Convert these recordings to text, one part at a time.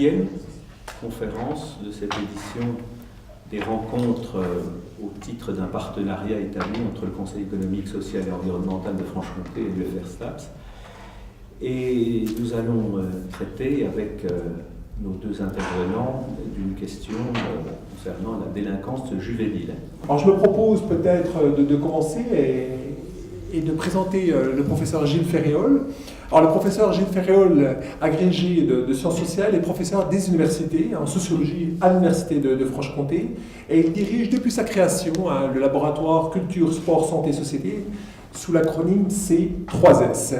4e conférence de cette édition des rencontres au titre d'un partenariat établi entre le Conseil économique, social et environnemental de Franche-Comté et l'UFR STAPS. Et nous allons traiter avec nos deux intervenants d'une question concernant la délinquance juvénile. Alors je me propose peut-être de commencer et de présenter le professeur Gilles Ferréol. Alors le professeur Gilles Ferréol, agrégé de sciences sociales, est professeur des universités en sociologie à l'université de Franche-Comté et il dirige depuis sa création le laboratoire Culture, Sport, Santé, Société sous l'acronyme C3S.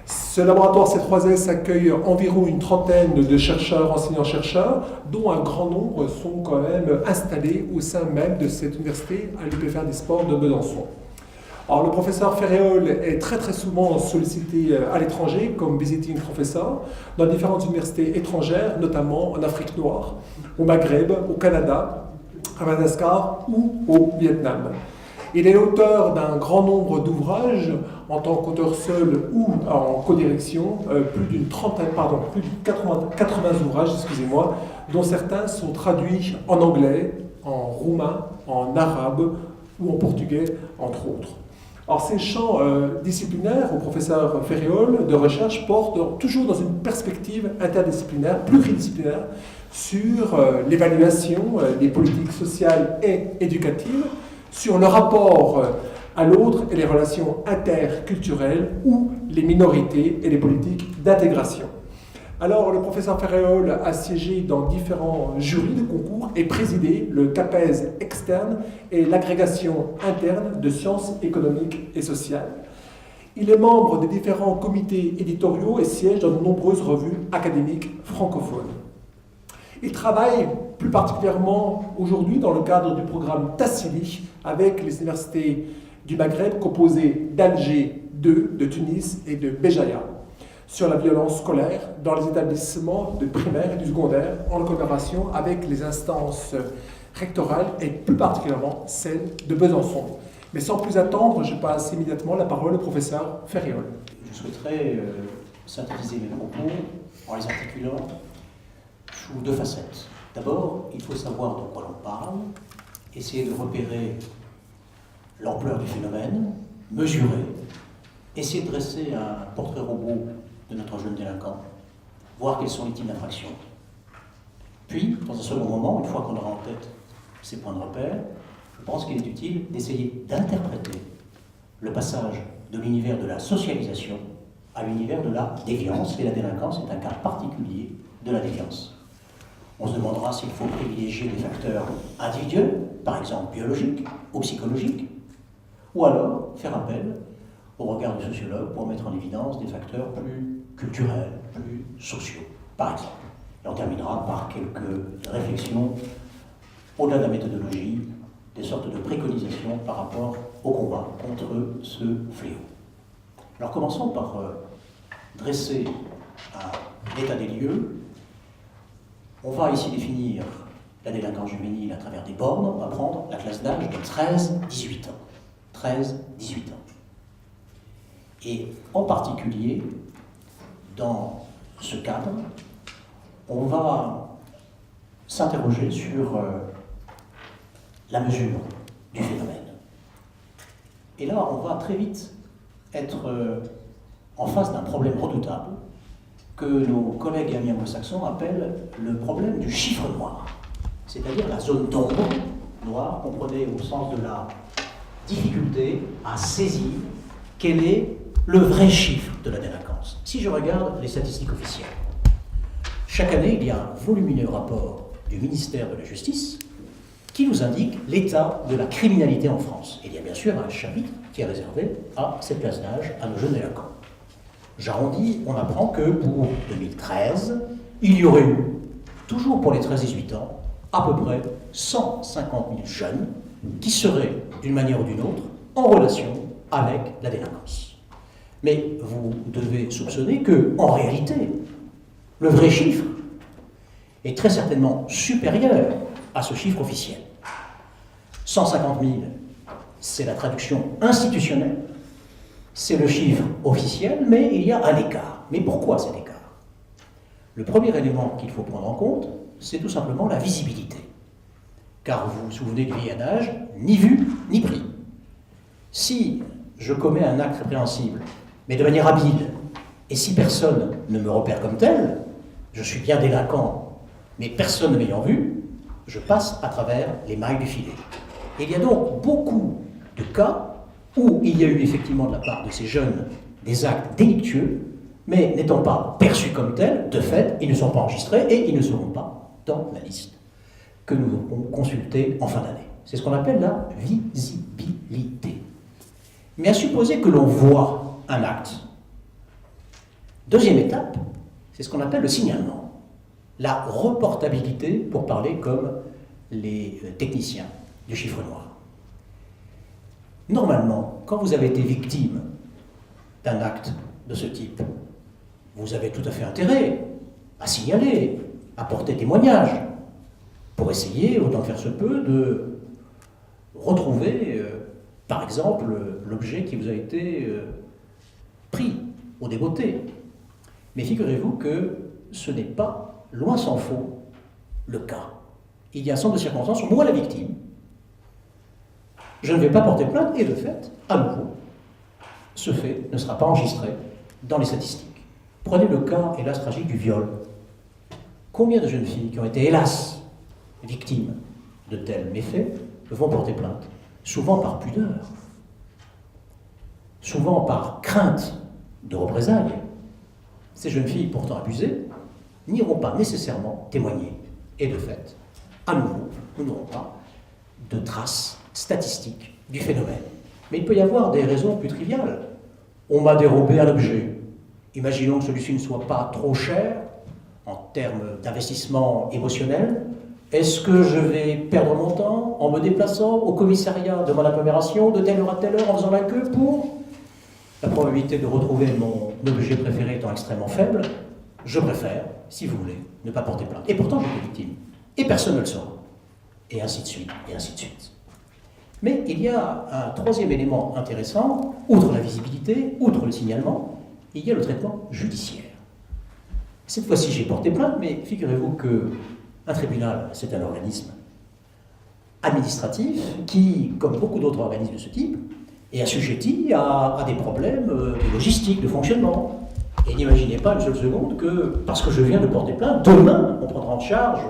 Ce laboratoire C3S accueille environ une trentaine de chercheurs, enseignants-chercheurs, dont un grand nombre sont quand même installés au sein même de cette université à l'UPFR des Sports de Besançon. Alors, le professeur Ferréol est très souvent sollicité à l'étranger comme visiting professor dans différentes universités étrangères, notamment en Afrique noire, au Maghreb, au Canada, à Madagascar ou au Vietnam. Il est l'auteur d'un grand nombre d'ouvrages en tant qu'auteur seul ou en codirection, plus de 80 ouvrages, dont certains sont traduits en anglais, en roumain, en arabe ou en portugais, entre autres. Alors ces champs disciplinaires au professeur Ferréol de recherche portent toujours dans une perspective interdisciplinaire, pluridisciplinaire, sur l'évaluation des politiques sociales et éducatives, sur le rapport à l'autre et les relations interculturelles ou les minorités et les politiques d'intégration. Alors, le professeur Ferréol a siégé dans différents jurys de concours et présidé le CAPES externe et l'agrégation interne de sciences économiques et sociales. Il est membre des différents comités éditoriaux et siège dans de nombreuses revues académiques francophones. Il travaille plus particulièrement aujourd'hui dans le cadre du programme Tassili avec les universités du Maghreb composées d'Alger 2, de Tunis et de Béjaïa, sur la violence scolaire dans les établissements de primaire et du secondaire en collaboration avec les instances rectorales et plus particulièrement celle de Besançon. Mais sans plus attendre, je passe immédiatement la parole au professeur Ferréol. Je souhaiterais synthétiser mes propos en les articulant sous deux facettes. D'abord, il faut savoir de quoi l'on parle, essayer de repérer l'ampleur du phénomène, mesurer, essayer de dresser un portrait robot de notre jeune délinquant, voir quels sont les types d'infractions. Puis, dans un second moment, une fois qu'on aura en tête ces points de repère, je pense qu'il est utile d'essayer d'interpréter le passage de l'univers de la socialisation à l'univers de la déviance, et la délinquance est un cas particulier de la déviance. On se demandera s'il faut privilégier des facteurs individuels, par exemple biologiques ou psychologiques, ou alors faire appel au regard du sociologue pour mettre en évidence des facteurs plus culturels, plus sociaux, par exemple. Et on terminera par quelques réflexions, au-delà de la méthodologie, des sortes de préconisations par rapport au combat contre ce fléau. Alors commençons par dresser un état des lieux. On va ici définir la délinquance juvénile à travers des bornes. On va prendre la classe d'âge de 13-18 ans. 13-18 ans. Et en particulier, dans ce cadre, on va s'interroger sur la mesure du phénomène. Et là, on va très vite être en face d'un problème redoutable que nos collègues et amis anglo-saxons appellent le problème du chiffre noir, c'est-à-dire la zone d'ombre. Noir, comprenez au sens de la difficulté à saisir quel est le vrai chiffre de la délinquance. Si je regarde les statistiques officielles, chaque année, il y a un volumineux rapport du ministère de la Justice qui nous indique l'état de la criminalité en France. Et il y a bien sûr un chapitre qui est réservé à cette classe d'âge, à nos jeunes délinquants. J'arrondis, on apprend que pour 2013, il y aurait eu, toujours pour les 13-18 ans, à peu près 150 000 jeunes qui seraient, d'une manière ou d'une autre, en relation avec la délinquance. Mais vous devez soupçonner que, en réalité, le vrai chiffre est très certainement supérieur à ce chiffre officiel. 150 000, c'est la traduction institutionnelle, c'est le chiffre officiel, mais il y a un écart. Mais pourquoi cet écart? Le premier élément qu'il faut prendre en compte, c'est tout simplement la visibilité. Car vous vous souvenez du vieil adage, ni vu, ni pris. Si je commets un acte répréhensible, mais de manière habile, et si personne ne me repère comme tel, je suis bien délinquant, mais personne ne m'ayant vu, je passe à travers les mailles du filet. Et il y a donc beaucoup de cas où il y a eu effectivement de la part de ces jeunes des actes délictueux, mais n'étant pas perçus comme tels, de fait, ils ne sont pas enregistrés et ils ne seront pas dans la liste que nous avons consultée en fin d'année. C'est ce qu'on appelle la visibilité. Mais à supposer que l'on voit un acte. Deuxième étape, c'est ce qu'on appelle le signalement. La reportabilité, pour parler comme les techniciens du chiffre noir. Normalement, quand vous avez été victime d'un acte de ce type, vous avez tout à fait intérêt à signaler, à porter témoignage, pour essayer, autant que faire se peut, de retrouver, par exemple, l'objet qui vous a été pris au débeauté. Mais figurez-vous que ce n'est pas, loin s'en faut, le cas. Il y a un certain nombre de circonstances où moi, la victime, je ne vais pas porter plainte et de fait, à nouveau, ce fait ne sera pas enregistré dans les statistiques. Prenez le cas, hélas, tragique du viol. Combien de jeunes filles qui ont été, hélas, victimes de tels méfaits vont porter plainte? Souvent par pudeur, souvent par crainte de représailles. Ces jeunes filles pourtant abusées n'iront pas nécessairement témoigner. Et de fait, à nouveau, nous n'aurons pas de traces statistiques du phénomène. Mais il peut y avoir des raisons plus triviales. On m'a dérobé un objet. Imaginons que celui-ci ne soit pas trop cher en termes d'investissement émotionnel. Est-ce que je vais perdre mon temps en me déplaçant au commissariat de mon agglomération de telle heure à telle heure en faisant la queue pour la probabilité de retrouver mon objet préféré étant extrêmement faible? Je préfère, si vous voulez, ne pas porter plainte. Et pourtant, j'étais victime. Et personne ne le saura. Et ainsi de suite, et ainsi de suite. Mais il y a un troisième élément intéressant, outre la visibilité, outre le signalement, il y a le traitement judiciaire. Cette fois-ci, j'ai porté plainte, mais figurez-vous qu'un tribunal, c'est un organisme administratif qui, comme beaucoup d'autres organismes de ce type, est assujetti à des problèmes de logistique, de fonctionnement. Et n'imaginez pas une seule seconde que, parce que je viens de porter plainte, demain, on prendra en charge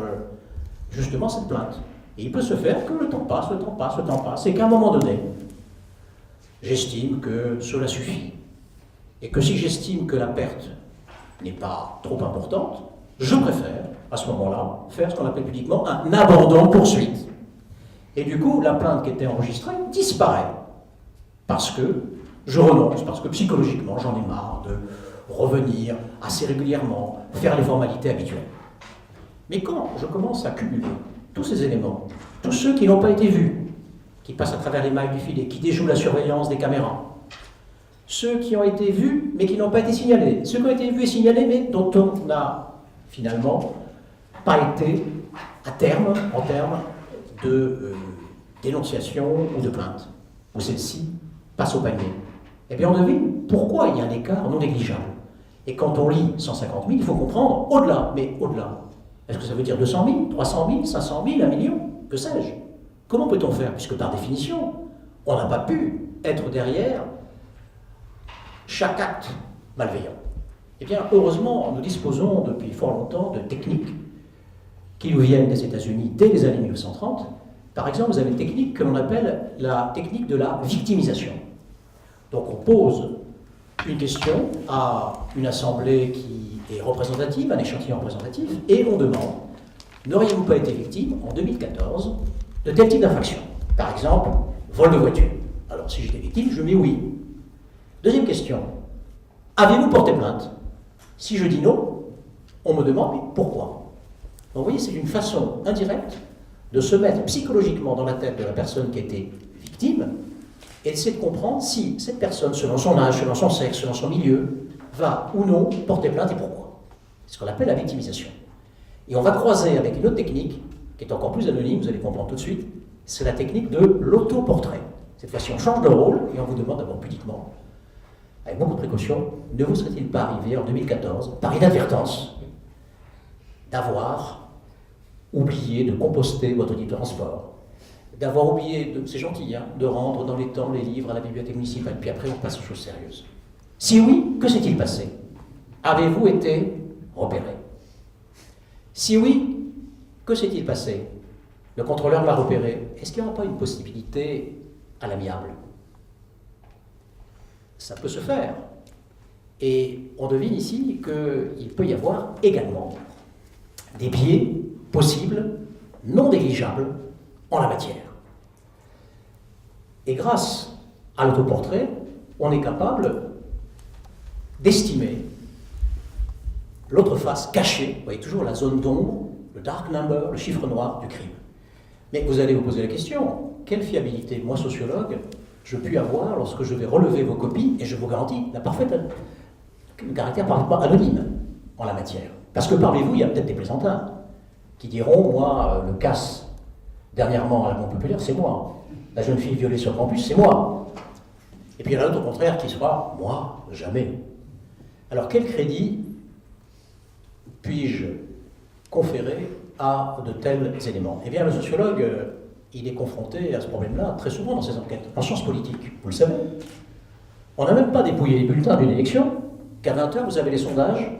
justement cette plainte. Et il peut se faire que le temps passe, le temps passe, le temps passe, et qu'à un moment donné, j'estime que cela suffit. Et que si j'estime que la perte n'est pas trop importante, je préfère, à ce moment-là, faire ce qu'on appelle publiquement un abandon de poursuite. Et du coup, la plainte qui était enregistrée disparaît. Parce que je renonce, parce que psychologiquement, j'en ai marre de revenir assez régulièrement, faire les formalités habituelles. Mais quand je commence à cumuler tous ces éléments, tous ceux qui n'ont pas été vus, qui passent à travers les mailles du filet, qui déjouent la surveillance des caméras, ceux qui ont été vus mais qui n'ont pas été signalés, ceux qui ont été vus et signalés mais dont on n'a finalement pas été à terme en termes de dénonciation ou de plainte, où celle-ci passe au panier. Eh bien on devine pourquoi il y a un écart non négligeable. Et quand on lit 150 000, il faut comprendre au-delà, mais au-delà. Est-ce que ça veut dire 200 000, 300 000, 500 000, 1 million? Que sais-je? Comment peut-on faire? Puisque par définition, on n'a pas pu être derrière chaque acte malveillant. Eh bien, heureusement, nous disposons depuis fort longtemps de techniques qui nous viennent des États-Unis dès les années 1930. Par exemple, vous avez une technique que l'on appelle la technique de la victimisation. Donc on pose une question à une assemblée qui est représentative, un échantillon représentatif, et on demande, n'auriez-vous pas été victime en 2014 de tel type d'infraction? Par exemple, vol de voiture. Alors si j'étais victime, je mets oui. Deuxième question, avez-vous porté plainte? Si je dis non, on me demande mais pourquoi? Donc vous voyez, c'est une façon indirecte de se mettre psychologiquement dans la tête de la personne qui a été victime et d'essayer de comprendre si cette personne, selon son âge, selon son sexe, selon son milieu, va ou non porter plainte et pourquoi. C'est ce qu'on appelle la victimisation. Et on va croiser avec une autre technique, qui est encore plus anonyme, vous allez comprendre tout de suite, c'est la technique de l'autoportrait. Cette fois-ci, on change de rôle et on vous demande d'abord pudiquement, avec beaucoup de précaution, ne vous serait-il pas arrivé en 2014, par inadvertance, d'avoir oublié de composter votre titre de transport, d'avoir oublié, c'est gentil, hein, de rendre dans les temps les livres à la bibliothèque municipale, puis après on passe aux choses sérieuses. Si oui, que s'est-il passé? Avez-vous été repéré? Si oui, que s'est-il passé? Le contrôleur m'a repéré. Est-ce qu'il n'y aura pas une possibilité à l'amiable? Ça peut se faire. Et on devine ici qu'il peut y avoir également des biais possibles, non négligeables, en la matière. Et grâce à l'autoportrait, on est capable d'estimer l'autre face cachée, vous voyez toujours la zone d'ombre, le dark number, le chiffre noir du crime. Mais vous allez vous poser la question, quelle fiabilité, moi sociologue, je puis avoir lorsque je vais relever vos copies, et je vous garantis le caractère parfaitement anonyme en la matière. Parce que parmi vous, il y a peut-être des plaisantins qui diront, moi, le casse dernièrement à la Banque Populaire, c'est moi. La jeune fille violée sur le campus, c'est moi. Et puis il y en a d'autres au contraire qui sera, moi, jamais. Alors quel crédit puis-je conférer à de tels éléments? Eh bien, le sociologue, il est confronté à ce problème-là très souvent dans ses enquêtes, en sciences politiques, vous le savez. On n'a même pas dépouillé les bulletins d'une élection, qu'à 20h, vous avez les sondages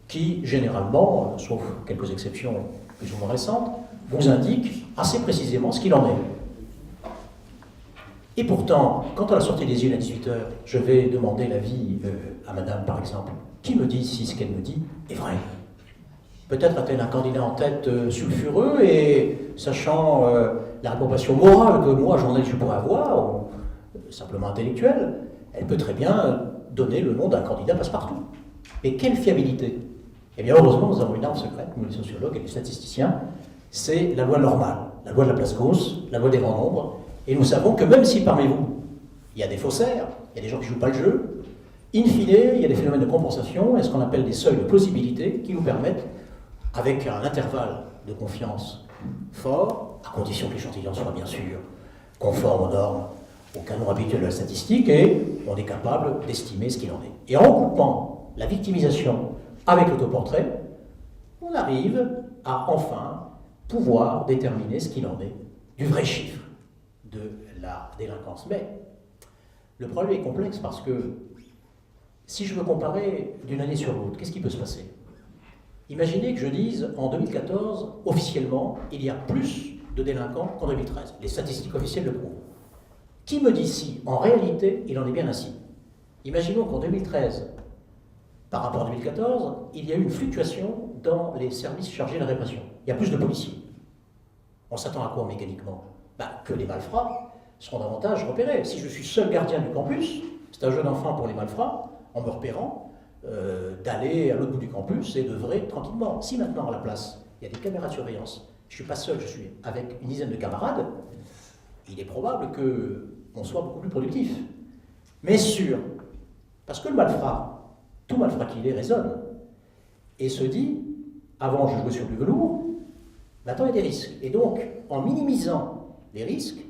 qui, généralement, sauf quelques exceptions plus ou moins récentes, vous indiquent assez précisément ce qu'il en est. Et pourtant, quand à la sortie des îles à 18h, je vais demander l'avis à madame, par exemple, qui me dit si ce qu'elle me dit est vrai? Peut-être a-t-elle un candidat en tête sulfureux et sachant la réprobation morale que moi, journaliste, je pourrais avoir, ou simplement intellectuelle, elle peut très bien donner le nom d'un candidat passe-partout. Mais quelle fiabilité? Eh bien, heureusement, nous avons une arme secrète, nous les sociologues et les statisticiens, c'est la loi normale, la loi de la place Gauss, la loi des grands nombres, et nous savons que même si parmi vous, il y a des faussaires, il y a des gens qui ne jouent pas le jeu, in fine, il y a des phénomènes de compensation et ce qu'on appelle des seuils de plausibilité qui nous permettent, avec un intervalle de confiance fort, à condition que l'échantillon soit bien sûr conforme aux normes, au canon habituel de la statistique, et on est capable d'estimer ce qu'il en est. Et en recoupant la victimisation avec l'autoportrait, on arrive à enfin pouvoir déterminer ce qu'il en est du vrai chiffre de la délinquance. Mais le problème est complexe parce que si je veux comparer d'une année sur l'autre, qu'est-ce qui peut se passer? Imaginez que je dise, en 2014, officiellement, il y a plus de délinquants qu'en 2013. Les statistiques officielles le prouvent. Qui me dit si, en réalité, il en est bien ainsi? Imaginons qu'en 2013, par rapport à 2014, il y a eu une fluctuation dans les services chargés de la répression. Il y a plus de policiers. On s'attend à quoi mécaniquement? Que les malfrats seront davantage repérés. Si je suis seul gardien du campus, c'est un jeu d'enfant pour les malfrats, en me repérant, d'aller à l'autre bout du campus et d'œuvrer tranquillement. Si maintenant, à la place, il y a des caméras de surveillance, je ne suis pas seul, je suis avec une dizaine de camarades, il est probable qu'on soit beaucoup plus productif. Mais sûr, parce que le malfrat, tout malfrat qu'il est, raisonne, et se dit, avant je jouais sur du velours, maintenant il y a des risques. Et donc, en minimisant les risques,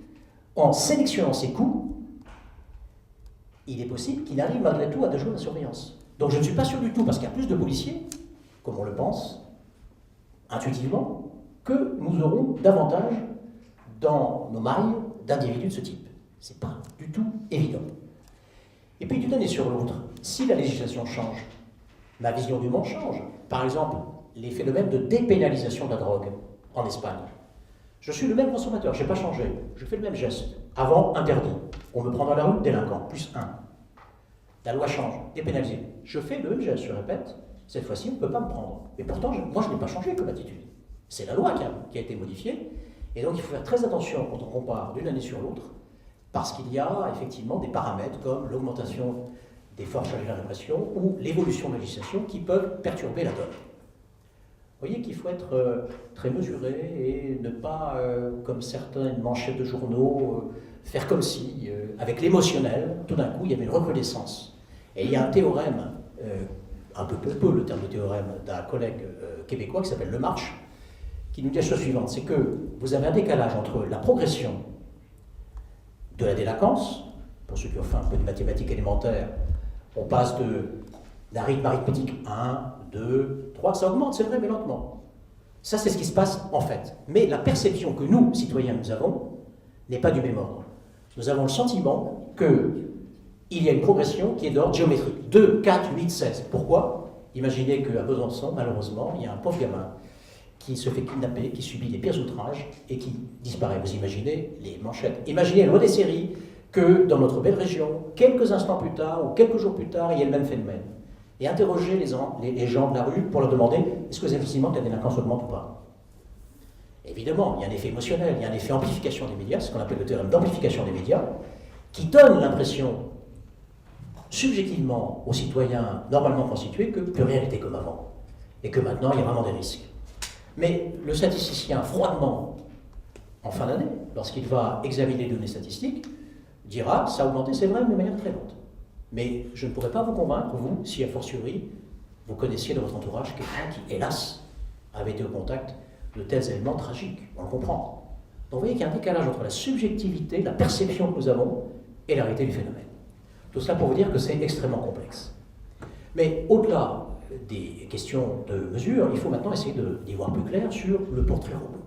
en sélectionnant ses coups, il est possible qu'il arrive malgré tout à déjouer la surveillance. Donc je ne suis pas sûr du tout, parce qu'il y a plus de policiers, comme on le pense, intuitivement, que nous aurons davantage dans nos mailles d'individus de ce type. Ce n'est pas du tout évident. Et puis d'une année sur l'autre, si la législation change, ma vision du monde change. Par exemple, les phénomènes de dépénalisation de la drogue en Espagne. Je suis le même consommateur, je n'ai pas changé, je fais le même geste. Avant, interdit. On me prend dans la rue, délinquant, plus 1. La loi change, dépénalisé. Je fais le même geste, je répète, cette fois-ci on ne peut pas me prendre. Mais pourtant, moi je n'ai pas changé comme attitude. C'est la loi qui a été modifiée. Et donc il faut faire très attention quand on compare d'une année sur l'autre, parce qu'il y a effectivement des paramètres comme l'augmentation des forces chargées de la répression ou l'évolution de la législation qui peuvent perturber la donne. Vous voyez qu'il faut être très mesuré et ne pas, comme certaines manchettes de journaux, faire comme si, avec l'émotionnel, tout d'un coup, il y avait une recrudescence. Et il y a un théorème, un peu pompeux le terme de théorème, d'un collègue québécois qui s'appelle Lemarche, qui nous dit la chose suivante, c'est que vous avez un décalage entre la progression de la délinquance, pour ceux qui ont fait un peu de mathématiques élémentaires, on passe d'un rythme arithmétique 1, 2, 3, ça augmente, c'est vrai, mais lentement. Ça, c'est ce qui se passe en fait. Mais la perception que nous, citoyens, nous avons, n'est pas du même ordre. Nous avons le sentiment qu'il y a une progression qui est d'ordre géométrique. 2, 4, 8, 16. Pourquoi? Imaginez qu'à Besançon, malheureusement, il y a un pauvre gamin qui se fait kidnapper, qui subit les pires outrages et qui disparaît. Vous imaginez les manchettes. Imaginez loin des séries que dans notre belle région, quelques instants plus tard ou quelques jours plus tard, il y a le même phénomène. Et interroger les gens de la rue pour leur demander est-ce que vous avez le sentiment que la délinquance augmente ou pas? Évidemment, il y a un effet émotionnel, il y a un effet amplification des médias, ce qu'on appelle le théorème d'amplification des médias, qui donne l'impression, subjectivement, aux citoyens normalement constitués, que plus rien n'était comme avant, et que maintenant il y a vraiment des risques. Mais le statisticien, froidement, en fin d'année, lorsqu'il va examiner les données statistiques, dira ça a augmenté, c'est vrai, mais de manière très lente. Mais je ne pourrais pas vous convaincre, vous, si a fortiori, vous connaissiez dans votre entourage quelqu'un qui, hélas, avait été au contact de tels événements tragiques. On le comprend. Donc vous voyez qu'il y a un décalage entre la subjectivité, la perception que nous avons, et la réalité du phénomène. Tout cela pour vous dire que c'est extrêmement complexe. Mais au-delà des questions de mesure, il faut maintenant essayer d'y voir plus clair sur le portrait robot.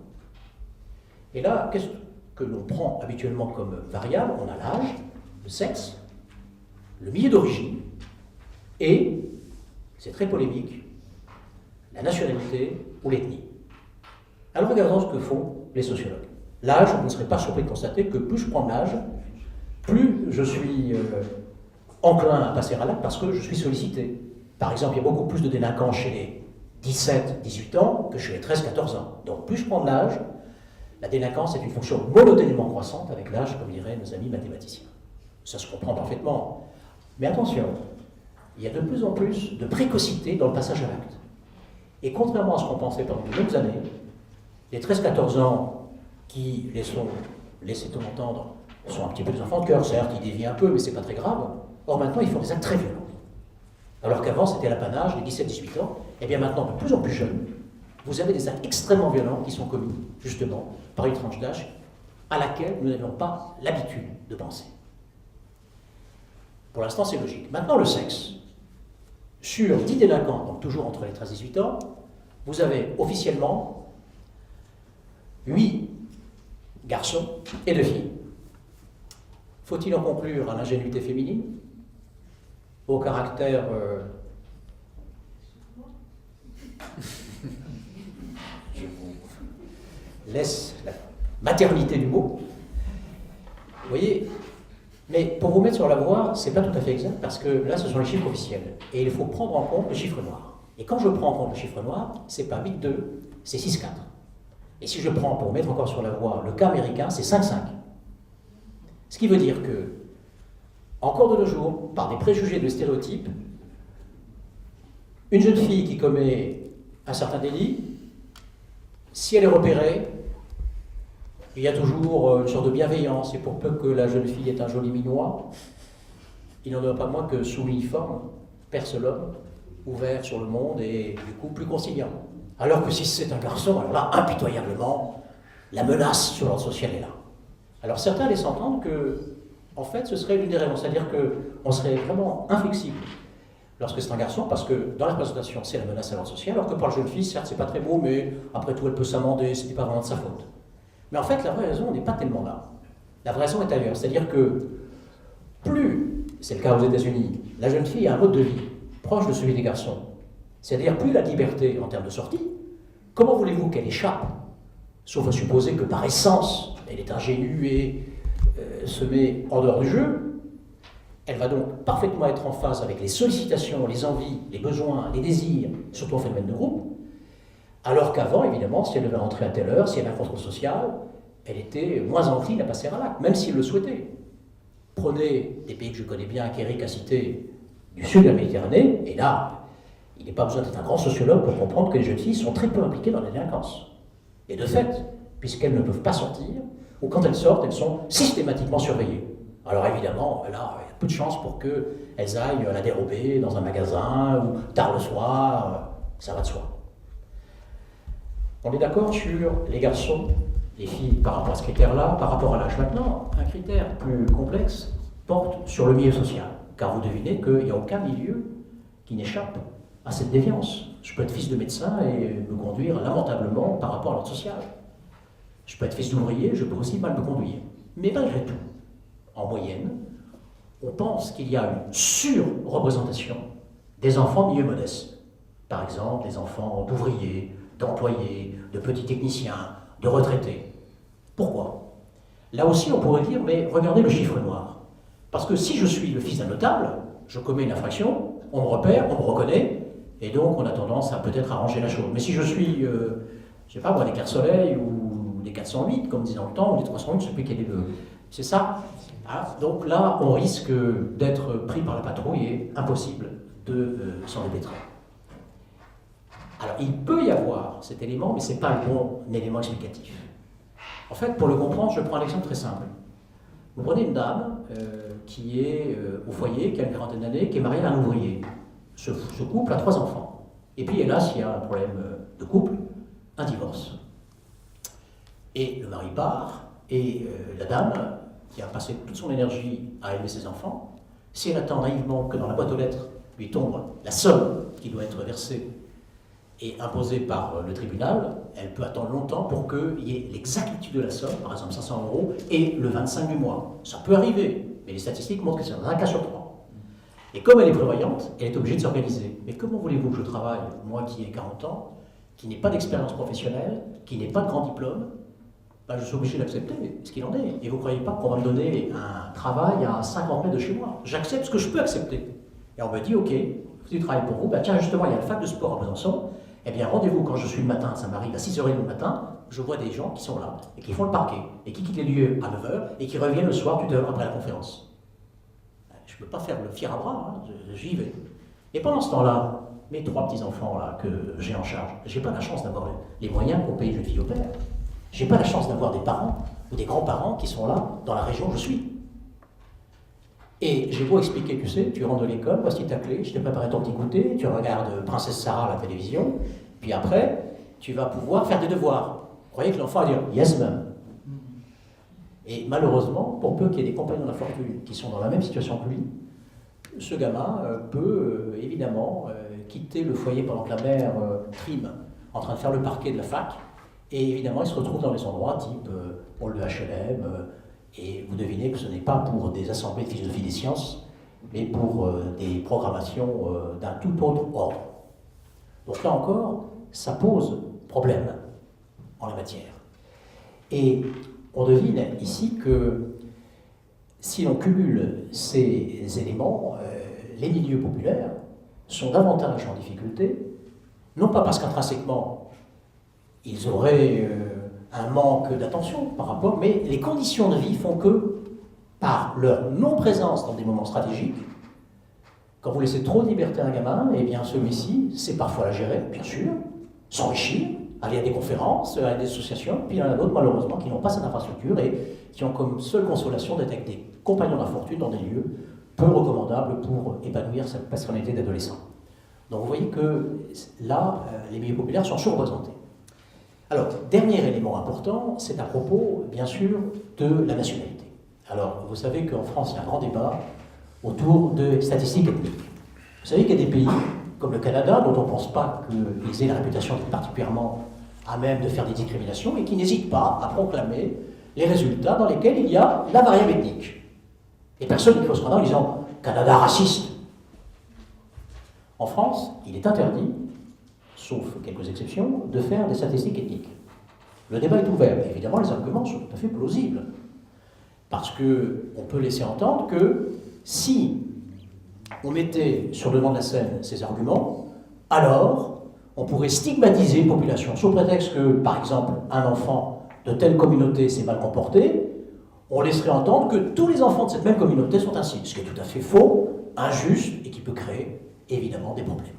Et là, qu'est-ce que l'on prend habituellement comme variable? On a l'âge, le sexe, le milieu d'origine, et, c'est très polémique, la nationalité ou l'ethnie. Alors regardons ce que font les sociologues. L'âge, vous ne serez pas surpris de constater que plus je prends l'âge, plus je suis enclin à passer à l'acte parce que je suis sollicité. Par exemple, il y a beaucoup plus de délinquants chez les 17-18 ans que chez les 13-14 ans. Donc plus je prends de l'âge, la délinquance est une fonction monotonément croissante avec l'âge, comme diraient nos amis mathématiciens. Ça se comprend parfaitement. Mais attention, il y a de plus en plus de précocité dans le passage à l'acte. Et contrairement à ce qu'on pensait pendant de longues années, les 13-14 ans qui laissez entendre, sont un petit peu des enfants de cœur, certes, ils dévient un peu, mais c'est pas très grave. Or maintenant, ils font des actes très violents. Alors qu'avant, c'était l'apanage des 17-18 ans, et bien maintenant, de plus en plus jeunes, vous avez des actes extrêmement violents qui sont commis, justement, par une tranche d'âge à laquelle nous n'avions pas l'habitude de penser. Pour l'instant, c'est logique. Maintenant, le sexe. Sur 10 délinquants, donc toujours entre les 13 et 18 ans, vous avez officiellement 8 garçons et 2 filles. Faut-il en conclure à l'ingénuité féminine, au caractère je vous laisse la maternité du mot. Vous voyez, mais pour vous mettre sur la voie, c'est pas tout à fait exact parce que là, ce sont les chiffres officiels et il faut prendre en compte le chiffre noir. Et quand je prends en compte le chiffre noir, c'est pas 8-2, c'est 6-4. Et si je prends, pour mettre encore sur la voie, le cas américain, c'est 5-5. Ce qui veut dire que, encore de nos jours, par des préjugés de stéréotypes, une jeune fille qui commet un certain délit, si elle est repérée, il y a toujours une sorte de bienveillance, et pour peu que la jeune fille ait un joli minois, il n'en demeure pas moins que sous l'uniforme perce l'homme, ouvert sur le monde et du coup plus conciliant. Alors que si c'est un garçon, alors là, impitoyablement, la menace sur l'ordre social est là. Alors certains laissent entendre que, en fait, ce serait l'une des raisons, c'est-à-dire qu'on serait vraiment inflexible lorsque c'est un garçon, parce que dans la présentation, c'est la menace à l'ordre social, alors que pour la jeune fille, certes, c'est pas très beau, mais après tout, elle peut s'amender, c'était pas vraiment de sa faute. Mais en fait, la vraie raison n'est pas tellement là. La vraie raison est ailleurs, c'est-à-dire que plus, c'est le cas aux États-Unis, la jeune fille a un mode de vie proche de celui des garçons, c'est-à-dire plus la liberté en termes de sortie, comment voulez-vous qu'elle échappe, sauf à supposer que par essence, elle est ingénue et se met en dehors du jeu, elle va donc parfaitement être en phase avec les sollicitations, les envies, les besoins, les désirs, surtout en phénomène de groupe, alors qu'avant, évidemment, si elle devait rentrer à telle heure, si elle avait un contrôle social, elle était moins encline à passer à l'acte, même si elle le souhaitait. Prenez des pays que je connais bien, qu'Éric a cités, du sud de la Méditerranée, et là, il n'est pas besoin d'être un grand sociologue pour comprendre que les jeunes filles sont très peu impliquées dans la délinquance. Et de fait, puisqu'elles ne peuvent pas sortir, ou quand elles sortent, elles sont systématiquement surveillées. Alors évidemment, là, il y a peu de chances pour qu'elles aillent la dérober dans un magasin, ou tard le soir, ça va de soi. On est d'accord sur les garçons, les filles par rapport à ce critère-là, par rapport à l'âge. Maintenant, un critère plus complexe porte sur le milieu social, car vous devinez qu'il n'y a aucun milieu qui n'échappe à cette déviance. Je peux être fils de médecin et me conduire lamentablement par rapport à l'ordre social. Je peux être fils d'ouvrier, je peux aussi mal me conduire. Mais malgré tout, en moyenne, on pense qu'il y a une surreprésentation des enfants milieu modeste. Par exemple, les enfants d'ouvriers, d'employés, de petits techniciens, de retraités. Pourquoi? Là aussi, on pourrait dire, mais regardez le chiffre noir. Parce que si je suis le fils d'un notable, je commets une infraction, on me repère, on me reconnaît, et donc on a tendance à peut-être arranger la chose. Mais si je suis, je ne sais pas moi, des Clairs-Soleil ou des 408, comme disait dans le temps, ou des 308, je ne sais plus quel est le... C'est ça. Ah, donc là, on risque d'être pris par la patrouille et impossible de s'en dépêtrer. Alors, il peut y avoir cet élément, mais ce n'est pas le bon élément explicatif. En fait, pour le comprendre, je prends un exemple très simple. Vous prenez une dame qui est au foyer, qui a une quarantaine d'années, qui est mariée à un ouvrier. Ce couple a 3 enfants. Et puis, hélas, il y a un problème de couple, un divorce. Et le mari part, et la dame, qui a passé toute son énergie à élever ses enfants, si elle attend naïvement que dans la boîte aux lettres lui tombe la somme qui doit être versée et imposée par le tribunal, elle peut attendre longtemps pour qu'il y ait l'exactitude de la somme, par exemple 500 €, et le 25 du mois. Ça peut arriver, mais les statistiques montrent que c'est dans un cas sur 3. Et comme elle est prévoyante, elle est obligée de s'organiser. Mais comment voulez-vous que je travaille, moi qui ai 40 ans, qui n'ai pas d'expérience professionnelle, qui n'ai pas de grand diplôme, ben je suis obligé d'accepter ce qu'il en est. Et vous ne croyez pas qu'on va me donner un travail à 50 mètres de chez moi? J'accepte ce que je peux accepter. Et on me dit, ok, du travail pour vous, ben tiens, justement, il y a le fac de sport à Besançon. Eh bien, rendez-vous quand je suis le matin, ça m'arrive à 6h30 le matin, je vois des gens qui sont là, et qui font le parquet, et qui quittent les lieux à 9h, et qui reviennent le soir, 8h après la conférence. Je ne peux pas faire le fier à bras, hein, j'y vais. Et pendant ce temps-là, mes 3 petits-enfants là, que j'ai en charge, je n'ai pas la chance d'avoir les moyens pour payer une jeune fille au père. Je n'ai pas la chance d'avoir des parents ou des grands-parents qui sont là, dans la région où je suis. Et j'ai beau expliquer, tu sais, tu rentres de l'école, voici ta clé, je t'ai préparé ton petit goûter, tu regardes Princesse Sarah à la télévision, puis après, tu vas pouvoir faire des devoirs. Vous croyez que l'enfant va dire « Yes, ma'am ». Et malheureusement, pour peu qu'il y ait des compagnons de la fortune qui sont dans la même situation que lui, ce gamin peut évidemment quitter le foyer pendant que la mère trime en train de faire le parquet de la fac, et évidemment, il se retrouve dans les endroits type hall de HLM, et vous devinez que ce n'est pas pour des assemblées de philosophie des sciences, mais pour des programmations d'un tout autre ordre. Donc là encore, ça pose problème en la matière. Et on devine ici que si l'on cumule ces éléments, les milieux populaires sont davantage en difficulté, non pas parce qu'intrinsèquement ils auraient un manque d'attention par rapport, mais les conditions de vie font que, par leur non-présence dans des moments stratégiques, quand vous laissez trop de liberté à un gamin, eh bien celui-ci sait parfois la gérer, bien sûr, s'enrichir, aller à des conférences, à des associations, puis il y en a d'autres malheureusement qui n'ont pas cette infrastructure et qui ont comme seule consolation d'être avec des compagnons de la fortune dans des lieux peu recommandables pour épanouir cette personnalité d'adolescent. Donc vous voyez que là, les milieux populaires sont surreprésentés. Alors, dernier élément important, c'est à propos, bien sûr, de la nationalité. Alors, vous savez qu'en France, il y a un grand débat autour des statistiques ethniques. Vous savez qu'il y a des pays, comme le Canada, dont on ne pense pas qu'ils aient la réputation d'être particulièrement à même de faire des discriminations, et qui n'hésitent pas à proclamer les résultats dans lesquels il y a la variable ethnique. Et personne ne fait scandale en disant « Canada raciste ». En France, il est interdit, sauf quelques exceptions, de faire des statistiques ethniques. Le débat est ouvert. Évidemment, les arguments sont tout à fait plausibles. Parce qu'on peut laisser entendre que si on mettait sur le devant de la scène ces arguments, alors on pourrait stigmatiser une population sous prétexte que, par exemple, un enfant de telle communauté s'est mal comporté, on laisserait entendre que tous les enfants de cette même communauté sont ainsi, ce qui est tout à fait faux, injuste et qui peut créer évidemment des problèmes.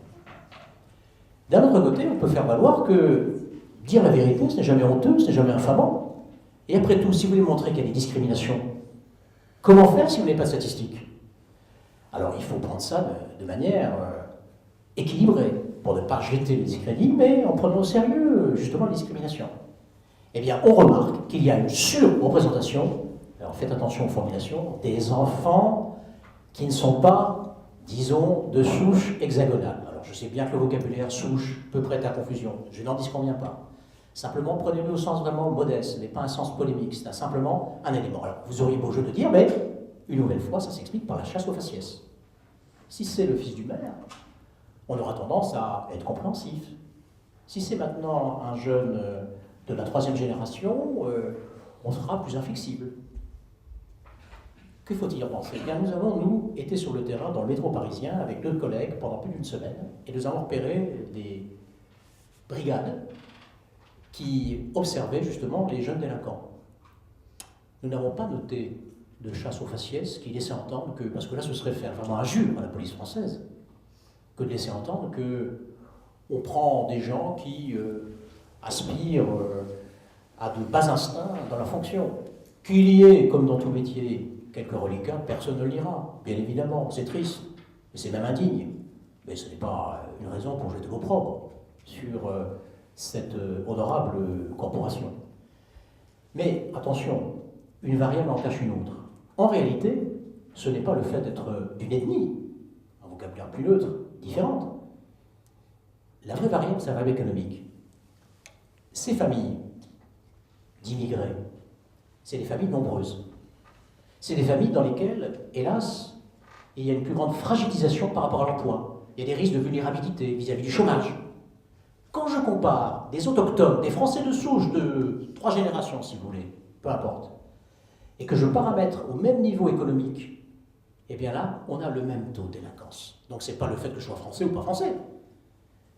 D'un autre côté, on peut faire valoir que dire la vérité, ce n'est jamais honteux, ce n'est jamais infamant. Et après tout, si vous voulez montrer qu'il y a des discriminations, comment faire si vous n'avez pas de statistiques? Alors il faut prendre ça de manière équilibrée, pour ne pas jeter les discrédits, mais en prenant au sérieux justement les discriminations. Eh bien, on remarque qu'il y a une surreprésentation, alors faites attention aux formulations, des enfants qui ne sont pas, disons, de souche hexagonale. Alors Alors, je sais bien que le vocabulaire souche peut prêter à confusion, je n'en disconviens pas. Simplement, prenez-le au sens vraiment modeste, ce n'est pas un sens polémique, c'est simplement un élément. Alors, vous auriez beau jeu de dire, mais une nouvelle fois, ça s'explique par la chasse aux faciès. Si c'est le fils du maire, on aura tendance à être compréhensif. Si c'est maintenant un jeune de la 3e génération, on sera plus inflexible. Que faut-il en penser? Eh bien, nous avons, nous, été sur le terrain dans le métro parisien avec 2 collègues pendant plus d'une semaine et nous avons repéré des brigades qui observaient justement les jeunes délinquants. Nous n'avons pas noté de chasse aux faciès qui laissait entendre que, parce que là ce serait faire vraiment injure à la police française, que de laisser entendre que on prend des gens qui aspirent à de bas instincts dans la fonction. Qu'il y ait, comme dans tout métier, quelques reliquats, personne ne le dira. Bien évidemment, c'est triste, et c'est même indigne. Mais ce n'est pas une raison pour jeter l'opprobre sur cette honorable corporation. Mais attention, une variable en cache une autre. En réalité, ce n'est pas le fait d'être d'une ethnie, un vocabulaire plus neutre, différente. La vraie variable, c'est la variable économique. Ces familles d'immigrés, c'est des familles nombreuses. C'est des familles dans lesquelles, hélas, il y a une plus grande fragilisation par rapport à l'emploi. Il y a des risques de vulnérabilité vis-à-vis du chômage. Quand je compare des autochtones, des Français de souche de 3 générations, si vous voulez, peu importe, et que je paramètre au même niveau économique, eh bien là, on a le même taux de délinquance. Donc ce n'est pas le fait que je sois français ou pas français.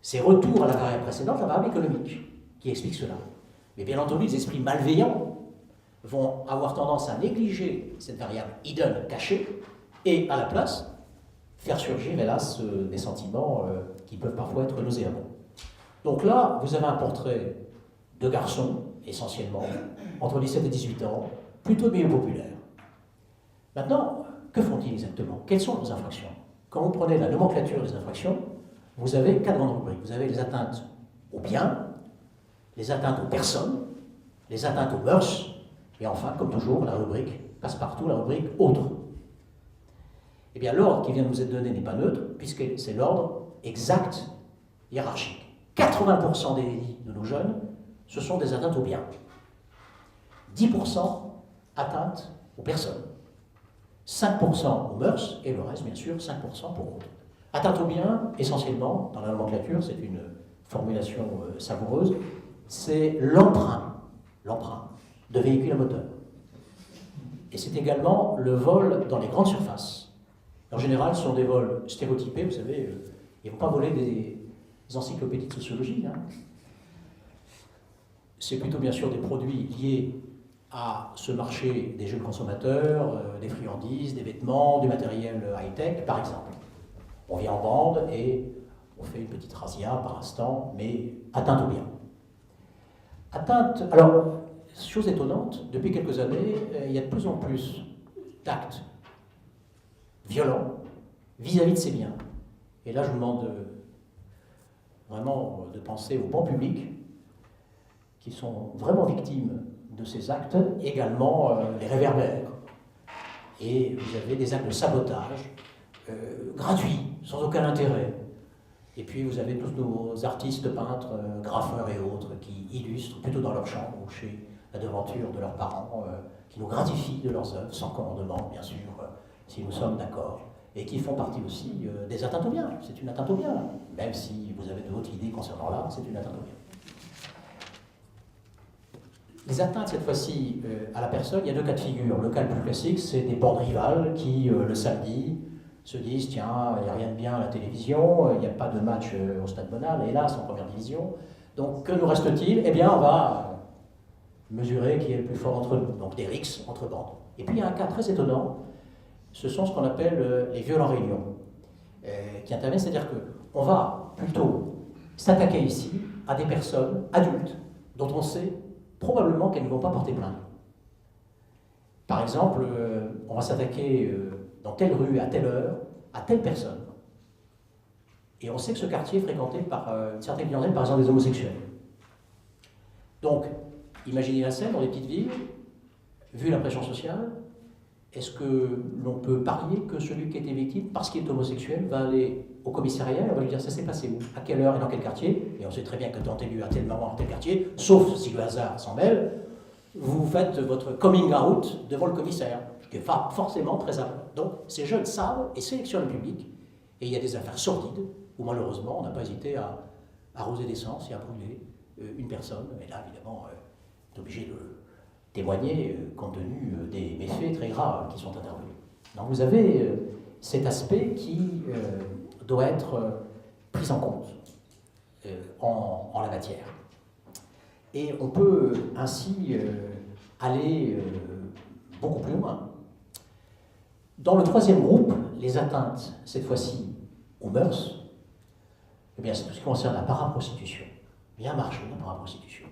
C'est retour à la variable précédente, la variable économique, qui explique cela. Mais bien entendu, les esprits malveillants vont avoir tendance à négliger cette variable hidden, cachée, et à la place, faire surgir, hélas, des sentiments qui peuvent parfois être nauséabonds. Donc là, vous avez un portrait de garçons, essentiellement, entre 17 et 18 ans, plutôt milieu populaire. Maintenant, que font-ils exactement? Quelles sont leurs infractions? Quand vous prenez la nomenclature des infractions, vous avez 4 grandes rubriques. Vous avez les atteintes aux biens, les atteintes aux personnes, les atteintes aux mœurs, et enfin, comme toujours, la rubrique passe-partout, la rubrique autre. Eh bien, l'ordre qui vient de vous être donné n'est pas neutre, puisque c'est l'ordre exact, hiérarchique. 80% des délits de nos jeunes, ce sont des atteintes aux biens. 10% atteintes aux personnes. 5% aux mœurs, et le reste, bien sûr, 5% pour autres. Atteinte aux biens, essentiellement, dans la nomenclature, c'est une formulation savoureuse, c'est l'emprunt de véhicules à moteur. Et c'est également le vol dans les grandes surfaces. En général, ce sont des vols stéréotypés, vous savez, ils ne vont pas voler des encyclopédies de sociologie. Hein. C'est plutôt bien sûr des produits liés à ce marché des jeunes consommateurs, des friandises, des vêtements, du matériel high-tech, par exemple. On vient en bande et on fait une petite razzia par instant, mais atteinte au bien. Alors, chose étonnante, depuis quelques années, il y a de plus en plus d'actes violents vis-à-vis de ces biens. Et là, je vous demande vraiment de penser aux bancs publics qui sont vraiment victimes de ces actes, également les réverbères. Et vous avez des actes de sabotage gratuits, sans aucun intérêt. Et puis vous avez tous nos artistes, peintres, graffeurs et autres qui illustrent, plutôt dans leur chambre ou chez la devanture de leurs parents, qui nous gratifient de leurs œuvres, sans commandement, bien sûr, si nous sommes d'accord, et qui font partie aussi des atteintes aux biens. C'est une atteinte aux biens, même si vous avez d'autres idées concernant l'art, c'est une atteinte aux biens. Les atteintes, cette fois-ci, à la personne, il y a 2 cas de figure. Le cas le plus classique, c'est des bandes rivales qui, le samedi, se disent, tiens, il n'y a rien de bien à la télévision, il n'y a pas de match au Stade Bonal, hélas, en première division. Donc, que nous reste-t-il? Eh bien, on va mesurer qui est le plus fort entre nous, donc des rixes entre bandes. Et puis, il y a un cas très étonnant, ce sont ce qu'on appelle les viols en réunion, qui interviennent, c'est-à-dire qu'on va plutôt s'attaquer ici à des personnes adultes dont on sait probablement qu'elles ne vont pas porter plainte. Par exemple, on va s'attaquer dans telle rue, à telle heure, à telle personne. Et on sait que ce quartier est fréquenté par une certaine clientèle, par exemple des homosexuels. Donc, imaginez la scène dans les petites villes, vu la pression sociale, Est-ce que l'on peut parier que celui qui a été victime, parce qu'il est homosexuel, va aller au commissariat et on va lui dire ça s'est passé où, à quelle heure et dans quel quartier? Et on sait très bien que dans tel lieu, à tel moment, à tel quartier, sauf si le hasard s'en mêle, vous faites votre coming out devant le commissaire, ce qui est forcément très important. Donc ces jeunes savent et sélectionnent le public, et il y a des affaires sordides où malheureusement on n'a pas hésité à arroser d'essence et à brûler une personne, et là évidemment on est obligé de témoigner compte tenu des méfaits très graves qui sont intervenus. Donc vous avez cet aspect qui doit être pris en compte en la matière. Et on peut ainsi aller beaucoup plus loin. Dans le troisième groupe, les atteintes, cette fois-ci, aux mœurs, eh bien, c'est tout ce qui concerne la paraprostitution. Bien marché, la paraprostitution,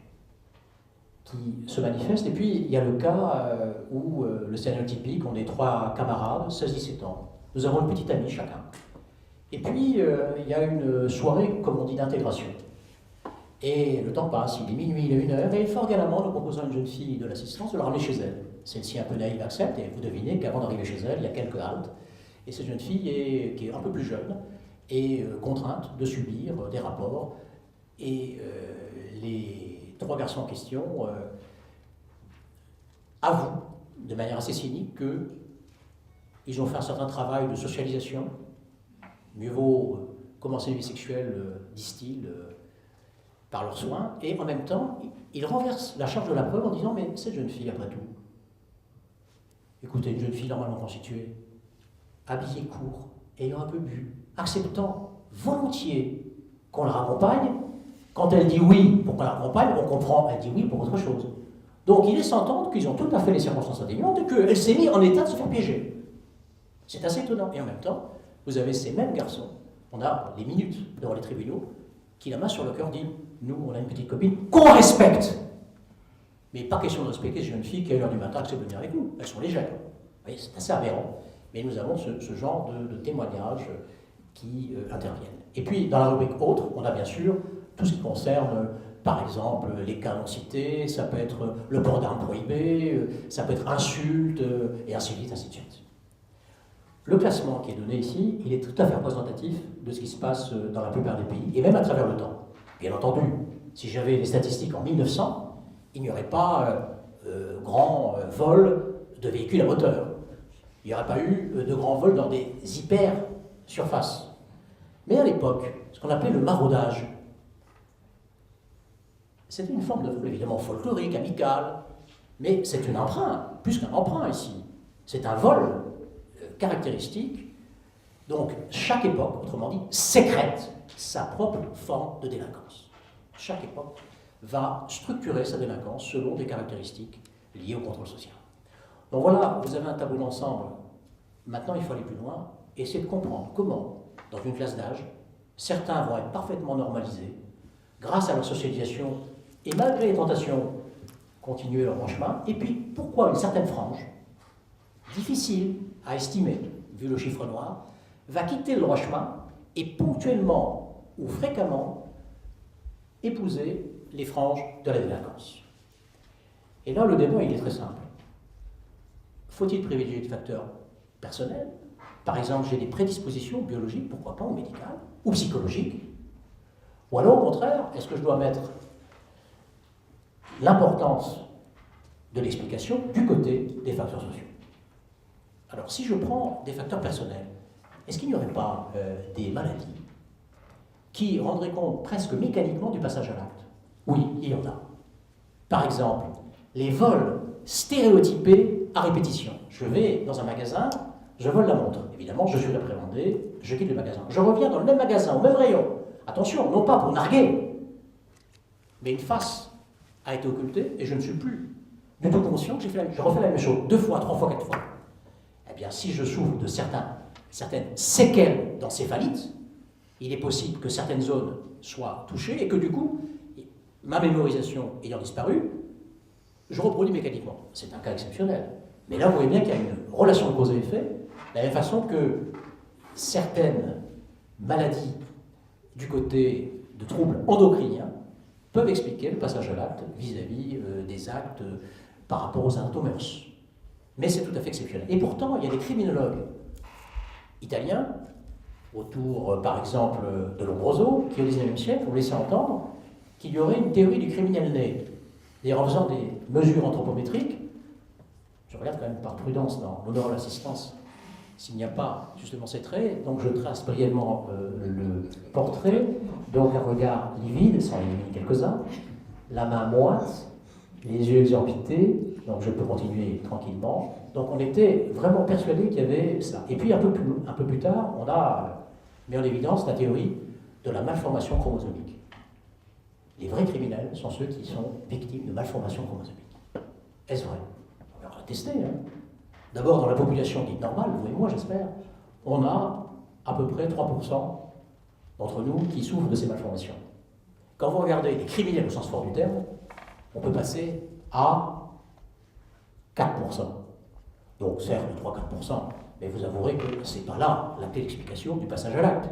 qui se manifeste. Et puis, il y a le cas où le scénario typique, on est 3 camarades, 16-17 ans. Nous avons une petite amie chacun. Et puis, il y a une soirée, comme on dit, d'intégration. Et le temps passe, il est minuit, il est 1h, et fort galamment, nous proposons à une jeune fille de l'assistance de la ramener chez elle. Celle-ci, un peu naïve, accepte, et vous devinez qu'avant d'arriver chez elle, il y a quelques haltes. Et cette jeune fille, qui est un peu plus jeune, est contrainte de subir des rapports. Et les 3 garçons en question avouent, de manière assez cynique, qu'ils ont fait un certain travail de socialisation. Mieux vaut commencer une vie sexuelle, disent-ils, par leurs soins, et en même temps, ils renversent la charge de la preuve en disant « mais cette jeune fille, après tout, écoutez, une jeune fille normalement constituée, habillée court, ayant un peu bu, acceptant volontiers qu'on la raccompagne, quand elle dit oui pour qu'on la raccompagne, on comprend, elle dit oui pour autre chose. Donc il est s'entendre qu'ils ont tout à fait les circonstances atténuantes et qu'elle s'est mise en état de se faire piéger. C'est assez étonnant. Et en même temps, vous avez ces mêmes garçons, on a les minutes devant les tribunaux, qui la main sur le cœur dit « nous, on a une petite copine qu'on respecte ». Mais pas question de respecter ces jeunes filles qui, à l'heure du matin, acceptent de venir avec nous. Elles sont légères. Vous voyez, c'est assez aberrant. Mais nous avons ce genre de témoignages qui interviennent. Et puis, dans la rubrique autre, on a bien sûr tout ce qui concerne, par exemple, les cas non cités, ça peut être le port d'armes prohibé, ça peut être insultes, et ainsi de suite, ainsi de suite. Le classement qui est donné ici, il est tout à fait représentatif de ce qui se passe dans la plupart des pays, et même à travers le temps. Bien entendu, si j'avais les statistiques en 1900, il n'y aurait pas grand vol de véhicules à moteur. Il n'y aurait pas eu de grands vols dans des hyper-surfaces. Mais à l'époque, ce qu'on appelait le maraudage, c'était une forme de vol évidemment folklorique, amical, mais c'est un emprunt, plus qu'un emprunt ici. C'est un vol caractéristique. Donc, chaque époque, autrement dit, sécrète sa propre forme de délinquance. Chaque époque va structurer sa délinquance selon des caractéristiques liées au contrôle social. Donc voilà, vous avez un tableau d'ensemble. Maintenant, il faut aller plus loin et essayer de comprendre comment, dans une classe d'âge, certains vont être parfaitement normalisés grâce à leur socialisation et malgré les tentations, continuer leur bon chemin. Et puis, pourquoi une certaine frange, difficile à estimer, vu le chiffre noir, va quitter le droit chemin et ponctuellement ou fréquemment épouser les franges de la délinquance. Et là, le débat, il est très simple. Faut-il privilégier des facteurs personnels? Par exemple, j'ai des prédispositions biologiques, pourquoi pas, ou médicales, ou psychologiques. Ou alors, au contraire, est-ce que je dois mettre l'importance de l'explication du côté des facteurs sociaux? Alors, si je prends des facteurs personnels, est-ce qu'il n'y aurait pas des maladies qui rendraient compte presque mécaniquement du passage à l'acte? Oui, il y en a. Par exemple, les vols stéréotypés à répétition. Je vais dans un magasin, je vole la montre. Évidemment, je suis réprimandé, je quitte le magasin. Je reviens dans le même magasin, au même rayon. Attention, non pas pour narguer, mais une face a été occultée et je ne suis plus du tout conscient que je refais la même chose 2 fois, 3 fois, 4 fois. Eh bien, si je souffre de certaines séquelles d'encéphalite, il est possible que certaines zones soient touchées et que du coup, ma mémorisation ayant disparu, je reproduis mécaniquement. C'est un cas exceptionnel. Mais là, vous voyez bien qu'il y a une relation de cause à effet, de la même façon que certaines maladies du côté de troubles endocriniens peuvent expliquer le passage à l'acte vis-à-vis des actes par rapport aux atteintes aux mœurs. Mais c'est tout à fait exceptionnel. Et pourtant, il y a des criminologues italiens, autour, par exemple, de Lombroso, qui au XIXe siècle ont laissé entendre qu'il y aurait une théorie du criminel né. D'ailleurs, en faisant des mesures anthropométriques, je regarde quand même par prudence dans l'honneur de l'assistance, s'il n'y a pas justement ces traits, donc je trace brièvement le portrait, donc un regard livide, sans éliminer quelques-uns, la main moite, les yeux exorbités, donc je peux continuer tranquillement. Donc on était vraiment persuadé qu'il y avait ça. Et puis un peu plus tard, on a mis en évidence la théorie de la malformation chromosomique. Les vrais criminels sont ceux qui sont victimes de malformation chromosomique. Est-ce vrai? On va tester. Hein. D'abord, dans la population dite normale, vous et moi j'espère, on a à peu près 3% d'entre nous qui souffrent de ces malformations. Quand vous regardez les criminels au sens fort du terme, on peut passer à 4%. Donc certes, 3-4%, mais vous avouerez que ce n'est pas là la clé d'explication du passage à l'acte.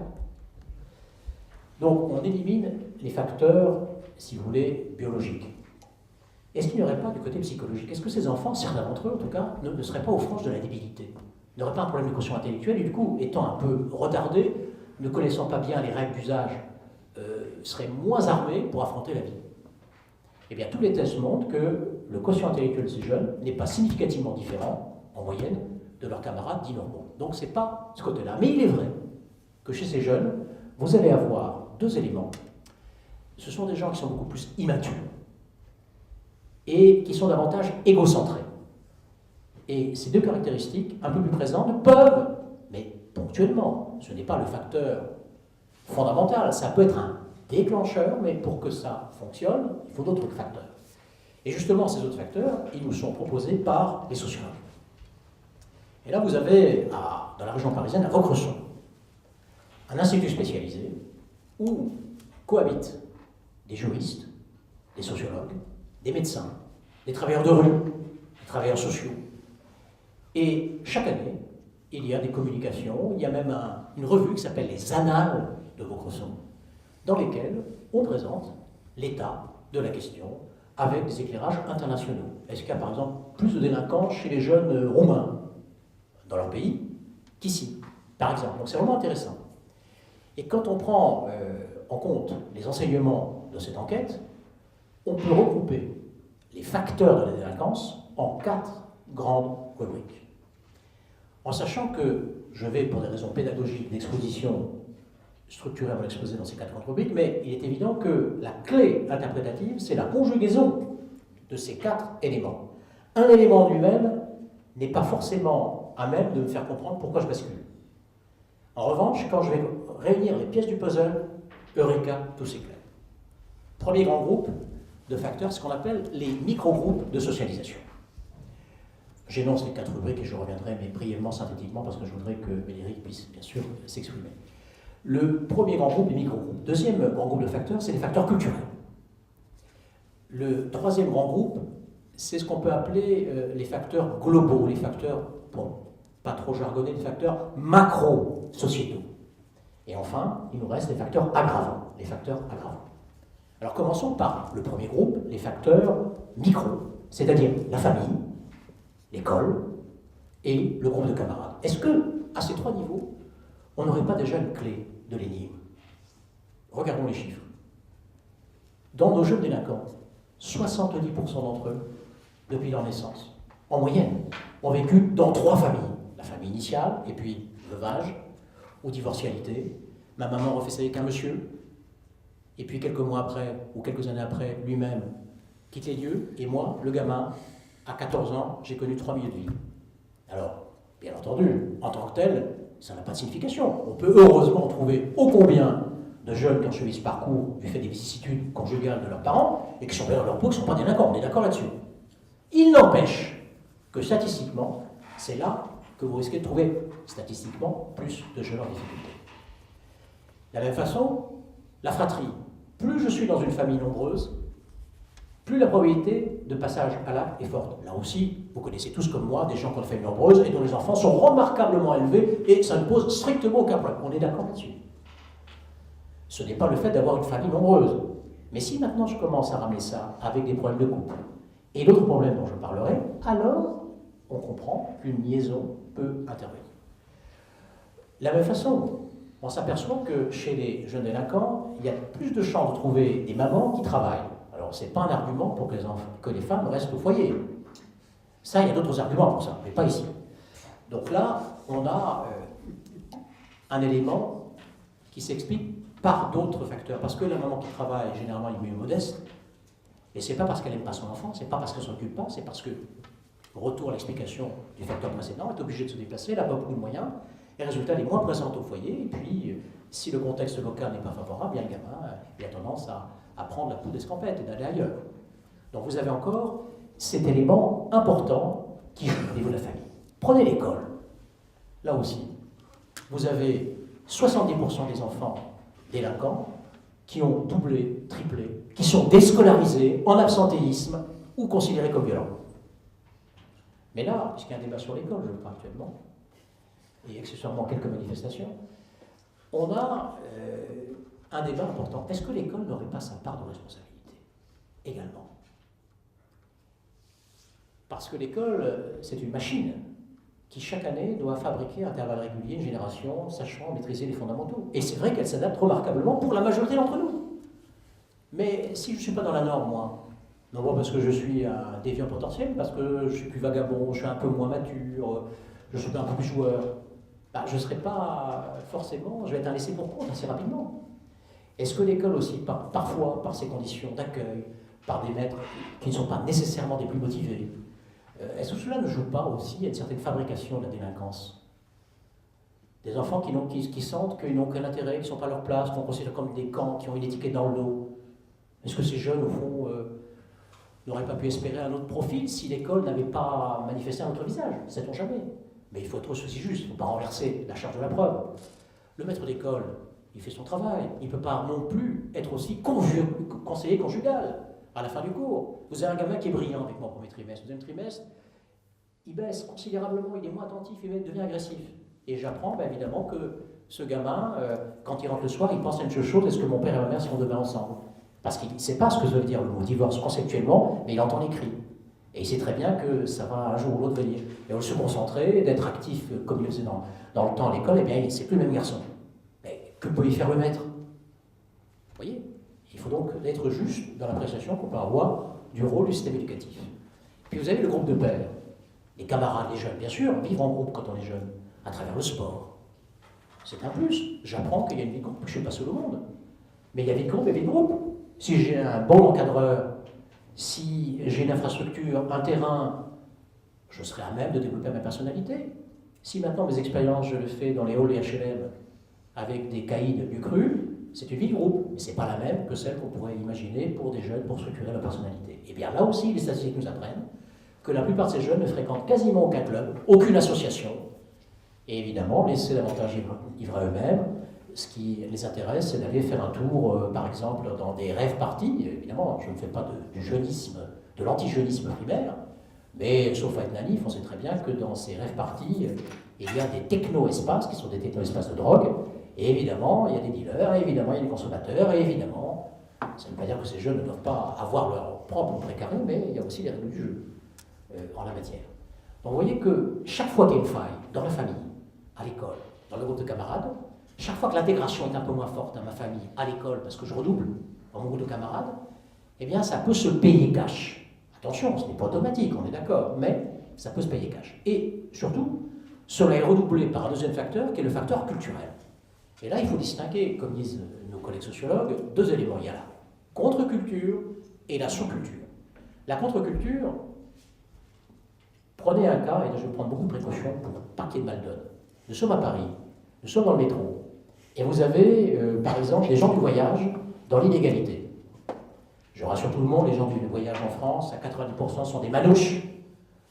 Donc on élimine les facteurs, si vous voulez, biologiques. Est-ce qu'il n'y aurait pas du côté psychologique? Est-ce que ces enfants, certains d'entre eux en tout cas, ne seraient pas aux franges de la débilité? N'auraient pas un problème de quotient intellectuel et du coup, étant un peu retardés, ne connaissant pas bien les règles d'usage, seraient moins armés pour affronter la vie? Eh bien, tous les tests montrent que le quotient intellectuel de ces jeunes n'est pas significativement différent, en moyenne, de leurs camarades dits normaux. Donc, ce n'est pas ce côté-là. Mais il est vrai que chez ces jeunes, vous allez avoir deux éléments. Ce sont des gens qui sont beaucoup plus immatures et qui sont davantage égocentrés. Et ces deux caractéristiques, un peu plus présentes, peuvent, mais ponctuellement, ce n'est pas le facteur fondamental, ça peut être un déclencheur, mais pour que ça fonctionne, il faut d'autres facteurs. Et justement, ces autres facteurs, ils nous sont proposés par les sociologues. Et là, vous avez, dans la région parisienne, à Vaucresson, un institut spécialisé où cohabitent des juristes, des sociologues, des médecins, des travailleurs de rue, des travailleurs sociaux. Et chaque année, il y a des communications, il y a même une revue qui s'appelle les Annales de Vaucresson, dans lesquelles on présente l'état de la question avec des éclairages internationaux. Est-ce qu'il y a par exemple plus de délinquants chez les jeunes roumains dans leur pays qu'ici, par exemple? Donc c'est vraiment intéressant. Et quand on prend en compte les enseignements de cette enquête, on peut regrouper les facteurs de la délinquance en 4 grandes rubriques. En sachant que je vais, pour des raisons pédagogiques d'exposition, structurer mon exposé dans ces 4 grandes rubriques, mais il est évident que la clé interprétative, c'est la conjugaison de ces 4 éléments. Un élément en lui-même n'est pas forcément à même de me faire comprendre pourquoi je bascule. En revanche, quand je vais réunir les pièces du puzzle, eureka, tout s'éclaire. Premier grand groupe de facteurs, ce qu'on appelle les micro-groupes de socialisation. J'énonce les 4 rubriques et je reviendrai, mais brièvement, synthétiquement, parce que je voudrais que Médéric puisse, bien sûr, s'exprimer. Le premier grand groupe, les micro-groupes. Deuxième grand groupe de facteurs, c'est les facteurs culturels. Le troisième grand groupe, c'est ce qu'on peut appeler les facteurs globaux, les facteurs, pour pas trop jargonner, les facteurs macro-sociétaux. Et enfin, il nous reste les facteurs aggravants. Les facteurs aggravants. Alors commençons par le premier groupe, les facteurs micro, c'est-à-dire la famille, l'école et le groupe de camarades. Est-ce que, à ces 3 niveaux, on n'aurait pas déjà une clé de l'énigme? Regardons les chiffres. Dans nos jeunes délinquants, 70% d'entre eux, depuis leur naissance, en moyenne, ont vécu dans 3 familles. La famille initiale, et puis veuvage, ou divorcialité. Ma maman refait ça avec un monsieur, et puis quelques mois après, ou quelques années après, lui-même quitte les lieux, et moi, le gamin, à 14 ans, j'ai connu 3 milieux de vie. Alors, bien entendu, en tant que tel, ça n'a pas de signification. On peut heureusement trouver ô combien de jeunes qui enchevissent ce parcours du fait des vicissitudes conjugales de leurs parents et qui sont bien dans leur peau, qui ne sont pas délinquants, on est d'accord là-dessus. Il n'empêche que statistiquement, c'est là que vous risquez de trouver statistiquement plus de jeunes en difficulté. De la même façon, la fratrie. Plus je suis dans une famille nombreuse, plus la probabilité de passage à l'acte est forte. Là aussi, vous connaissez tous comme moi des gens qui ont une famille nombreuse et dont les enfants sont remarquablement élevés et ça ne pose strictement aucun problème. On est d'accord là-dessus. Ce n'est pas le fait d'avoir une famille nombreuse. Mais si maintenant je commence à ramener ça avec des problèmes de couple et d'autres problèmes dont je parlerai, alors on comprend qu'une liaison peut intervenir. De la même façon, on s'aperçoit que chez les jeunes délinquants, il y a plus de chances de trouver des mamans qui travaillent. Alors, ce n'est pas un argument pour que les femmes restent au foyer. Ça, il y a d'autres arguments pour ça, mais pas ici. Donc là, on a un élément qui s'explique par d'autres facteurs. Parce que la maman qui travaille, généralement, elle est mieux modeste. Et ce n'est pas parce qu'elle n'aime pas son enfant, ce n'est pas parce qu'elle ne s'occupe pas, c'est parce que, retour à l'explication du facteur précédent, elle est obligée de se déplacer, elle n'a pas beaucoup de moyens, et résultat, elle est moins présente au foyer, et puis, si le contexte local n'est pas favorable, bien le gamin il a tendance à prendre la poudre d'escampette et d'aller ailleurs. Donc vous avez encore cet élément important qui joue au niveau de la famille. Prenez l'école. Là aussi, vous avez 70% des enfants délinquants qui ont doublé, triplé, qui sont déscolarisés, en absentéisme ou considérés comme violents. Mais là, puisqu'il y a un débat sur l'école, je crois actuellement, et accessoirement quelques manifestations, on a un débat important. Est-ce que l'école n'aurait pas sa part de responsabilité également? Parce que l'école, c'est une machine qui, chaque année, doit fabriquer à intervalles réguliers une génération sachant maîtriser les fondamentaux. Et c'est vrai qu'elle s'adapte remarquablement pour la majorité d'entre nous. Mais si je ne suis pas dans la norme, moi, non pas parce que je suis un déviant potentiel, parce que je suis plus vagabond, je suis un peu moins mature, je suis un peu plus joueur, bah, je ne serai pas forcément, je vais être un laissé pour compte assez rapidement. Est-ce que l'école aussi, parfois, par ses conditions d'accueil, par des maîtres qui ne sont pas nécessairement des plus motivés, est-ce que cela ne joue pas aussi à une certaine fabrication de la délinquance? Des enfants qui sentent qu'ils n'ont aucun intérêt, qui ne sont pas à leur place, qu'on considère comme des camps, qui ont une étiquette dans le dos. Est-ce que ces jeunes, au fond, n'auraient pas pu espérer un autre profil si l'école n'avait pas manifesté un autre visage? Sait-on jamais. Mais il faut être aussi juste, il ne faut pas renverser la charge de la preuve. Le maître d'école, il fait son travail. Il ne peut pas non plus être aussi conseiller conjugal à la fin du cours. Vous avez un gamin qui est brillant avec moi au premier trimestre. Deuxième trimestre, il baisse considérablement, il est moins attentif, il devient agressif. Et j'apprends évidemment que ce gamin, quand il rentre le soir, il pense à une seule chose: est-ce que mon père et ma mère seront demain ensemble? Parce qu'il ne sait pas ce que ça veut dire le mot divorce conceptuellement, mais il entend l'écrit. Et il sait très bien que ça va un jour ou l'autre venir. Et au lieu de se concentrer, d'être actif comme il le faisait dans le temps à l'école, eh bien, c'est plus le même garçon. Mais que peut y faire le maître? Vous voyez? Il faut donc être juste dans l'appréciation qu'on peut avoir du rôle du système éducatif. Puis vous avez le groupe de pairs, les camarades, les jeunes, bien sûr, vivre en groupe quand on est jeune, à travers le sport. C'est un plus. J'apprends qu'il y a une vie de groupe, je ne suis pas seul au monde. Mais il y a vie de groupe et vie de groupe. Si j'ai un bon encadreur, si j'ai une infrastructure, un terrain, je serai à même de développer ma personnalité. Si maintenant mes expériences, je le fais dans les halls et HLM avec des caïds du cru, c'est une vie de groupe, mais ce n'est pas la même que celle qu'on pourrait imaginer pour des jeunes pour structurer leur personnalité. Et bien là aussi, les statistiques nous apprennent que la plupart de ces jeunes ne fréquentent quasiment aucun club, aucune association, et évidemment, laisser davantage vivre à eux-mêmes. Ce qui les intéresse, c'est d'aller faire un tour, par exemple, dans des rêves parties. Évidemment, je ne fais pas du jeunisme, de l'anti-jeunisme primaire, mais sauf à être naïf, on sait très bien que dans ces rêves parties, il y a des techno-espaces, qui sont des techno-espaces de drogue, et évidemment, il y a des dealers, et évidemment, il y a des consommateurs, et évidemment, ça ne veut pas dire que ces jeunes ne doivent pas avoir leur propre précaré, mais il y a aussi les règles du jeu en la matière. Donc vous voyez que chaque fois qu'il y a une faille, dans la famille, à l'école, dans le groupe de camarades, chaque fois que l'intégration est un peu moins forte dans ma famille, à l'école, parce que je redouble dans mon groupe de camarades, eh bien ça peut se payer cash. Attention, ce n'est pas automatique, on est d'accord, mais ça peut se payer cash. Et surtout, cela est redoublé par un deuxième facteur, qui est le facteur culturel. Et là, il faut distinguer, comme disent nos collègues sociologues, deux éléments. Il y a la contre-culture et la sous-culture. La contre-culture, prenez un cas, et là je vais prendre beaucoup de précautions pour pas qu'il y ait de mal donne. Nous sommes à Paris, nous sommes dans le métro, et vous avez, par exemple, les gens du voyage dans l'illégalité. Je rassure tout le monde, les gens du voyage en France, à 90% sont des manouches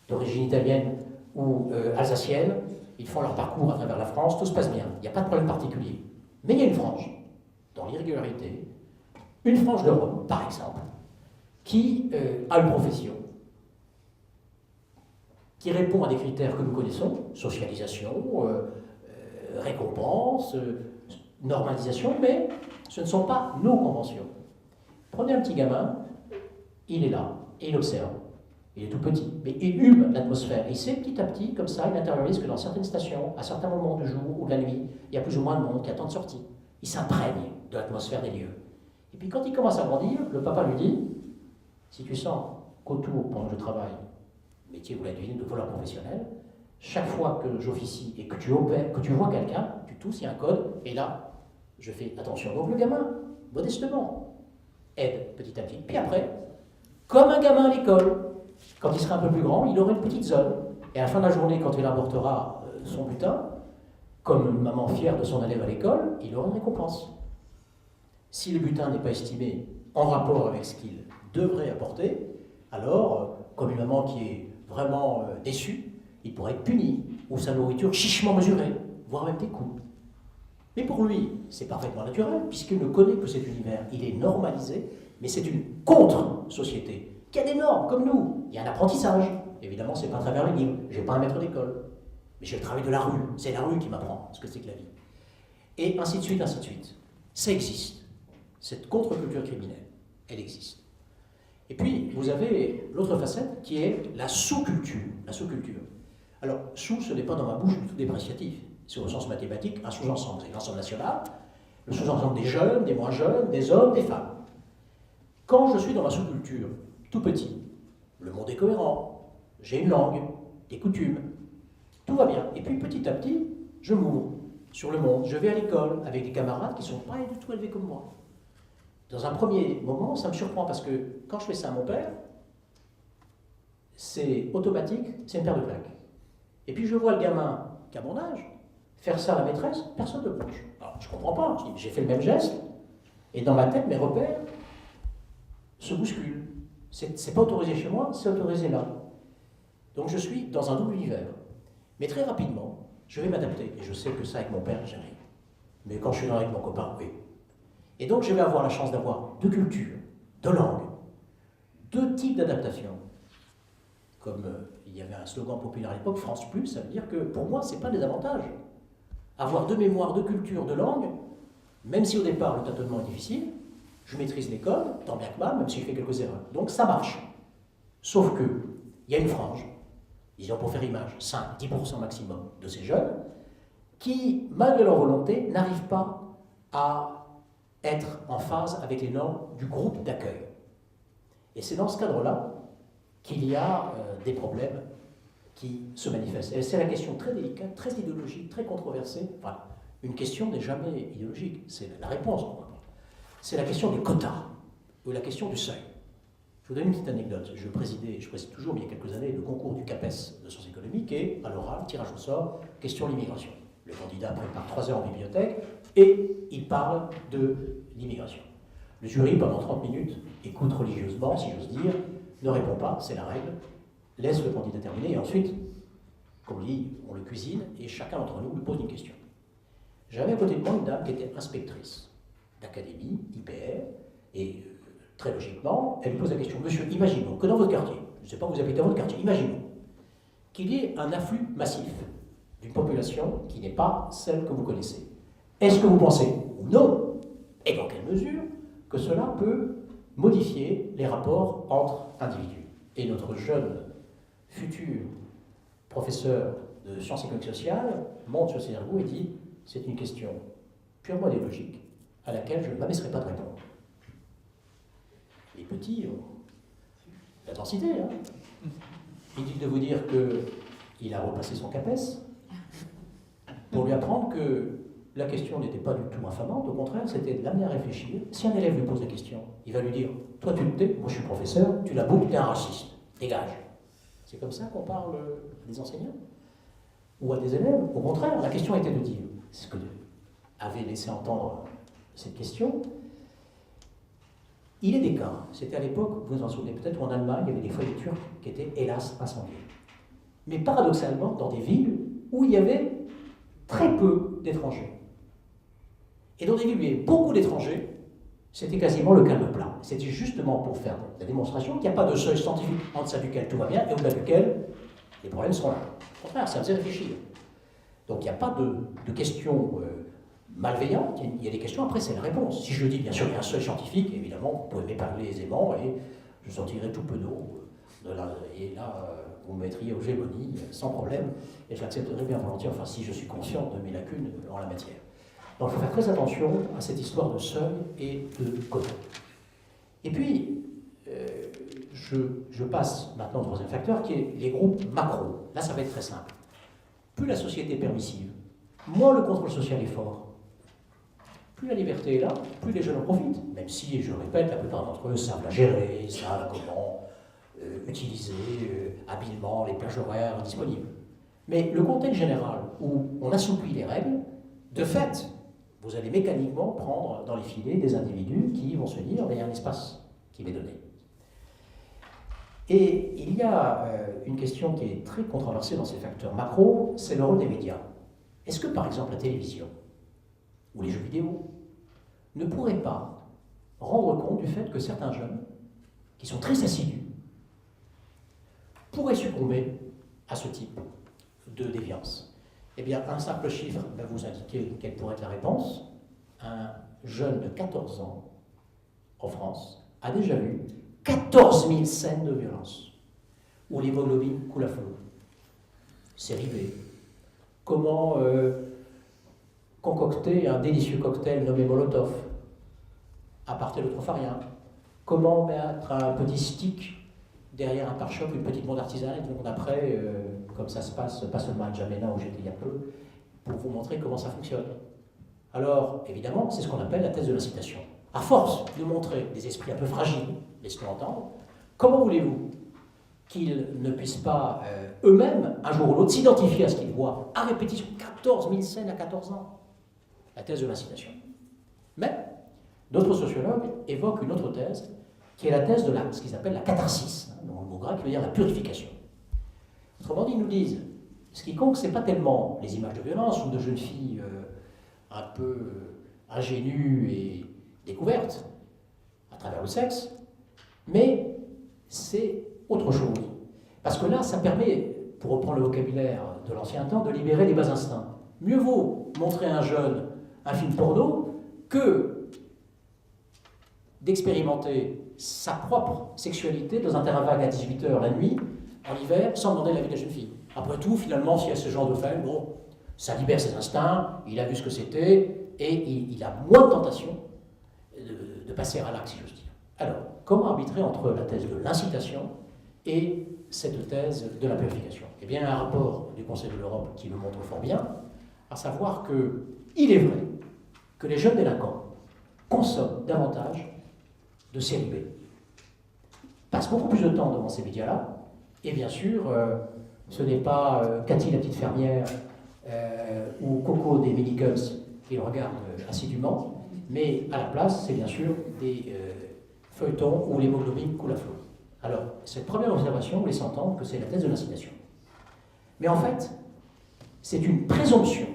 d'origine italienne ou alsacienne. Ils font leur parcours à travers la France, tout se passe bien, il n'y a pas de problème particulier. Mais il y a une frange, dans l'irrégularité, une frange de Rome, par exemple, qui a une profession, qui répond à des critères que nous connaissons, socialisation, récompense, normalisation, mais ce ne sont pas nos conventions. Prenez un petit gamin, il est là, et il observe. Il est tout petit, mais il hume l'atmosphère. Et il sait petit à petit, comme ça, il intériorise que dans certaines stations, à certains moments du jour ou de la nuit, il y a plus ou moins de monde qui attend de sortie. Il s'imprègne de l'atmosphère des lieux. Et puis quand il commence à grandir, le papa lui dit, si tu sens qu'autour, pendant que je travaille, métier, vous l'avez deviné, de voleur professionnel, chaque fois que j'officie et que tu opères, que tu vois quelqu'un, tu tousses, il y a un code, et là, je fais attention. Donc le gamin, modestement, aide petit à petit. Puis après, comme un gamin à l'école, quand il sera un peu plus grand, il aura une petite zone. Et à la fin de la journée, quand il apportera son butin, comme une maman fière de son élève à l'école, il aura une récompense. Si le butin n'est pas estimé en rapport avec ce qu'il devrait apporter, alors, comme une maman qui est vraiment déçue, il pourrait être puni, ou sa nourriture chichement mesurée, voire même des coups. Mais pour lui, c'est parfaitement naturel, puisqu'il ne connaît que cet univers. Il est normalisé, mais c'est une contre-société qui a des normes, comme nous. Il y a un apprentissage. Évidemment, ce n'est pas à travers les livres. Je n'ai pas un maître d'école. Mais j'ai le travail de la rue. C'est la rue qui m'apprend ce que c'est que la vie. Et ainsi de suite, ainsi de suite. Ça existe. Cette contre-culture criminelle, elle existe. Et puis, vous avez l'autre facette qui est la sous-culture. La sous-culture. Alors, sous, ce n'est pas dans ma bouche du tout dépréciatif. C'est au sens mathématique un sous-ensemble. C'est l'ensemble national, le sous-ensemble des jeunes, des moins jeunes, des hommes, des femmes. Quand je suis dans ma sous-culture, tout petit, le monde est cohérent, j'ai une langue, des coutumes, tout va bien. Et puis petit à petit, je m'ouvre sur le monde, je vais à l'école avec des camarades qui ne sont pas du tout élevés comme moi. Dans un premier moment, ça me surprend parce que quand je fais ça à mon père, c'est automatique, c'est une paire de claques. Et puis je vois le gamin qui a mon âge faire ça à la maîtresse, personne ne bouge. Alors, je ne comprends pas, j'ai fait le même geste, et dans ma tête, mes repères se bousculent. C'est pas autorisé chez moi, c'est autorisé là. Donc je suis dans un double univers. Mais très rapidement, je vais m'adapter. Et je sais que ça, avec mon père, j'arrive. Mais quand je suis là avec mon copain, oui. Et donc je vais avoir la chance d'avoir deux cultures, deux langues, deux types d'adaptation. Comme il y avait un slogan populaire à l'époque, France Plus, ça veut dire que pour moi, ce n'est pas des avantages. Avoir deux mémoires, deux cultures, deux langues, même si au départ le tâtonnement est difficile, je maîtrise les codes, tant bien que mal, même si je fais quelques erreurs. Donc ça marche. Sauf que, il y a une frange, disons pour faire image, 5-10% maximum de ces jeunes, qui, malgré leur volonté, n'arrivent pas à être en phase avec les normes du groupe d'accueil. Et c'est dans ce cadre-là qu'il y a des problèmes qui se manifestent. Et c'est la question très délicate, très idéologique, très controversée, enfin, une question n'est jamais idéologique, c'est la réponse. C'est la question des quotas, ou la question du seuil. Je vous donne une petite anecdote. Je préside toujours, mais il y a quelques années, le concours du CAPES de sciences économiques, et à l'oral, tirage au sort, question de l'immigration. Le candidat prépare 3 heures en bibliothèque, et il parle de l'immigration. Le jury, pendant 30 minutes, écoute religieusement, si j'ose dire, ne répond pas, c'est la règle, laisse le candidat terminer, et ensuite, comme on dit, on le cuisine, et chacun d'entre nous lui pose une question. J'avais à côté de moi une dame qui était inspectrice d'académie, IPR, et très logiquement, elle lui pose la question, monsieur, imaginons que dans votre quartier, je ne sais pas où vous habitez dans votre quartier, imaginons qu'il y ait un afflux massif d'une population qui n'est pas celle que vous connaissez. Est-ce que vous pensez, ou non, et dans quelle mesure, que cela peut modifier les rapports entre individus? Et notre jeune futur professeur de sciences économiques et sociales monte sur ses ergots et dit c'est une question purement idéologique à laquelle je ne m'abaisserai pas de répondre. Les petits ont la densité. Hein. Inutile de vous dire qu'il a repassé son CAPES pour lui apprendre que la question n'était pas du tout infamante, au contraire, c'était de l'amener à réfléchir. Si un élève lui pose la question, il va lui dire toi tu le tais, moi je suis professeur, tu la boucles, t'es un raciste, dégage. C'est comme ça qu'on parle des enseignants ou à des élèves. Au contraire, la question était de dire, c'est ce que avait laissé entendre cette question. Il est des cas, c'était à l'époque, vous vous en souvenez peut-être, où en Allemagne, il y avait des foyers turcs qui étaient hélas incendiés. Mais paradoxalement, dans des villes où il y avait très peu d'étrangers. Et dans des villes où il y avait beaucoup d'étrangers, c'était quasiment le calme plat. C'était justement pour faire la démonstration qu'il n'y a pas de seuil scientifique en deçà duquel tout va bien et au-delà duquel les problèmes sont là. Au contraire, ça faisait réfléchir. Donc il n'y a pas de questions malveillantes, il y a des questions, après c'est la réponse. Si je le dis, bien sûr, il y a un seuil scientifique, évidemment, vous pouvez m'épargner aisément et je sortirai tout penaud Et là, vous me mettriez aux gémonies sans problème, et j'accepterai bien volontiers, enfin si je suis conscient de mes lacunes en la matière. Donc il faut faire très attention à cette histoire de seuil et de quota. Et puis, je passe maintenant au troisième facteur, qui est les groupes macro. Là, ça va être très simple. Plus la société est permissive, moins le contrôle social est fort. Plus la liberté est là, plus les jeunes en profitent. Même si, je répète, la plupart d'entre eux savent la gérer, savent comment utiliser habilement les plages horaires disponibles. Mais le contexte général, où on assouplit les règles, de fait, vous allez mécaniquement prendre dans les filets des individus qui vont se dire, il y a un espace qui m'est donné. Et il y a une question qui est très controversée dans ces facteurs macro, c'est le rôle des médias. Est-ce que, par exemple, la télévision ou les jeux vidéo ne pourraient pas rendre compte du fait que certains jeunes, qui sont très assidus, pourraient succomber à ce type de déviance? Eh bien, un simple chiffre va vous indiquer quelle pourrait être la réponse. Un jeune de 14 ans, en France, a déjà vu 14 000 scènes de violence, où l'hémoglobine coule à flot. Série B. Comment concocter un délicieux cocktail nommé Molotov, à partir de trophariens. Comment mettre un petit stick derrière un pare-choc, une petite bombe artisanale, et tout le monde après, comme ça se passe, pas seulement à N'Djamena où j'étais il y a peu, pour vous montrer comment ça fonctionne. Alors, évidemment, c'est ce qu'on appelle la thèse de l'incitation. À force de montrer des esprits un peu fragiles, laissez-nous entendre, comment voulez-vous qu'ils ne puissent pas eux-mêmes, un jour ou l'autre, s'identifier à ce qu'ils voient, à répétition, 14 000 scènes à 14 ans? La thèse de l'incitation. Mais, d'autres sociologues évoquent une autre thèse, qui est la thèse de ce qu'ils appellent la catharsis, dans le mot grec, qui veut dire la purification. Autrement dit, ils nous disent, ce qui compte, ce n'est pas tellement les images de violence ou de jeunes filles un peu ingénues et découvertes à travers le sexe, mais c'est autre chose. Parce que là, ça permet, pour reprendre le vocabulaire de l'ancien temps, de libérer les bas instincts. Mieux vaut montrer à un jeune un film porno que d'expérimenter sa propre sexualité dans un terrain vague à 18h la nuit, en hiver, sans demander l'avis de la jeune fille. Après tout, finalement, s'il y a ce genre de film, bon, ça libère ses instincts, il a vu ce que c'était, et il a moins de tentation de passer à l'acte, si j'ose dire. Alors, comment arbitrer entre la thèse de l'incitation et cette thèse de la purification? Eh bien, un rapport du Conseil de l'Europe qui le montre fort bien, à savoir qu'il est vrai que les jeunes délinquants consomment davantage de série B, passent beaucoup plus de temps devant ces médias-là, et bien sûr, ce n'est pas Cathy la petite fermière ou Coco des Minicums qui le regardent assidûment, mais à la place, c'est bien sûr des feuilletons où l'hémoglobine coule à flot. Alors, cette première observation vous laisse entendre que c'est la thèse de l'incitation. Mais en fait, c'est une présomption,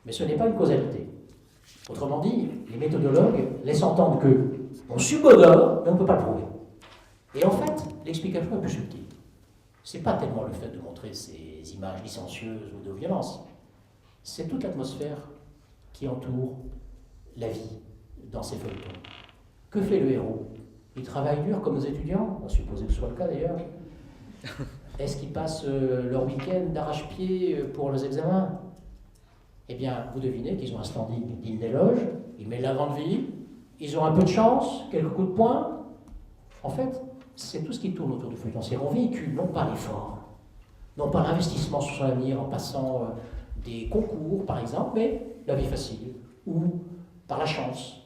mais ce n'est pas une causalité. Autrement dit, les méthodologues laissent entendre qu'on subodore, mais on ne peut pas le prouver. Et en fait, l'explication est plus subtile. Ce n'est pas tellement le fait de montrer ces images licencieuses ou de violence, c'est toute l'atmosphère qui entoure la vie dans ces feuilletons. Que fait le héros? Il travaille dur comme nos étudiants, on va supposer que ce soit le cas d'ailleurs. Est-ce qu'ils passent leur week-end d'arrache-pied pour les examens? Eh bien, vous devinez qu'ils ont un standing digne d'éloge, ils mènent la grande vie, ils ont un peu de chance, quelques coups de poing. En fait, c'est tout ce qui tourne autour du feuilleton. C'est on véhicule non pas l'effort, non pas l'investissement sur son avenir en passant des concours, par exemple, mais la vie facile, ou par la chance,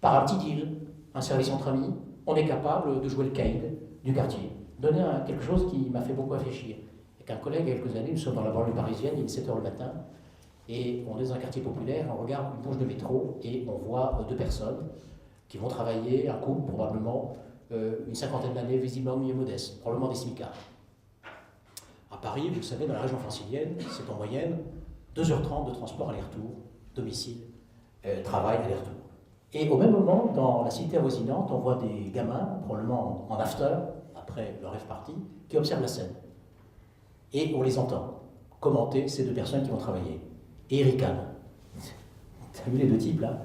par un petit deal, un service entre amis, on est capable de jouer le caïd du quartier. Donner quelque chose qui m'a fait beaucoup réfléchir. Avec un collègue, il y a quelques années, nous sommes dans la banlieue parisienne, il est 7h le matin, et on est dans un quartier populaire, on regarde une bouche de métro, et on voit deux personnes qui vont travailler, un couple probablement, une cinquantaine d'années, visiblement milieu modeste, probablement des smicards. À Paris, vous le savez, dans la région francilienne, c'est en moyenne 2h30 de transport aller-retour, domicile, travail, aller-retour. Et au même moment, dans la cité avoisinante, on voit des gamins, probablement en after, après leur rêve party, qui observent la scène. Et on les entend commenter ces deux personnes qui vont travailler. Et ils ricanent. T'as vu les deux types là,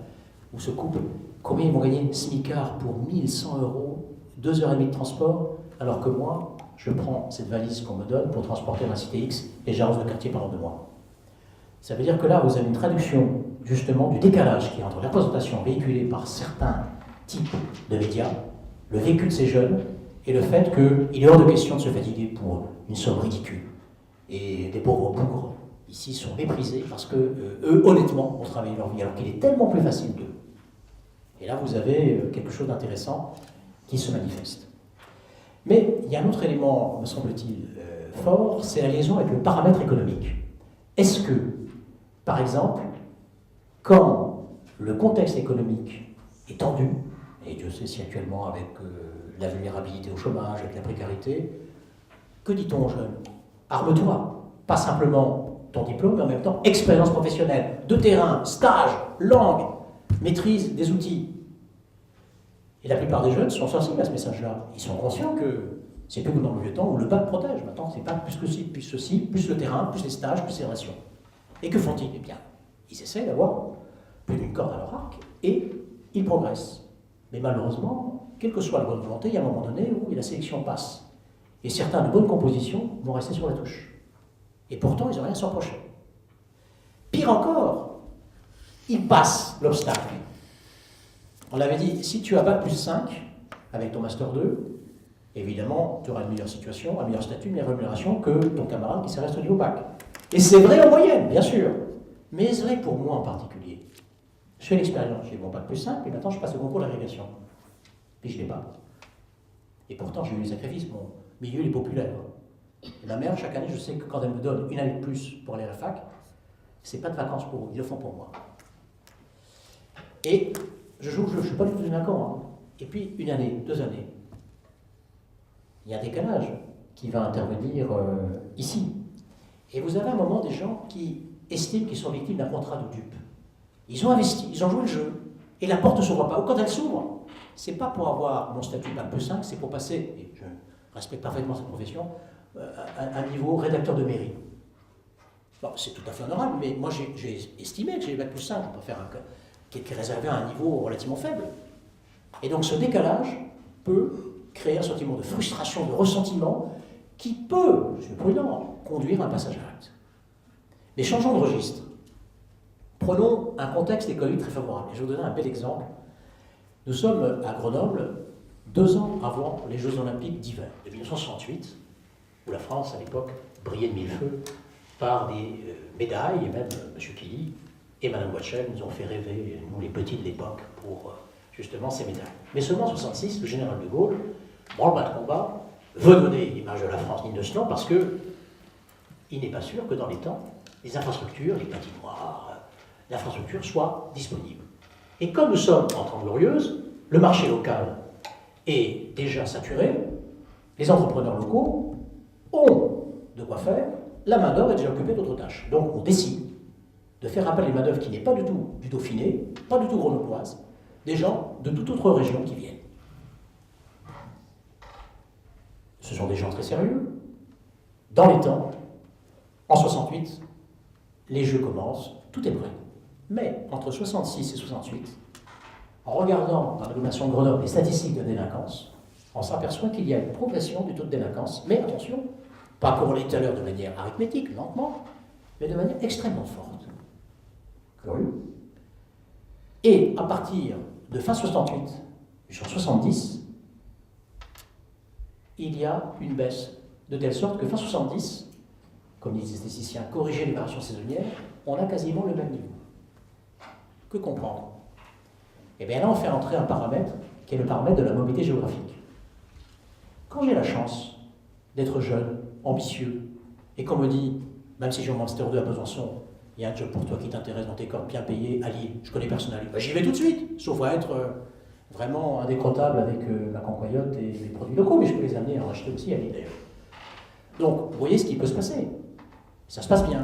où ce couple, combien ils vont gagner smicard pour 1100 €, 2h30 de transport, alors que moi, je prends cette valise qu'on me donne pour transporter ma cité X et j'arrose le quartier pendant 2 mois. Ça veut dire que là, vous avez une traduction, justement, du décalage qui est entre la représentation véhiculée par certains types de médias, le vécu de ces jeunes, et le fait qu'il est hors de question de se fatiguer pour une somme ridicule. Et des pauvres bougres, ici, sont méprisés parce que eux, honnêtement, ont travaillé leur vie, alors qu'il est tellement plus facile d'eux. Et là, vous avez quelque chose d'intéressant qui se manifeste. Mais il y a un autre élément, me semble-t-il, fort, c'est la liaison avec le paramètre économique. Est-ce que, par exemple, quand le contexte économique est tendu, et Dieu sait si actuellement avec la vulnérabilité au chômage, avec la précarité, que dit-on aux jeunes? Arme-toi, pas simplement ton diplôme, mais en même temps expérience professionnelle, de terrain, stage, langue, maîtrise des outils. Et la plupart des jeunes sont sensibles à ce message-là. Ils sont conscients que c'est plus comme dans le vieux temps où le bac protège. Maintenant, c'est pas plus ceci, plus le terrain, plus les stages, plus les relations. Et que font-ils? Eh bien, ils essaient d'avoir plus d'une corde à leur arc et ils progressent. Mais malheureusement, quelle que soit la bonne volonté, il y a un moment donné où la sélection passe. Et certains de bonne composition vont rester sur la touche. Et pourtant, ils n'ont rien à se reprocher. Pire encore, ils passent l'obstacle. On avait dit, si tu as bac plus 5 avec ton master 2, évidemment, tu auras une meilleure situation, un meilleur statut, une meilleure rémunération que ton camarade qui s'est resté au niveau bac. Et c'est vrai en moyenne, bien sûr. Mais c'est vrai pour moi en particulier. Je fais l'expérience, j'ai mon bac plus 5, et maintenant je passe le concours d'agrégation. Puis je ne l'ai pas. Et pourtant, j'ai eu des sacrifices, mon milieu il est populaire. Et ma mère, chaque année, je sais que quand elle me donne une année de plus pour aller à la fac, c'est pas de vacances pour eux, ils le font pour moi. Et je ne suis pas du tout délinquant. Hein. Et puis, 1 année, 2 années, il y a un décalage qui va intervenir ici. Et vous avez à un moment des gens qui estiment qu'ils sont victimes d'un contrat de dupe. Ils ont investi, ils ont joué le jeu, et la porte ne s'ouvre pas. Ou quand elle s'ouvre, c'est pas pour avoir mon statut bac plus 5, c'est pour passer, et je respecte parfaitement cette profession, à un niveau rédacteur de mairie. Bon, c'est tout à fait honorable, mais moi j'ai estimé que j'ai bac plus 5, je peux faire un qui est réservé à un niveau relativement faible. Et donc ce décalage peut créer un sentiment de frustration, de ressentiment, qui peut, je suis prudent, conduire à un passage à l'acte. Mais changeons de registre. Prenons un contexte économique très favorable. Et je vais vous donner un bel exemple. Nous sommes à Grenoble 2 ans avant les Jeux Olympiques d'hiver de 1968, où la France, à l'époque, brillait de mille feux par des médailles, et même M. Killy et Mme Watchel nous ont fait rêver, nous les petits de l'époque, pour justement ces médailles. Mais seulement en 1966, le général de Gaulle, branle-bas de combat, veut donner l'image de la France digne de ce nom parce que il n'est pas sûr que dans les temps, les infrastructures, les patinoires, l'infrastructure soient disponibles. Et comme nous sommes en temps glorieuse, le marché local est déjà saturé, les entrepreneurs locaux ont de quoi faire, la main-d'œuvre est déjà occupée d'autres tâches. Donc on décide de faire appel à une main-d'œuvre qui n'est pas du tout du Dauphiné, pas du tout grenobloise, des gens de toute autre région qui viennent. Ce sont des gens très sérieux. Dans les temps, en 68, les Jeux commencent, tout est prêt. Mais entre 66 et 68, en regardant dans l'agglomération de Grenoble les statistiques de délinquance, on s'aperçoit qu'il y a une progression du taux de délinquance, mais attention, pas comme on l'a dit tout à l'heure de manière arithmétique, lentement, mais de manière extrêmement forte. Curieux. Et à partir de fin 68 jusqu'en 70, il y a une baisse, de telle sorte que fin 70, comme disent les statisticiens, corriger les variations saisonnières, on a quasiment le même niveau. Que comprendre? Eh bien là, on fait entrer un paramètre qui est le paramètre de la mobilité géographique. Quand j'ai la chance d'être jeune, ambitieux, et qu'on me dit, même si j'ai mon Master 2 à Besançon, il y a un job pour toi qui t'intéresse dans tes corps, bien payé, à Lille, je connais personne à Lille, ben, j'y vais tout de suite, sauf à être vraiment indécrottable avec ma concoyote et les produits locaux, mais je peux les amener à en acheter aussi à Lille d'ailleurs. Donc, vous voyez ce qui peut se passer. Ça se passe bien.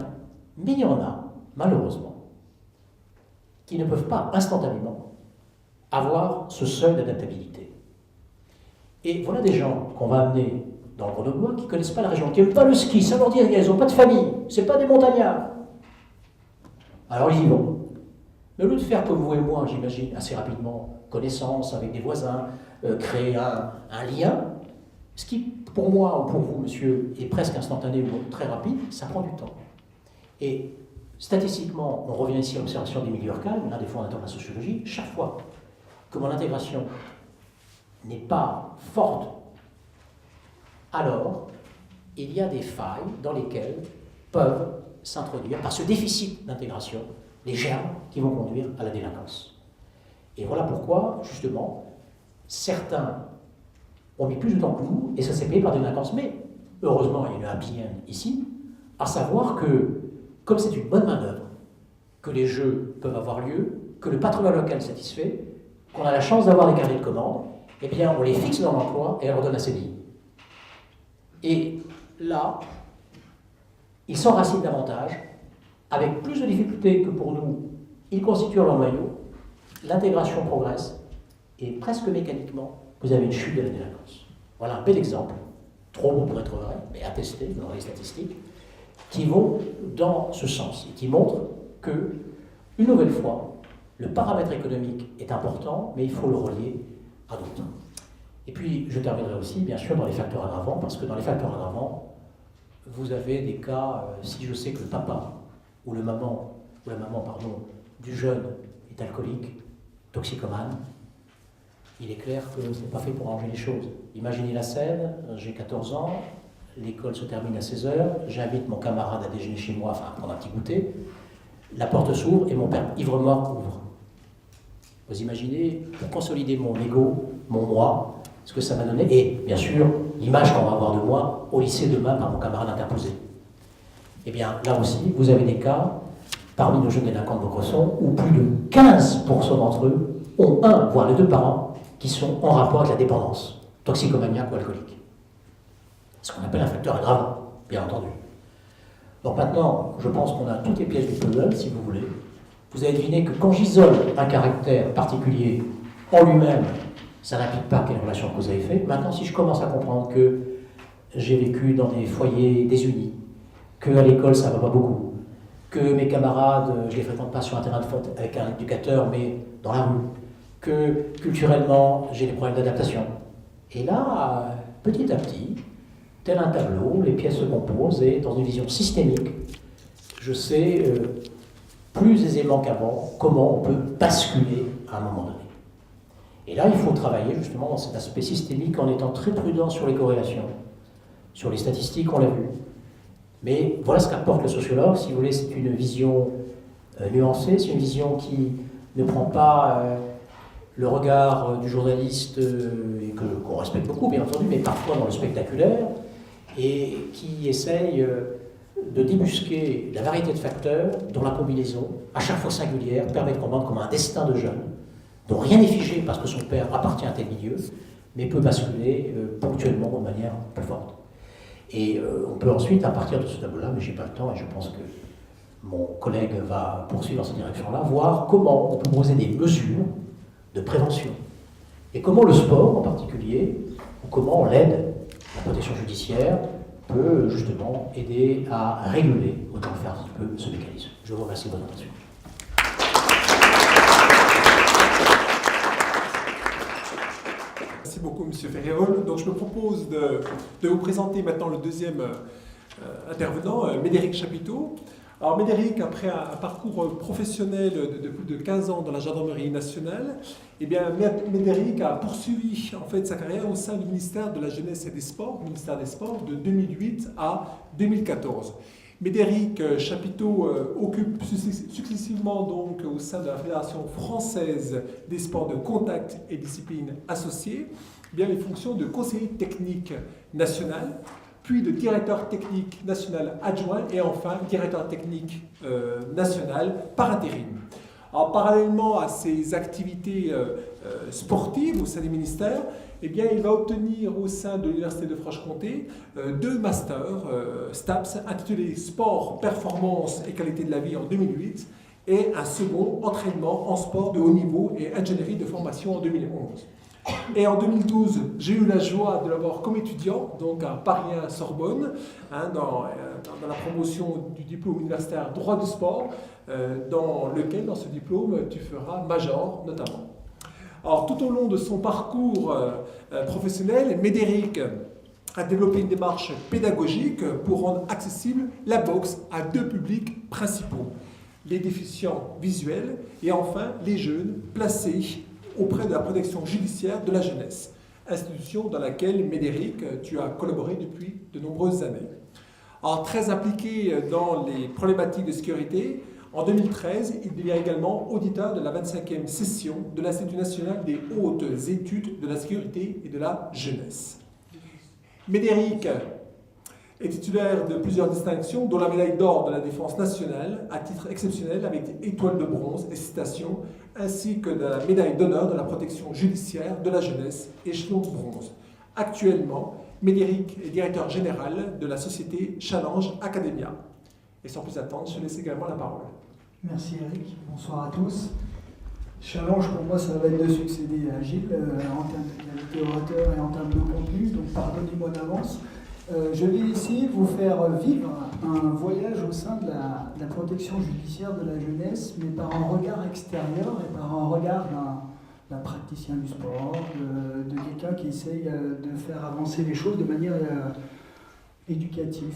Mais il y en a, malheureusement, qui ne peuvent pas instantanément avoir ce seuil d'adaptabilité. Et voilà des gens qu'on va amener dans le Grenoblois qui ne connaissent pas la région, qui n'aiment pas le ski, ça leur dit rien, ils n'ont pas de famille, ce n'est pas des montagnards. Alors ils y vont. Mais au lieu de faire comme vous et moi, j'imagine, assez rapidement, connaissance avec des voisins, créer un lien, Ce qui, pour moi ou pour vous, monsieur, est presque instantané ou très rapide, ça prend du temps. Et statistiquement, on revient ici à l'observation d'Émile Durkheim, l'un des fondateurs de la sociologie, chaque fois que mon intégration n'est pas forte, alors il y a des failles dans lesquelles peuvent s'introduire, par ce déficit d'intégration, les germes qui vont conduire à la délinquance. Et voilà pourquoi, justement, certains ont mis plus de temps que nous, et ça s'est payé par des délinquances. Mais, heureusement, il y a une happy end ici, à savoir que, comme c'est une bonne main-d'œuvre, que les jeux peuvent avoir lieu, que le patronat local est satisfait, qu'on a la chance d'avoir des carnets de commandes, eh bien, on les fixe dans l'emploi et on leur donne un CDI. Et là, ils s'enracinent davantage, avec plus de difficultés que pour nous, ils constituent leur noyau, l'intégration progresse, et presque mécaniquement, vous avez une chute de la délinquance. Voilà un bel exemple, trop beau pour être vrai, mais attesté dans les statistiques, qui vont dans ce sens, et qui montrent que, une nouvelle fois, le paramètre économique est important, mais il faut le relier à d'autres. Et puis, je terminerai aussi, bien sûr, dans les facteurs aggravants, parce que dans les facteurs aggravants, vous avez des cas, si je sais que le papa ou la maman du jeune est alcoolique, toxicomane, il est clair que ce n'est pas fait pour arranger les choses. Imaginez la scène, j'ai 14 ans, l'école se termine à 16 h, j'invite mon camarade à déjeuner chez moi, enfin à prendre un petit goûter, la porte s'ouvre et mon père ivre-mort ouvre. Vous imaginez, pour consolider mon ego, mon moi, ce que ça m'a donné, et bien sûr, l'image qu'on va avoir de moi au lycée demain par mon camarade interposé. Eh bien, là aussi, vous avez des cas, parmi nos jeunes délinquants de Vaucresson, où plus de 15% d'entre eux ont un, voire les deux parents, qui sont en rapport avec la dépendance, toxicomaniaque ou alcoolique. Ce qu'on appelle un facteur aggravant, bien entendu. Donc maintenant, je pense qu'on a toutes les pièces du puzzle, si vous voulez. Vous avez deviné que quand j'isole un caractère particulier en lui-même, ça n'implique pas quelle relation de cause à effet. Maintenant, si je commence à comprendre que j'ai vécu dans des foyers désunis, qu'à l'école ça ne va pas beaucoup, que mes camarades, je ne les fréquente pas sur un terrain de foot avec un éducateur, mais dans la rue, que culturellement j'ai des problèmes d'adaptation. Et là, petit à petit, tel un tableau, les pièces se composent et dans une vision systémique, je sais plus aisément qu'avant comment on peut basculer à un moment donné. Et là, il faut travailler justement dans cet aspect systémique en étant très prudent sur les corrélations, sur les statistiques, on l'a vu. Mais voilà ce qu'apporte le sociologue, si vous voulez, c'est une vision nuancée, c'est une vision qui ne prend pas le regard du journaliste, et qu'on respecte beaucoup bien entendu, mais parfois dans le spectaculaire, et qui essaye de débusquer la variété de facteurs dont la combinaison, à chaque fois singulière, permet de comprendre comme un destin de jeune, dont rien n'est figé parce que son père appartient à tel milieu, mais peut basculer ponctuellement de manière plus forte. Et on peut ensuite, à partir de ce tableau-là, mais je n'ai pas le temps et je pense que mon collègue va poursuivre dans cette direction-là, voir comment on peut poser des mesures de prévention. Et comment le sport en particulier, ou comment l'aide, la protection judiciaire, peut justement aider à réguler, autant le faire un petit peu, ce mécanisme. Je vous remercie de votre attention. Merci beaucoup, M. Ferréol. Donc, je me propose de vous présenter maintenant le deuxième intervenant, Médéric Chapiteau. Alors, Médéric, après un parcours professionnel de plus de 15 ans dans la gendarmerie nationale, eh bien, Médéric a poursuivi en fait sa carrière au sein du ministère de la Jeunesse et des Sports, ministère des Sports, de 2008 à 2014. Médéric Chapiteau occupe successivement donc au sein de la Fédération française des sports de contact et disciplines associées, eh bien les fonctions de conseiller technique national, puis de directeur technique national adjoint et enfin directeur technique national par intérim. Alors, parallèlement à ses activités sportives au sein des ministères, eh bien, il va obtenir au sein de l'Université de Franche-Comté 2 masters STAPS intitulés Sport, Performance et Qualité de la vie en 2008 et un second entraînement en sport de haut niveau et ingénierie de formation en 2011. Et en 2012, j'ai eu la joie de l'avoir comme étudiant, donc à Paris 1 Sorbonne, dans la promotion du diplôme universitaire droit du sport, dans ce diplôme, tu feras major notamment. Alors, tout au long de son parcours professionnel, Médéric a développé une démarche pédagogique pour rendre accessible la boxe à 2 publics principaux, les déficients visuels et enfin les jeunes placés auprès de la protection judiciaire de la jeunesse, institution dans laquelle, Médéric, tu as collaboré depuis de nombreuses années. Alors, très impliqué dans les problématiques de sécurité, en 2013, il devient également auditeur de la 25e session de l'Institut national des hautes études de la sécurité et de la jeunesse. Médéric est titulaire de plusieurs distinctions, dont la médaille d'or de la défense nationale, à titre exceptionnel avec des étoiles de bronze et citations, ainsi que de la médaille d'honneur de la protection judiciaire de la jeunesse, échelon de bronze. Actuellement, Médéric est directeur général de la société Challenge Academia. Et sans plus attendre, je laisse également la parole. Merci Eric, bonsoir à tous. Challenge, pour moi, ça va être de succéder à Gilles en termes de qualité orateur et en termes de contenu, donc pardonnez-moi d'avance. Je vais essayer de vous faire vivre un voyage au sein de la protection judiciaire de la jeunesse, mais par un regard extérieur et par un regard d'un praticien du sport, de quelqu'un qui essaye de faire avancer les choses de manière éducative,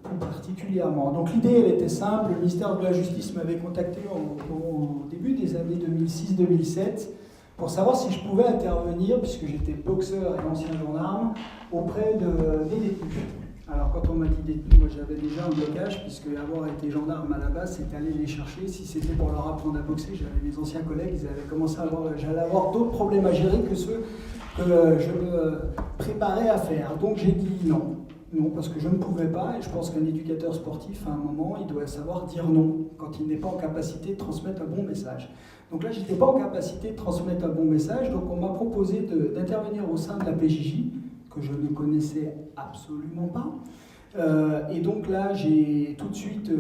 plus particulièrement. Donc l'idée, elle était simple. Le ministère de la Justice m'avait contacté au début des années 2006-2007 pour savoir si je pouvais intervenir, puisque j'étais boxeur et ancien gendarme, auprès des détenus. Alors quand on m'a dit détenus, moi j'avais déjà un blocage, puisque avoir été gendarme à la base, c'était aller les chercher. Si c'était pour leur apprendre à boxer, j'avais mes anciens collègues, ils avaient commencé j'allais avoir d'autres problèmes à gérer que ceux que je me préparais à faire. Donc j'ai dit non. Non, parce que je ne pouvais pas, et je pense qu'un éducateur sportif, à un moment, il doit savoir dire non, quand il n'est pas en capacité de transmettre un bon message. Donc là, je n'étais pas en capacité de transmettre un bon message, donc on m'a proposé d'intervenir au sein de la PJJ, que je ne connaissais absolument pas. Et donc là, j'ai tout de suite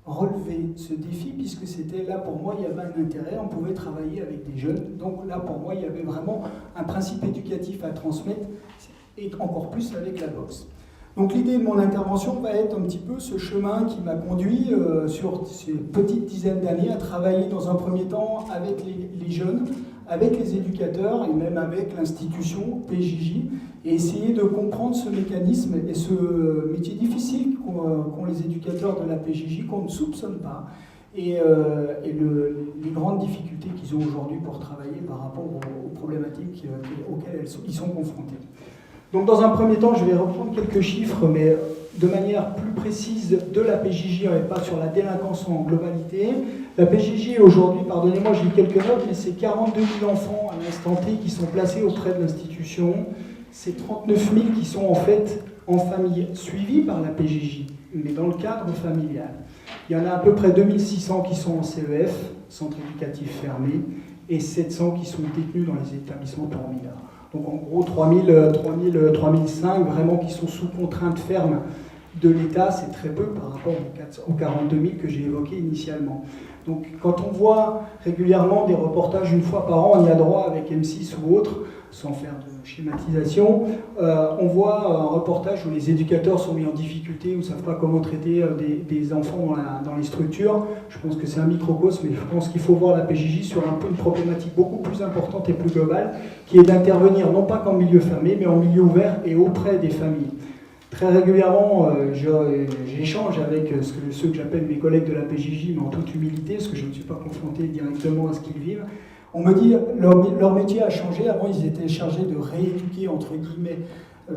relevé ce défi, puisque c'était là, pour moi, il y avait un intérêt, on pouvait travailler avec des jeunes. Donc là, pour moi, il y avait vraiment un principe éducatif à transmettre, et encore plus avec la boxe. Donc l'idée de mon intervention va être un petit peu ce chemin qui m'a conduit sur ces petites dizaines d'années à travailler dans un premier temps avec les jeunes, avec les éducateurs et même avec l'institution PJJ, et essayer de comprendre ce mécanisme et ce métier difficile qu'ont les éducateurs de la PJJ, qu'on ne soupçonne pas, et les grandes difficultés qu'ils ont aujourd'hui pour travailler par rapport aux problématiques auxquelles ils sont confrontés. Donc dans un premier temps, je vais reprendre quelques chiffres, mais de manière plus précise de la PJJ et pas sur la délinquance en globalité. La PJJ aujourd'hui, pardonnez-moi, j'ai quelques notes, mais c'est 42 000 enfants à l'instant T qui sont placés auprès de l'institution. C'est 39 000 qui sont en fait en famille, suivis par la PJJ, mais dans le cadre familial. Il y en a à peu près 2600 qui sont en CEF, centre éducatif fermé, et 700 qui sont détenus dans les établissements pour mineurs. Donc en gros 3005 vraiment qui sont sous contrainte ferme de l'État, c'est très peu par rapport aux 42 000 que j'ai évoqués initialement. Donc quand on voit régulièrement des reportages une fois par an, on y a droit avec M6 ou autre, sans faire de schématisation, on voit un reportage où les éducateurs sont mis en difficulté, ou ne savent pas comment traiter des enfants dans les structures. Je pense que c'est un microcosme, mais je pense qu'il faut voir la PJJ sur une problématique beaucoup plus importante et plus globale, qui est d'intervenir non pas qu'en milieu fermé, mais en milieu ouvert et auprès des familles. Très régulièrement, j'échange avec ceux que j'appelle mes collègues de la PJJ, mais en toute humilité, parce que je ne suis pas confronté directement à ce qu'ils vivent. On me dit que leur métier a changé. Avant, ils étaient chargés de rééduquer, entre guillemets,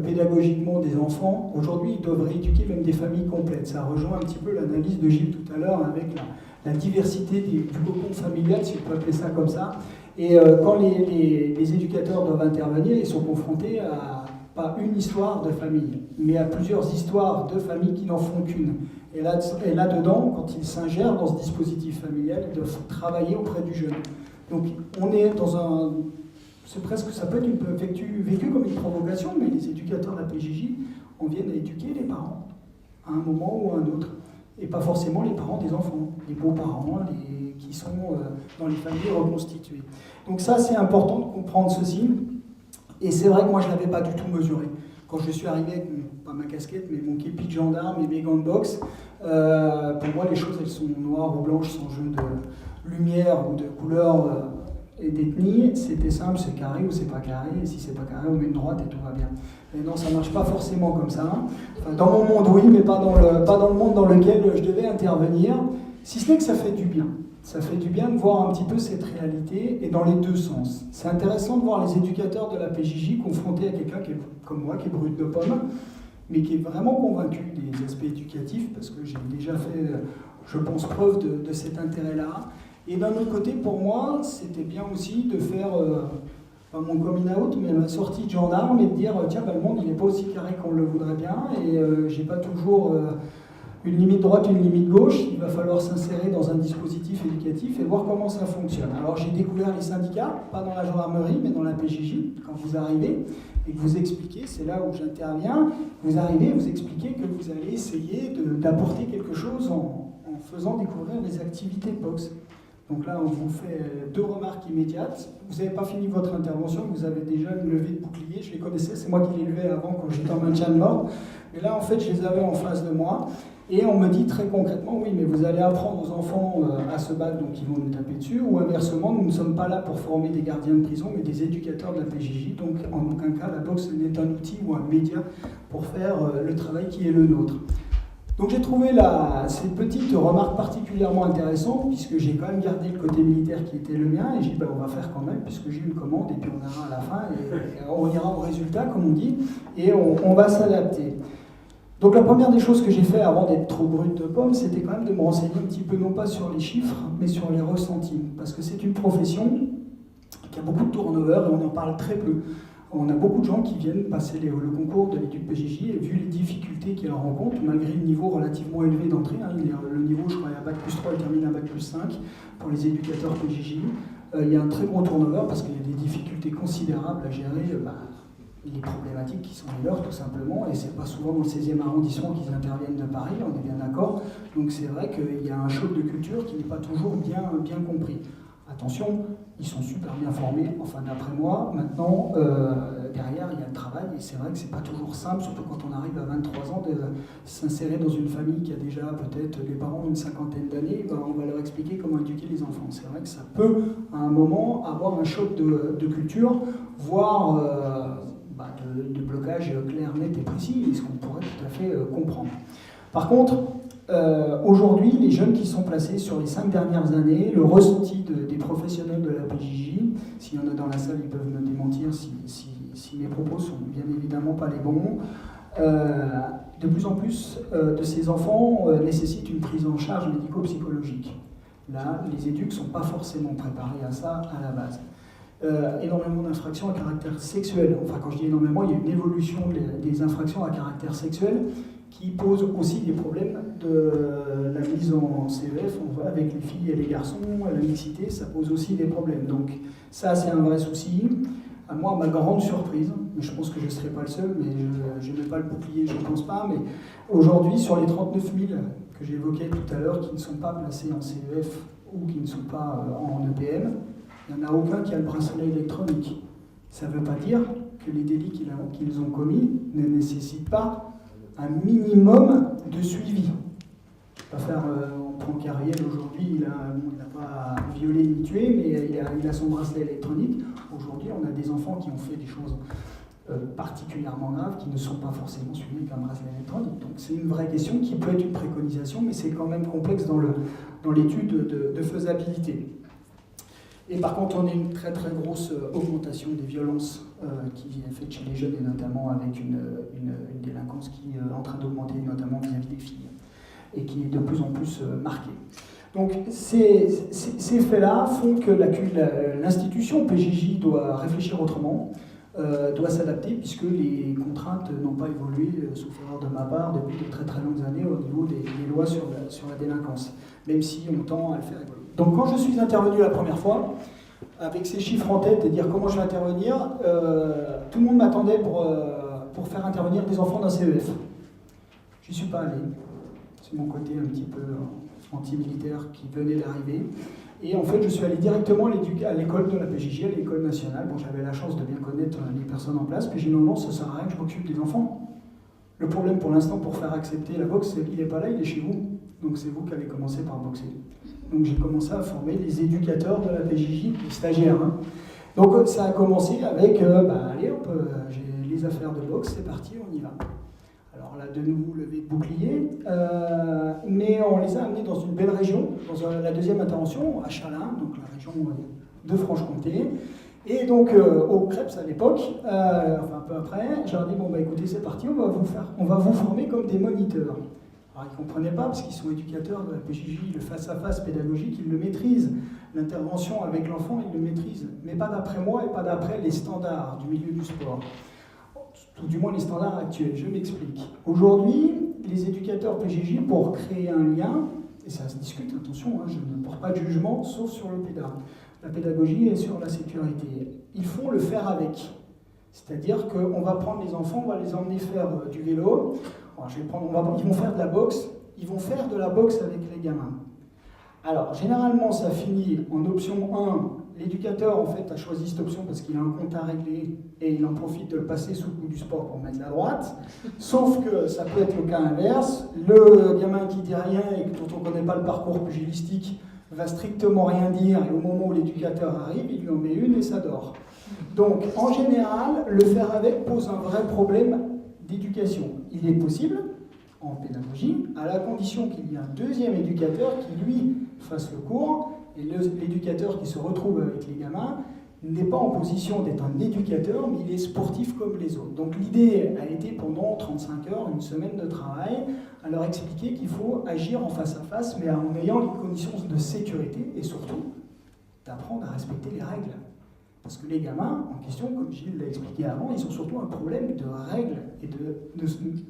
pédagogiquement des enfants. Aujourd'hui, ils doivent rééduquer même des familles complètes. Ça rejoint un petit peu l'analyse de Gilles tout à l'heure avec la diversité du cocon familial, si on peut appeler ça comme ça. Et quand les éducateurs doivent intervenir, ils sont confrontés à pas une histoire de famille, mais à plusieurs histoires de famille qui n'en font qu'une. Et là-dedans, quand ils s'ingèrent dans ce dispositif familial, ils doivent travailler auprès du jeune. Donc on est dans un... C'est presque, ça peut être vécu comme une provocation, mais les éducateurs de la PJJ, on vient à éduquer les parents, à un moment ou à un autre. Et pas forcément les parents des enfants, les beaux-parents, qui sont dans les familles reconstituées. Donc ça, c'est important de comprendre ceci. Et c'est vrai que moi, je ne l'avais pas du tout mesuré. Quand je suis arrivé avec, pas ma casquette, mais mon képi de gendarme et mes gants de boxe, pour moi, les choses, elles sont noires ou blanches, sans jeu de lumière ou de couleur et d'ethnie, c'était simple, c'est carré ou c'est pas carré, et si c'est pas carré, on met une droite et tout va bien. Mais non, ça marche pas forcément comme ça. Enfin, dans mon monde, oui, mais pas dans le monde dans lequel je devais intervenir, si ce n'est que ça fait du bien. Ça fait du bien de voir un petit peu cette réalité, et dans les deux sens. C'est intéressant de voir les éducateurs de la PJJ confrontés à quelqu'un qui est comme moi, qui est brut de pomme, mais qui est vraiment convaincu des aspects éducatifs, parce que j'ai déjà fait, je pense, preuve de cet intérêt-là. Et d'un autre côté, pour moi, c'était bien aussi de faire, pas mon coming out, mais ma sortie de gendarme, et de dire, tiens, le monde, il n'est pas aussi carré qu'on le voudrait bien, et j'ai pas toujours une limite droite, une limite gauche, il va falloir s'insérer dans un dispositif éducatif et voir comment ça fonctionne. Alors j'ai découvert les syndicats, pas dans la gendarmerie, mais dans la PJJ, quand vous arrivez, et que vous expliquez, c'est là où j'interviens, vous arrivez, vous expliquez que vous allez essayer d'apporter quelque chose en faisant découvrir des activités de boxe. Donc là, on vous fait 2 remarques immédiates. Vous n'avez pas fini votre intervention, vous avez déjà une levée de bouclier, je les connaissais, c'est moi qui les levais avant quand j'étais en maintien de l'ordre. Mais là, en fait, je les avais en face de moi. Et on me dit très concrètement, oui, mais vous allez apprendre aux enfants à se battre, donc ils vont nous taper dessus, ou inversement, nous ne sommes pas là pour former des gardiens de prison, mais des éducateurs de la PJJ, donc en aucun cas, la boxe n'est un outil ou un média pour faire le travail qui est le nôtre. Donc j'ai trouvé ces petites remarques particulièrement intéressantes, puisque j'ai quand même gardé le côté militaire qui était le mien, et j'ai dit, on va faire quand même, puisque j'ai une commande, et puis on verra à la fin, et on ira au résultat, comme on dit, et on va s'adapter. Donc la première des choses que j'ai fait avant d'être trop brut de pomme, c'était quand même de me renseigner un petit peu, non pas sur les chiffres, mais sur les ressentis. Parce que c'est une profession qui a beaucoup de turnover et on en parle très peu. On a beaucoup de gens qui viennent passer le concours de l'étude PJJ et vu les difficultés qu'ils rencontrent, malgré le niveau relativement élevé d'entrée, le niveau, je crois, à Bac plus 3, il termine à Bac plus 5 pour les éducateurs PJJ, il y a un très gros turnover parce qu'il y a des difficultés considérables à gérer. Les problématiques qui sont les leurs tout simplement, et c'est pas souvent dans le 16e arrondissement qu'ils interviennent de Paris, on est bien d'accord, donc c'est vrai qu'il y a un choc de culture qui n'est pas toujours bien compris. Attention, ils sont super bien formés, enfin d'après moi, maintenant, derrière il y a le travail, et c'est vrai que c'est pas toujours simple, surtout quand on arrive à 23 ans, de s'insérer dans une famille qui a déjà peut-être les parents une cinquantaine d'années, on va leur expliquer comment éduquer les enfants. C'est vrai que ça peut, à un moment, avoir un choc de culture, voire de blocage clair, net et précis, et ce qu'on pourrait tout à fait comprendre. Par contre, aujourd'hui, les jeunes qui sont placés sur les 5 dernières années, le ressenti des professionnels de la PJJ, s'il y en a dans la salle, ils peuvent me démentir si mes propos sont bien évidemment pas les bons, de plus en plus de ces enfants nécessitent une prise en charge médico-psychologique. Là, les éducs ne sont pas forcément préparés à ça à la base. Énormément d'infractions à caractère sexuel. Enfin, quand je dis énormément, il y a une évolution des infractions à caractère sexuel qui pose aussi des problèmes de la mise en CEF avec les filles et les garçons, la mixité, ça pose aussi des problèmes. Donc ça, c'est un vrai souci. À moi, ma grande surprise, mais je pense que je ne serai pas le seul, mais je n'ai pas le bouclier, je ne pense pas, mais aujourd'hui, sur les 39 000 que j'évoquais tout à l'heure, qui ne sont pas placés en CEF ou qui ne sont pas en EPM, il n'y en a aucun qui a le bracelet électronique. Ça ne veut pas dire que les délits qu'ils ont commis ne nécessitent pas un minimum de suivi. On prend Cariel aujourd'hui, il n'a pas violé ni tué, mais il a son bracelet électronique. Aujourd'hui, on a des enfants qui ont fait des choses particulièrement graves qui ne sont pas forcément suivis qu'un bracelet électronique. Donc c'est une vraie question qui peut être une préconisation, mais c'est quand même complexe dans l'étude de faisabilité. Et par contre, on a une très très grosse augmentation des violences qui est faite chez les jeunes, et notamment avec une délinquance qui est en train d'augmenter, notamment vis-à-vis des filles, et qui est de plus en plus marquée. Donc ces faits-là font que l'institution PJJ doit réfléchir autrement, doit s'adapter, puisque les contraintes n'ont pas évolué, sauf erreur de ma part, depuis de très très longues années au niveau des lois sur la délinquance, même si on tend à le faire évoluer. Donc quand je suis intervenu la première fois, avec ces chiffres en tête et dire comment je vais intervenir, tout le monde m'attendait pour faire intervenir des enfants d'un CEF. Je n'y suis pas allé. C'est mon côté un petit peu anti-militaire qui venait d'arriver. Et en fait, je suis allé directement à l'école de la PJJ, à l'école nationale. Bon, j'avais la chance de bien connaître les personnes en place, puis j'ai dit non, ça ne sert à rien que je m'occupe des enfants. Le problème pour l'instant, pour faire accepter la boxe, c'est qu'il n'est pas là, il est chez vous. Donc c'est vous qui allez commencer par boxer. Donc j'ai commencé à former les éducateurs de la PJJ, les stagiaires. Hein. Donc ça a commencé avec, allez hop, j'ai les affaires de boxe, c'est parti, on y va. Alors là, de nouveau, levé de bouclier, mais on les a amenés dans une belle région, dans la deuxième intervention, à Chalain, donc la région de Franche-Comté. Et donc, au Krebs à l'époque, enfin un peu après, j'ai dit, bon, écoutez, c'est parti, on va vous former comme des moniteurs. Alors, ils ne comprenaient pas, parce qu'ils sont éducateurs de la PJJ, le face-à-face pédagogique, ils le maîtrisent. L'intervention avec l'enfant, ils le maîtrisent. Mais pas d'après moi et pas d'après les standards du milieu du sport. Tout du moins les standards actuels, je m'explique. Aujourd'hui, les éducateurs PJJ, pour créer un lien, et ça se discute, attention, hein, je ne porte pas de jugement, sauf sur le pédagogue. La pédagogie est sur la sécurité. Ils font le faire avec. C'est-à-dire qu'on va prendre les enfants, on va les emmener faire du vélo. Alors, ils vont faire de la boxe. Ils vont faire de la boxe avec les gamins. Alors, généralement, ça finit en option 1. L'éducateur, en fait, a choisi cette option parce qu'il a un compte à régler et il en profite de le passer sous le coup du sport pour mettre la droite. Sauf que ça peut être le cas inverse. Le gamin qui dit rien et dont on ne connaît pas le parcours pugilistique va strictement rien dire et au moment où l'éducateur arrive, il lui en met une et ça dort. Donc, en général, le faire avec pose un vrai problème d'éducation. Il est possible, en pédagogie, à la condition qu'il y ait un deuxième éducateur qui, lui, fasse le cours, et l'éducateur qui se retrouve avec les gamins n'est pas en position d'être un éducateur, mais il est sportif comme les autres. Donc l'idée a été pendant 35 heures, une semaine de travail, à leur expliquer qu'il faut agir en face à face, mais en ayant les conditions de sécurité, et surtout d'apprendre à respecter les règles. Parce que les gamins en question, comme Gilles l'a expliqué avant, ils ont surtout un problème de règles et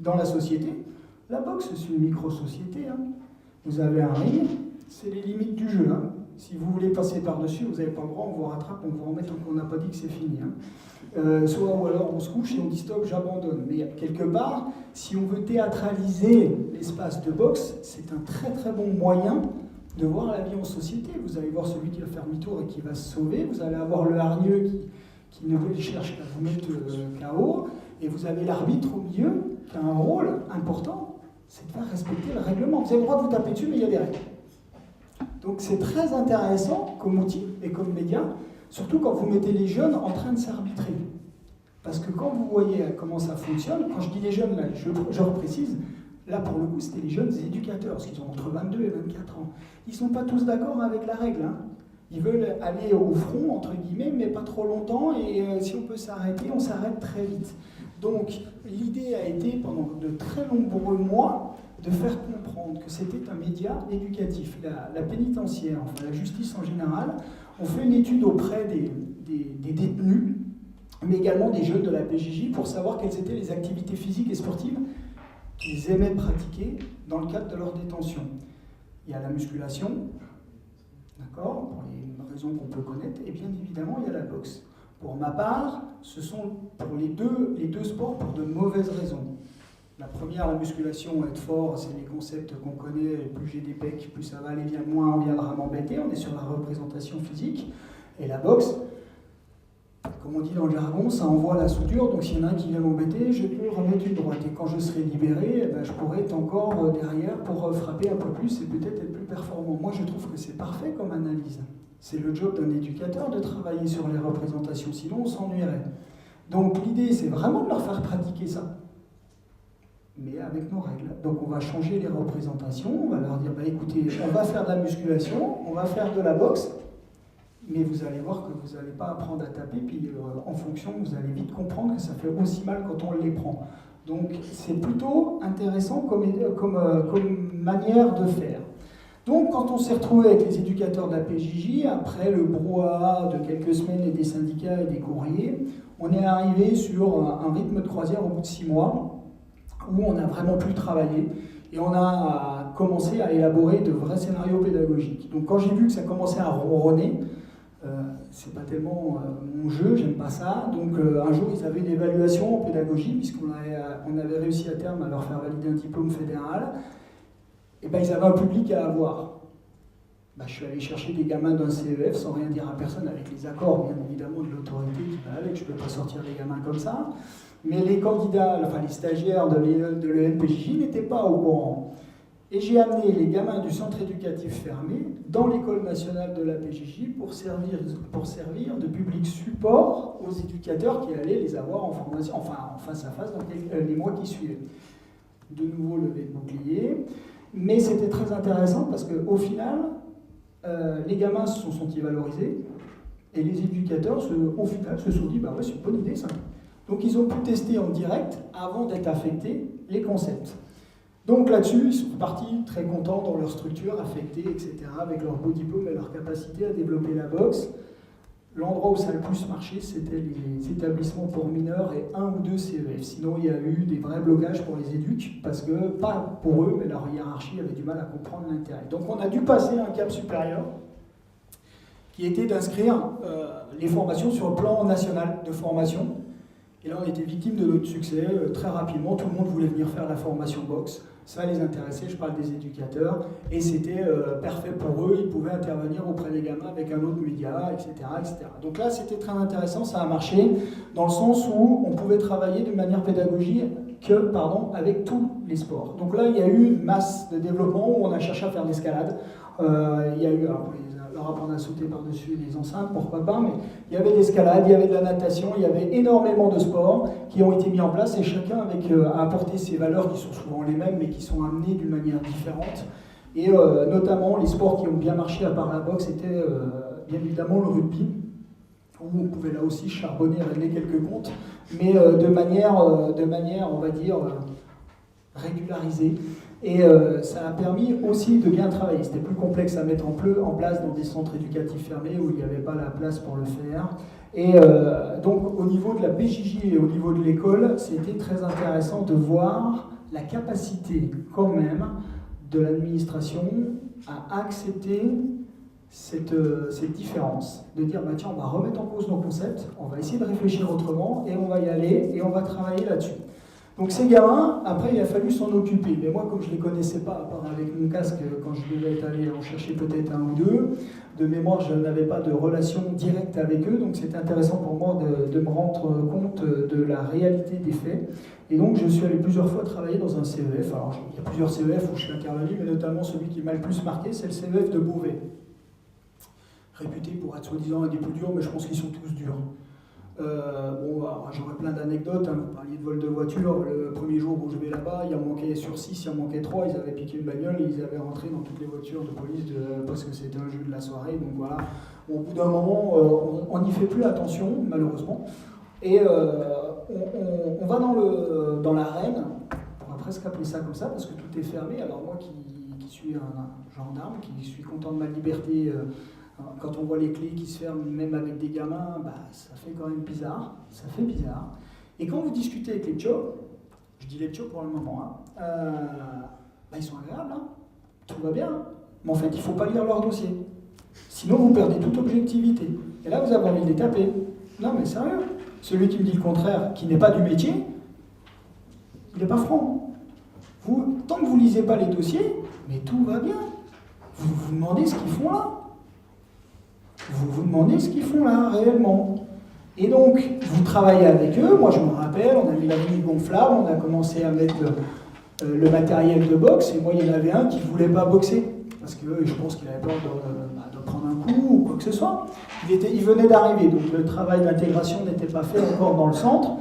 dans la société. La boxe, c'est une micro-société. Hein. Vous avez un ring, c'est les limites du jeu. Hein. Si vous voulez passer par-dessus, vous n'avez pas le droit, on vous rattrape, on vous remet tant qu'on n'a pas dit que c'est fini. Hein. Ou alors on se couche et on dit stop, j'abandonne. Mais quelque part, si on veut théâtraliser l'espace de boxe, c'est un très très bon moyen de voir la vie en société. Vous allez voir celui qui va faire demi-tour et qui va se sauver, vous allez avoir le hargneux qui ne cherche qu'à vous mettre KO, et vous avez l'arbitre au milieu qui a un rôle important, c'est de faire respecter le règlement. Vous avez le droit de vous taper dessus, mais il y a des règles. Donc c'est très intéressant comme outil et comme média, surtout quand vous mettez les jeunes en train de s'arbitrer. Parce que quand vous voyez comment ça fonctionne, quand je dis les jeunes, là, je reprécise, là pour le coup c'était les jeunes éducateurs, parce qu'ils ont entre 22 et 24 ans. Ils ne sont pas tous d'accord avec la règle. Hein. Ils veulent aller au front, entre guillemets, mais pas trop longtemps, et si on peut s'arrêter, on s'arrête très vite. Donc l'idée a été, pendant de très nombreux mois, de faire comprendre que c'était un média éducatif. La pénitentiaire, enfin la justice en général, ont fait une étude auprès des détenus, mais également des jeunes de la PJJ, pour savoir quelles étaient les activités physiques et sportives qu'ils aimaient pratiquer dans le cadre de leur détention. Il y a la musculation, d'accord, pour les raisons qu'on peut connaître, et bien évidemment il y a la boxe. Pour ma part, ce sont pour les deux sports pour de mauvaises raisons. La première, la musculation, être fort, c'est les concepts qu'on connaît, plus j'ai des pecs, plus ça va aller bien, moins on viendra m'embêter, on est sur la représentation physique. Et la boxe, comme on dit dans le jargon, ça envoie la soudure, donc s'il y en a un qui vient m'embêter, je peux remettre une droite. Et quand je serai libéré, je pourrai être encore derrière pour frapper un peu plus et peut-être être plus performant. Moi, je trouve que c'est parfait comme analyse. C'est le job d'un éducateur de travailler sur les représentations, sinon on s'ennuierait. Donc l'idée, c'est vraiment de leur faire pratiquer ça, mais avec nos règles. Donc on va changer les représentations, on va leur dire, écoutez, on va faire de la musculation, on va faire de la boxe, mais vous allez voir que vous n'allez pas apprendre à taper, puis en fonction, vous allez vite comprendre que ça fait aussi mal quand on les prend. Donc c'est plutôt intéressant comme manière de faire. Donc quand on s'est retrouvé avec les éducateurs de la PJJ, après le brouhaha de quelques semaines et des syndicats et des courriers, on est arrivé sur un rythme de croisière au bout de 6 mois, où on a vraiment pu travailler, et on a commencé à élaborer de vrais scénarios pédagogiques. Donc quand j'ai vu que ça commençait à ronronner, c'est pas tellement mon jeu, j'aime pas ça. Donc un jour ils avaient une évaluation en pédagogie, puisqu'on avait réussi à terme à leur faire valider un diplôme fédéral, et ils avaient un public à avoir. Je suis allé chercher des gamins d'un CEF sans rien dire à personne, avec les accords bien évidemment de l'autorité qui va avec, je ne peux pas sortir des gamins comme ça. Mais les candidats, enfin les stagiaires de l'ENPJ n'étaient pas au courant. Et j'ai amené les gamins du centre éducatif fermé dans l'école nationale de la PJJ pour servir de public support aux éducateurs qui allaient les avoir en formation, enfin en face à face dans les mois qui suivaient. De nouveau levé de bouclier. Mais c'était très intéressant parce qu'au final, les gamins se sont sentis valorisés et les éducateurs, au final, se sont dit bah ouais, c'est une bonne idée ça. Donc ils ont pu tester en direct avant d'être affectés les concepts. Donc là-dessus, ils sont partis très contents dans leur structure, affectés, etc., avec leur beau diplôme et leur capacité à développer la boxe. L'endroit où ça a le plus marché, c'était les établissements pour mineurs et 1 ou 2 CEF. Sinon, il y a eu des vrais blocages pour les éducs, parce que, pas pour eux, mais leur hiérarchie avait du mal à comprendre l'intérêt. Donc on a dû passer un cap supérieur, qui était d'inscrire les formations sur le plan national de formation. Et là, on était victime de notre succès. Très rapidement, tout le monde voulait venir faire la formation boxe. Ça les intéressait, je parle des éducateurs, et c'était parfait pour eux, ils pouvaient intervenir auprès des gamins avec un autre média, etc., etc. Donc là, c'était très intéressant, ça a marché, dans le sens où on pouvait travailler de manière pédagogique avec tous les sports. Donc là, il y a eu une masse de développement où on a cherché à faire de l'escalade. Il y a eu, alors, leur apprendre à sauter par-dessus les enceintes, pourquoi pas, mais il y avait de l'escalade, il y avait de la natation, il y avait énormément de sports qui ont été mis en place et chacun a apporté ses valeurs qui sont souvent les mêmes mais qui sont amenées d'une manière différente. Et notamment les sports qui ont bien marché à part la boxe étaient bien évidemment le rugby, où on pouvait là aussi charbonner, régler quelques comptes, mais de manière, on va dire, régularisée. Et ça a permis aussi de bien travailler. C'était plus complexe à mettre en place dans des centres éducatifs fermés où il n'y avait pas la place pour le faire. Et donc au niveau de la PJJ et au niveau de l'école, c'était très intéressant de voir la capacité quand même de l'administration à accepter cette différence. De dire, bah, tiens, on va remettre en cause nos concepts, on va essayer de réfléchir autrement et on va y aller et on va travailler là-dessus. Donc ces gamins, après il a fallu s'en occuper, mais moi comme je ne les connaissais pas, à part avec mon casque, quand je devais être allé en chercher peut-être 1 ou 2, de mémoire je n'avais pas de relation directe avec eux, donc c'était intéressant pour moi de me rendre compte de la réalité des faits. Et donc je suis allé plusieurs fois travailler dans un CEF, alors il y a plusieurs CEF où je suis intervenu, mais notamment celui qui m'a le plus marqué, c'est le CEF de Beauvais. Réputé pour être soi-disant un des plus durs, mais je pense qu'ils sont tous durs. J'aurais plein d'anecdotes, hein. Vous parliez de vol de voiture, le premier jour où je vais là-bas, il en manquait sur 6, il en manquait 3, ils avaient piqué une bagnole et ils avaient rentré dans toutes les voitures de police parce que c'était un jeu de la soirée, donc voilà. Au bout d'un moment, on n'y fait plus attention, malheureusement, et on va dans l'arène, on pourrait presque appeler ça comme ça, parce que tout est fermé. Alors moi qui suis un gendarme, qui suis content de ma liberté, quand on voit les clés qui se ferment, même avec des gamins, bah, ça fait quand même bizarre. Ça fait bizarre. Et quand vous discutez avec les tchos, je dis les tchos pour le moment, hein, bah, ils sont agréables, hein, tout va bien. Hein. Mais en fait, il ne faut pas lire leur dossier. Sinon, vous perdez toute objectivité. Et là, vous avez envie de les taper. Non, mais sérieux. Celui qui me dit le contraire, qui n'est pas du métier, il n'est pas franc. Tant que vous ne lisez pas les dossiers, mais tout va bien. Vous vous demandez ce qu'ils font là. Vous vous demandez ce qu'ils font là, réellement. Et donc, vous travaillez avec eux. Moi, je me rappelle, on a mis la ligne gonflable, on a commencé à mettre le matériel de boxe, et moi, il y en avait un qui ne voulait pas boxer, parce que je pense qu'il avait peur de prendre un coup ou quoi que ce soit. Il venait d'arriver, donc le travail d'intégration n'était pas fait encore dans le centre.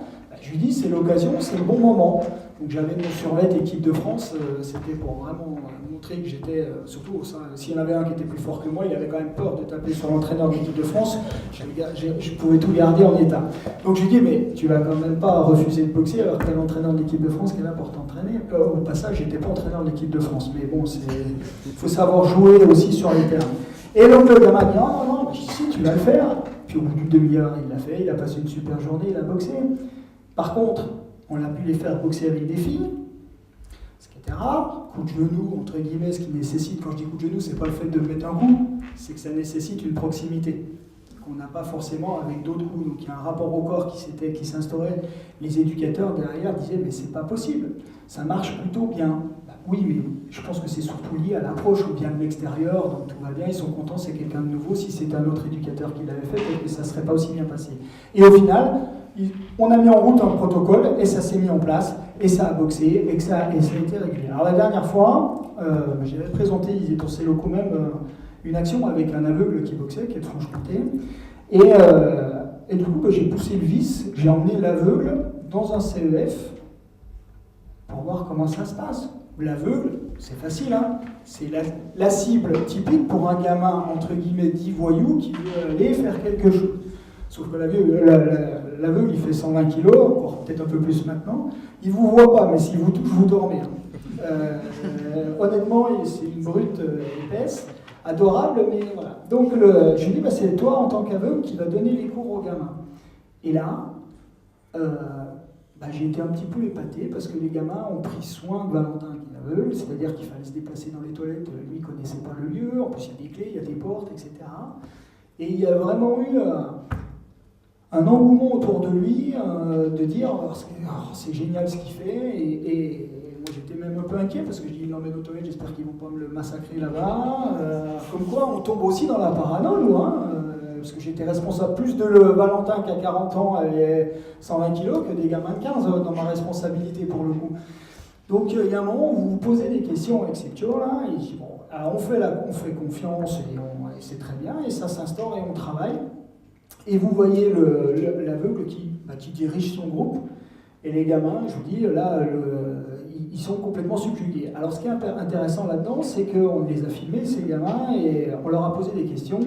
Je lui dis, c'est l'occasion, c'est le bon moment. Donc j'avais mon survêt équipe de France, c'était pour vraiment montrer que j'étais, surtout au sein, s'il y en avait un qui était plus fort que moi, il avait quand même peur de taper sur l'entraîneur de l'équipe de France, je pouvais tout garder en état. Donc je lui dis, mais tu vas quand même pas refuser de boxer alors que tu es l'entraîneur de l'équipe de France qui est là pour t'entraîner. Au passage, j'étais pas entraîneur de l'équipe de France, mais bon, il faut savoir jouer aussi sur les terrains. Et donc le gamin dit, non, si, tu vas le faire. Puis au bout d'une demi-heure, il l'a fait, il a passé une super journée, il a boxé. Par contre, on a pu les faire boxer avec des filles, ce qui était rare. Coup de genou, entre guillemets, ce qui nécessite, quand je dis coup de genou, c'est pas le fait de mettre un coup, c'est que ça nécessite une proximité qu'on n'a pas forcément avec d'autres coups. Donc il y a un rapport au corps qui s'instaurait. Les éducateurs derrière disaient, mais c'est pas possible, ça marche plutôt bien. Bah, oui, mais je pense que c'est surtout lié à l'approche ou bien de l'extérieur, donc tout va bien, ils sont contents, c'est quelqu'un de nouveau. Si c'était un autre éducateur qui l'avait fait, peut-être que ça serait pas aussi bien passé. Et au final, on a mis en route un protocole et ça s'est mis en place. et ça a boxé, et ça a été régulier. Alors la dernière fois, j'avais présenté, ils étaient dans ces locaux même, une action avec un aveugle qui boxait, qui est de Franche-Comté, et du coup, j'ai poussé le vice, j'ai emmené l'aveugle dans un CEF pour voir comment ça se passe. L'aveugle, c'est facile, hein, c'est la cible typique pour un gamin, entre guillemets, dit voyou, qui veut aller faire quelque chose. Sauf que l'aveugle, il fait 120 kg, encore peut-être un peu plus maintenant. Il ne vous voit pas, mais s'il vous touche, vous dormez. Honnêtement, c'est une brute épaisse, adorable, mais voilà. Donc, je lui dis, c'est toi, en tant qu'aveugle, qui va donner les cours aux gamins. Et là, j'ai été un petit peu épaté, parce que les gamins ont pris soin de Valentin, qui est aveugle, c'est-à-dire qu'il fallait se déplacer dans les toilettes, lui, il ne connaissait pas le lieu, en plus, il y a des clés, il y a des portes, etc. Et il y a vraiment eu un engouement autour de lui, de dire c'est génial ce qu'il fait, et moi j'étais même un peu inquiet parce que je dis il l'emmène aux toilettes, j'espère qu'ils vont pas me le massacrer là-bas. Comme quoi on tombe aussi dans la parano, nous, parce que j'étais responsable plus de Valentin qui a 40 ans et 120 kilos que des gamins de 15 dans ma responsabilité pour le coup. Donc il y a un moment où vous vous posez des questions avec ces là, et je dis, bon, alors on fait confiance et c'est très bien, et ça s'instaure et on travaille. Et vous voyez l'aveugle qui dirige son groupe, et les gamins, je vous dis, là, ils sont complètement subjugués. Alors ce qui est intéressant là-dedans, c'est qu'on les a filmés, ces gamins, et on leur a posé des questions,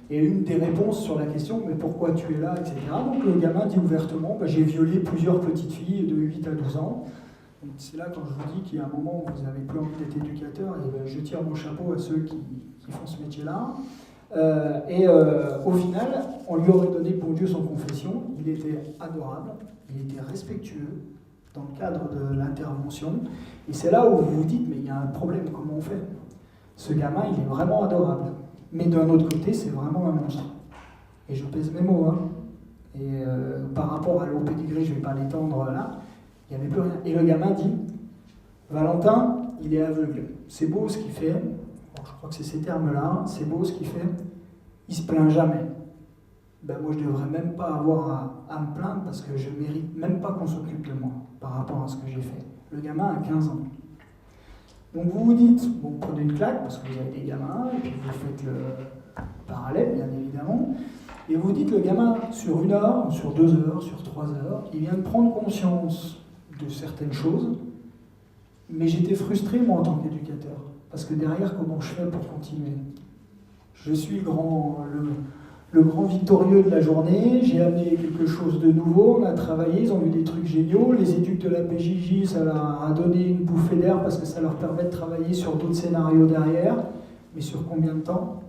et une des réponses sur la question, mais pourquoi tu es là, etc. Donc le gamin dit ouvertement, j'ai violé plusieurs petites filles de 8 à 12 ans. C'est là quand je vous dis qu'il y a un moment où vous n'avez plus envie d'être éducateur, et je tire mon chapeau à ceux qui font ce métier-là. Au final, on lui aurait donné pour Dieu sans confession. Il était adorable, il était respectueux dans le cadre de l'intervention. Et c'est là où vous vous dites, mais il y a un problème, comment on fait? Ce gamin, il est vraiment adorable. Mais d'un autre côté, c'est vraiment un monstre. Et je pèse mes mots. Et par rapport à l'eau pédigré, je ne vais pas l'étendre là, il n'y avait plus rien. Et le gamin dit, Valentin, il est aveugle. C'est beau ce qu'il fait. Je crois que c'est ces termes-là, c'est beau ce qu'il fait, il se plaint jamais. Moi je ne devrais même pas avoir à me plaindre parce que je ne mérite même pas qu'on s'occupe de moi par rapport à ce que j'ai fait. Le gamin a 15 ans. Donc vous vous dites, vous prenez une claque parce que vous avez des gamins, et puis vous faites le parallèle bien évidemment, et vous dites le gamin sur 1 heure, sur 2 heures, sur 3 heures, il vient de prendre conscience de certaines choses, mais j'étais frustré moi en tant qu'éducateur. Parce que derrière, comment je fais pour continuer? Je suis le grand victorieux de la journée, j'ai amené quelque chose de nouveau, on a travaillé, ils ont vu des trucs géniaux, les études de la PJJ, ça leur a donné une bouffée d'air parce que ça leur permet de travailler sur d'autres scénarios derrière, mais sur combien de temps?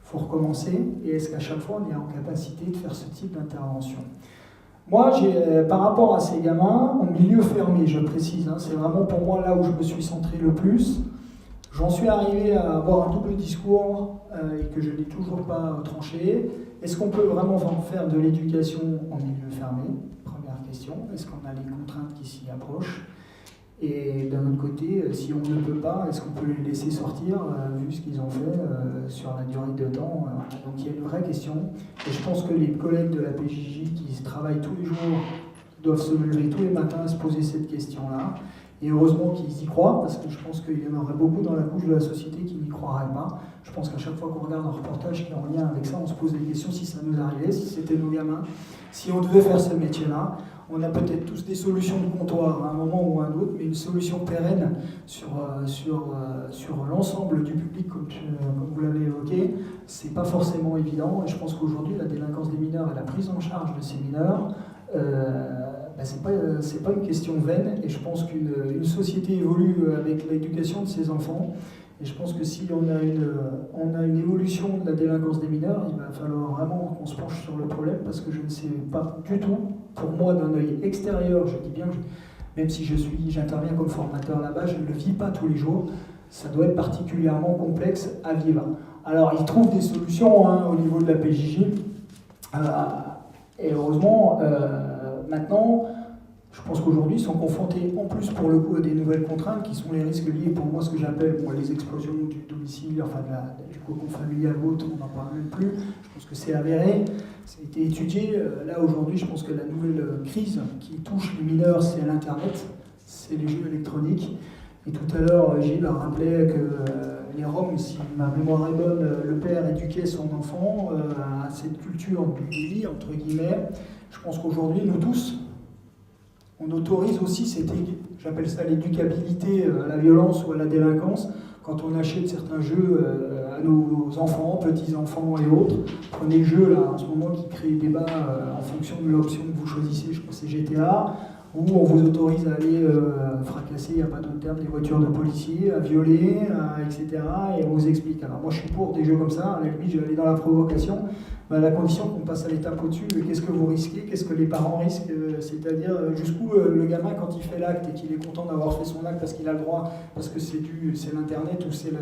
Il faut recommencer, et est-ce qu'à chaque fois on est en capacité de faire ce type d'intervention? Moi, par rapport à ces gamins, en milieu fermé, je précise, c'est vraiment pour moi là où je me suis centré le plus. J'en suis arrivé à avoir un double discours et que je n'ai toujours pas tranché. Est-ce qu'on peut vraiment faire de l'éducation en milieu fermé? Première question. Est-ce qu'on a les contraintes qui s'y approchent? Et d'un autre côté, si on ne peut pas, est-ce qu'on peut les laisser sortir vu ce qu'ils ont fait sur la durée de temps? Donc il y a une vraie question. Et je pense que les collègues de la PJJ qui travaillent tous les jours doivent se lever tous les matins et se poser cette question-là. Et heureusement qu'ils y croient, parce que je pense qu'il y en aurait beaucoup dans la couche de la société qui n'y croiraient pas. Je pense qu'à chaque fois qu'on regarde un reportage qui est en lien avec ça, on se pose des questions si ça nous arrivait, si c'était nos gamins, si on devait faire ce métier-là. On a peut-être tous des solutions de comptoir à un moment ou à un autre, mais une solution pérenne sur l'ensemble du public, comme vous l'avez évoqué, c'est pas forcément évident. Et je pense qu'aujourd'hui, la délinquance des mineurs et la prise en charge de ces mineurs, c'est pas une question vaine, et je pense qu'une société évolue avec l'éducation de ses enfants, et je pense que si on a une évolution de la délinquance des mineurs, il va falloir vraiment qu'on se penche sur le problème, parce que je ne sais pas du tout, pour moi d'un œil extérieur, je dis bien que même si j'interviens comme formateur là-bas, je ne le vis pas tous les jours, ça doit être particulièrement complexe à vivre. Alors ils trouvent des solutions au niveau de la PJJ, et heureusement, maintenant, je pense qu'aujourd'hui, ils sont confrontés en plus pour le coup à des nouvelles contraintes qui sont les risques liés pour moi, ce que j'appelle les explosions du domicile, enfin du cocon familial ou autre, on n'en parle même plus. Je pense que c'est avéré, ça a été étudié. Là aujourd'hui, je pense que la nouvelle crise qui touche les mineurs, c'est l'Internet. c'est les jeux électroniques. Et tout à l'heure, Gilles a rappelé que les Roms, si ma mémoire est bonne, le père éduquait son enfant à cette culture du délit, entre guillemets. Je pense qu'aujourd'hui, nous tous, on autorise aussi cette, j'appelle ça l'éducabilité à la violence ou à la délinquance, quand on achète certains jeux à nos enfants, petits-enfants et autres. Prenez le jeu là, en ce moment qui crée débat en fonction de l'option que vous choisissez, je crois que c'est GTA, où on vous autorise à aller fracasser, il n'y a pas d'autre terme, des voitures de policiers, à violer, etc. Et on vous explique. Alors moi je suis pour des jeux comme ça, à la limite je vais aller dans la provocation, mais à la condition qu'on passe à l'étape au-dessus, qu'est-ce que vous risquez, qu'est-ce que les parents risquent, c'est-à-dire jusqu'où le gamin quand il fait l'acte et qu'il est content d'avoir fait son acte parce qu'il a le droit, parce que c'est l'internet ou c'est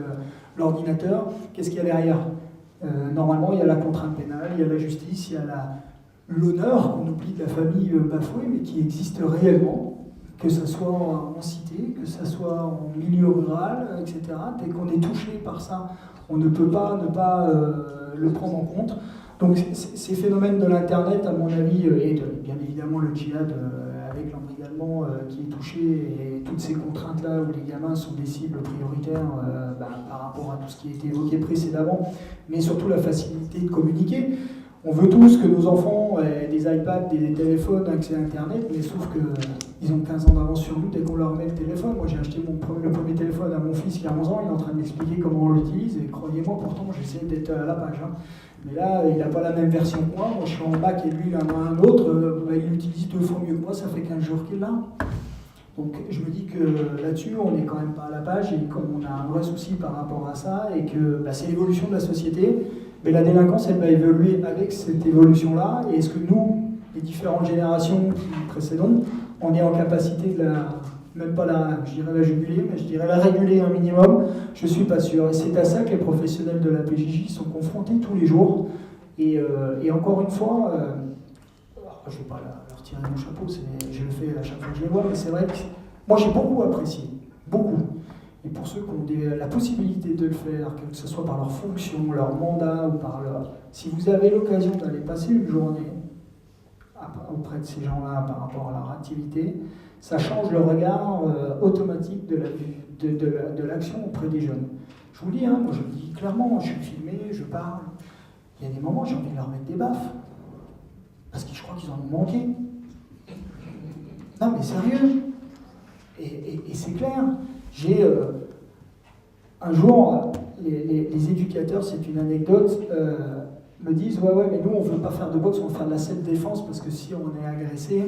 l'ordinateur, qu'est-ce qu'il y a derrière? Normalement il y a la contrainte pénale, il y a la justice, il y a l'honneur qu'on oublie de la famille bafouée, mais qui existe réellement, que ce soit en cité, que ce soit en milieu rural, etc. Dès qu'on est touché par ça, on ne peut pas ne pas le prendre en compte. Donc ces phénomènes de l'Internet, à mon avis, et bien évidemment le djihad avec l'embrigadement qui est touché, et toutes ces contraintes-là où les gamins sont des cibles prioritaires par rapport à tout ce qui a été évoqué précédemment, mais surtout la facilité de communiquer. On veut tous que nos enfants aient des iPads, des téléphones, accès à Internet, mais sauf qu'ils ont 15 ans d'avance sur nous dès qu'on leur met le téléphone. Moi, j'ai acheté le premier téléphone à mon fils qui a 11 ans, il est en train de m'expliquer comment on l'utilise, et croyez-moi, pourtant, j'essaie d'être à la page. Hein. Mais là, il n'a pas la même version que moi. Moi, je suis en bac et lui, il en a un autre. Il l'utilise 2 fois mieux que moi, ça fait 15 jours qu'il l'a. Donc, je me dis que là-dessus, on n'est quand même pas à la page, et qu'on a un vrai souci par rapport à ça, et que c'est l'évolution de la société. Mais la délinquance, elle va évoluer avec cette évolution-là. Et est-ce que nous, les différentes générations qui précédentes, on est en capacité de même pas je dirais la juguler, mais je dirais la réguler un minimum? Je ne suis pas sûr. Et c'est à ça que les professionnels de la PJJ sont confrontés tous les jours. Et encore une fois, je ne vais pas leur tirer mon chapeau, je le fais à chaque fois que je les vois, mais c'est vrai que moi j'ai beaucoup apprécié, beaucoup. Et pour ceux qui ont la possibilité de le faire, que ce soit par leur fonction, leur mandat ou par leur... Si vous avez l'occasion d'aller passer une journée auprès de ces gens-là par rapport à leur activité, ça change le regard automatique de l'action auprès des jeunes. Je vous le dis, hein, moi je le dis clairement, je suis filmé, je parle. Il y a des moments, j'ai envie de leur mettre des baffes. Parce que je crois qu'ils en ont manqué. Non mais sérieux. Et c'est clair. J'ai un jour, les éducateurs, c'est une anecdote, me disent ouais, mais nous on ne veut pas faire de boxe, on veut faire de la self-défense parce que si on est agressé,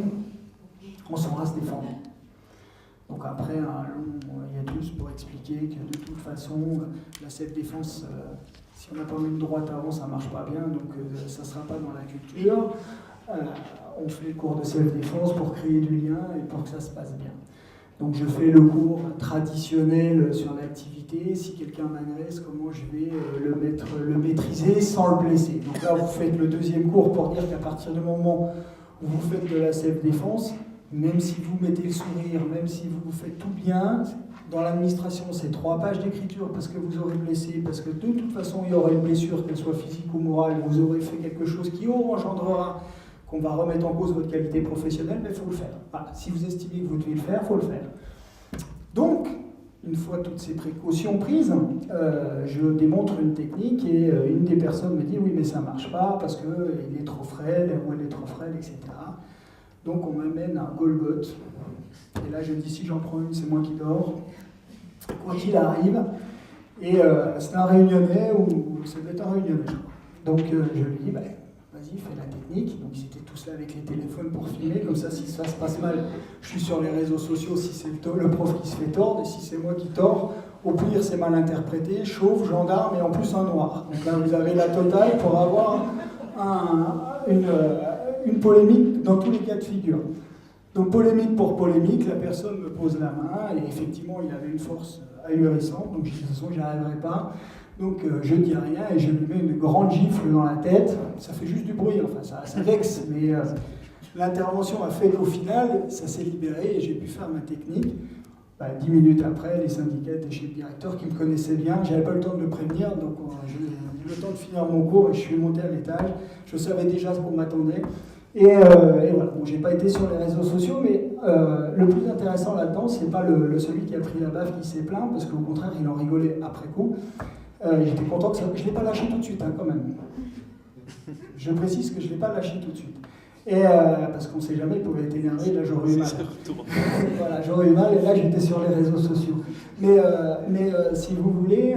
on saura se défendre. Donc après un long hiatus pour expliquer que de toute façon, la self-défense, si on n'a pas mis une droite avant, ça ne marche pas bien, donc ça ne sera pas dans la culture. On fait le cours de self-défense pour créer du lien et pour que ça se passe bien. Donc je fais le cours traditionnel sur l'activité. Si quelqu'un m'agresse, comment je vais le maîtriser sans le blesser. Donc là, vous faites le deuxième cours pour dire qu'à partir du moment où vous faites de la self-défense, même si vous mettez le sourire, même si vous faites tout bien, dans l'administration, c'est 3 pages d'écriture parce que vous aurez blessé, parce que de toute façon, il y aura une blessure, qu'elle soit physique ou morale, vous aurez fait quelque chose qui engendrera qu'on va remettre en cause votre qualité professionnelle, mais il faut le faire. Voilà. Si vous estimez que vous devez le faire, il faut le faire. Donc, une fois toutes ces précautions prises, je démontre une technique et une des personnes me dit « oui, mais ça ne marche pas parce qu'il est trop frêle ou elle est trop frêle, etc. » Donc, on m'amène à Golgoth. Et là, je dis « si j'en prends une, c'est moi qui dors. » Quoi qu'il arrive. Et c'est un réunionnais ou ça doit être un réunionnais, je crois. Donc, je lui dis « vas-y, fais la technique. » Donc ils étaient tous là avec les téléphones pour filmer, comme ça si ça se passe mal, je suis sur les réseaux sociaux si c'est le prof qui se fait tordre, et si c'est moi qui tords, au pire c'est mal interprété, chauve, gendarme et en plus un noir. Donc là vous avez la totale pour avoir une polémique dans tous les cas de figure. Donc polémique pour polémique, la personne me pose la main, et effectivement il avait une force ahurissante, donc de toute façon j'y arriverai pas. Donc je dis rien et je lui mets une grande gifle dans la tête. Ça fait juste du bruit, enfin ça vexe, mais l'intervention a fait qu'au final, ça s'est libéré et j'ai pu faire ma technique. 10 minutes après, les syndicats étaient chez le directeur qui me connaissait bien. J'avais pas le temps de le prévenir, donc j'ai eu le temps de finir mon cours et je suis monté à l'étage. Je savais déjà ce qu'on m'attendait. Et voilà, bon, j'ai pas été sur les réseaux sociaux, mais le plus intéressant là-dedans, c'est pas celui qui a pris la baffe qui s'est plaint, parce qu'au contraire, il en rigolait après coup. J'étais content que ça... Je l'ai pas lâché tout de suite, hein, quand même. Je précise que je l'ai pas lâché tout de suite. Et parce qu'on sait jamais, il pouvait être énervé, là j'aurais eu mal. Voilà, j'aurais eu mal, et là j'étais sur les réseaux sociaux. Mais si vous voulez,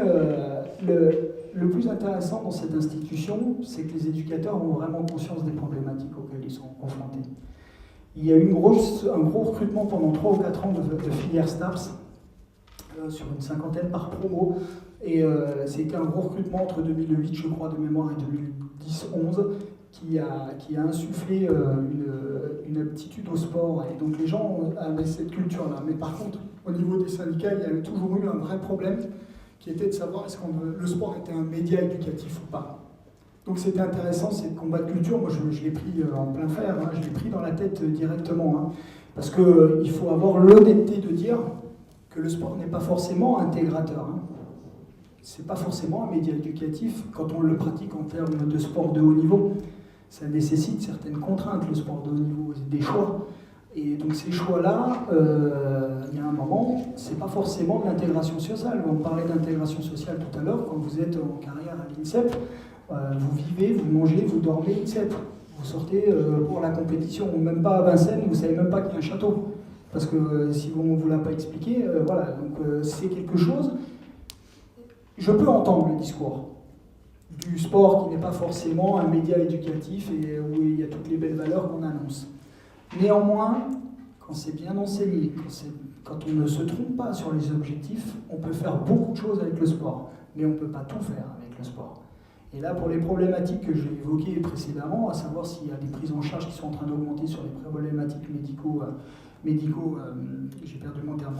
le plus intéressant dans cette institution, c'est que les éducateurs ont vraiment conscience des problématiques auxquelles ils sont confrontés. Il y a eu un gros recrutement pendant 3 ou 4 ans de filière STAPS, sur une 50aine par promo, et c'était un gros recrutement entre 2008, je crois, de mémoire, et 2010-11, qui a insufflé une aptitude au sport, et donc les gens avaient cette culture-là. Mais par contre, au niveau des syndicats, il y avait toujours eu un vrai problème, qui était de savoir est-ce que le sport était un média éducatif ou pas. Donc c'était intéressant, ces combats de culture, moi je l'ai pris en plein fer, hein, je l'ai pris dans la tête directement, hein, parce qu'il faut avoir l'honnêteté de dire que le sport n'est pas forcément intégrateur. Hein. C'est pas forcément un média éducatif quand on le pratique en termes de sport de haut niveau. Ça nécessite certaines contraintes, le sport de haut niveau, des choix. Et donc ces choix-là, il y a un moment, c'est pas forcément de l'intégration sociale. On parlait d'intégration sociale tout à l'heure, quand vous êtes en carrière à l'INSEP, vous vivez, vous mangez, vous dormez l'INSEP. Vous sortez pour la compétition, ou même pas à Vincennes, vous savez même pas qu'il y a un château. Parce que si on ne vous l'a pas expliqué, voilà, donc c'est quelque chose. Je peux entendre le discours du sport qui n'est pas forcément un média éducatif et où il y a toutes les belles valeurs qu'on annonce. Néanmoins, quand c'est bien enseigné, quand on ne se trompe pas sur les objectifs, on peut faire beaucoup de choses avec le sport, mais on ne peut pas tout faire avec le sport. Et là, pour les problématiques que j'ai évoquées précédemment, à savoir s'il y a des prises en charge qui sont en train d'augmenter sur les problématiques j'ai perdu mon terme,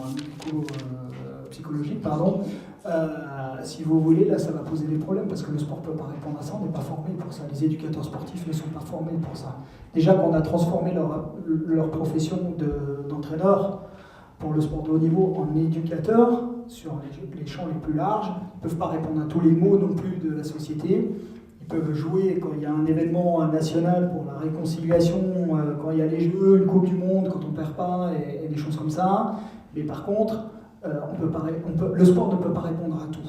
psychologiques, pardon. Si vous voulez, là, ça va poser des problèmes parce que le sport ne peut pas répondre à ça, on n'est pas formé pour ça. Les éducateurs sportifs ne sont pas formés pour ça. Déjà qu'on a transformé leur profession d'entraîneur pour le sport de haut niveau en éducateur sur les champs les plus larges. Ils ne peuvent pas répondre à tous les maux non plus de la société. Ils peuvent jouer quand il y a un événement national pour la réconciliation, quand il y a les Jeux, une Coupe du Monde, quand on ne perd pas, et des choses comme ça. Mais par contre, le sport ne peut pas répondre à tout.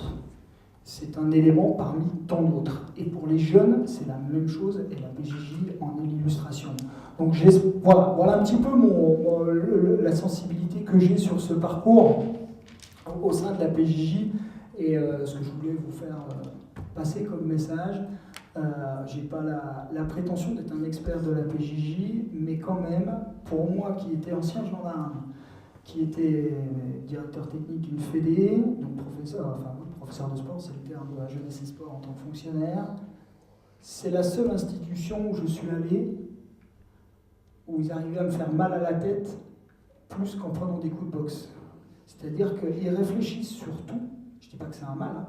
C'est un élément parmi tant d'autres. Et pour les jeunes, c'est la même chose, et la PJJ en est l'illustration. Donc voilà un petit peu la sensibilité que j'ai sur ce parcours au sein de la PJJ, et ce que je voulais vous faire passer comme message. J'ai pas la prétention d'être un expert de la PJJ, mais quand même, pour moi qui était ancien gendarme, qui était directeur technique d'une fédé, donc professeur de sport, c'est le terme de la jeunesse et sport en tant que fonctionnaire, c'est la seule institution où je suis allé où ils arrivaient à me faire mal à la tête plus qu'en prenant des coups de boxe. C'est-à-dire qu'ils réfléchissent sur tout. Je ne dis pas que c'est un mal, hein.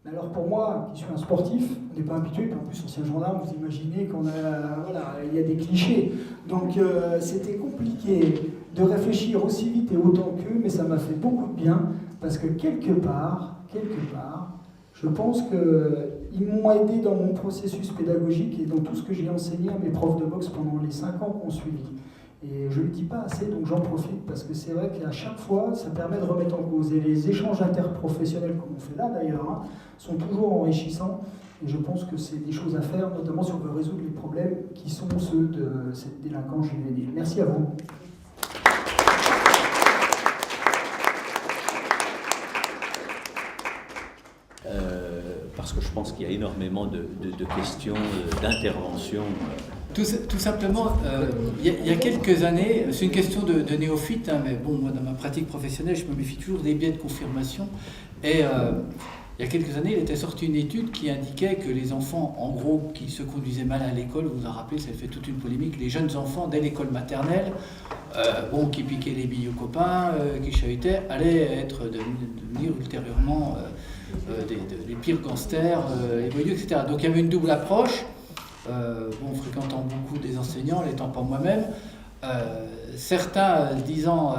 Mais alors pour moi, qui suis un sportif, on n'est pas habitué, puis en plus ancien gendarme, vous imaginez il y a des clichés. Donc c'était compliqué de réfléchir aussi vite et autant qu'eux, mais ça m'a fait beaucoup de bien, parce que quelque part, je pense qu'ils m'ont aidé dans mon processus pédagogique et dans tout ce que j'ai enseigné à mes profs de boxe pendant les 5 ans qu'on suivi. Et je ne le dis pas assez, donc j'en profite, parce que c'est vrai qu'à chaque fois, ça permet de remettre en cause. Et les échanges interprofessionnels, comme on fait là d'ailleurs, hein, sont toujours enrichissants. Et je pense que c'est des choses à faire, notamment si on veut résoudre les problèmes qui sont ceux de cette délinquance juvénile. Merci à vous. Parce que je pense qu'il y a énormément de questions, d'interventions. Tout simplement, il y a quelques années, c'est une question de néophyte, hein, mais bon, moi dans ma pratique professionnelle, je me méfie toujours des biais de confirmation. Et il y a quelques années, il était sorti une étude qui indiquait que les enfants, en gros, qui se conduisaient mal à l'école, vous vous en rappelez, ça fait toute une polémique, les jeunes enfants dès l'école maternelle, qui piquaient les billes aux copains, qui chahutaient, allaient devenir ultérieurement des pires gangsters, les voyous, etc. Donc il y avait une double approche. Fréquentant beaucoup des enseignants, l'étant pas moi-même, certains disant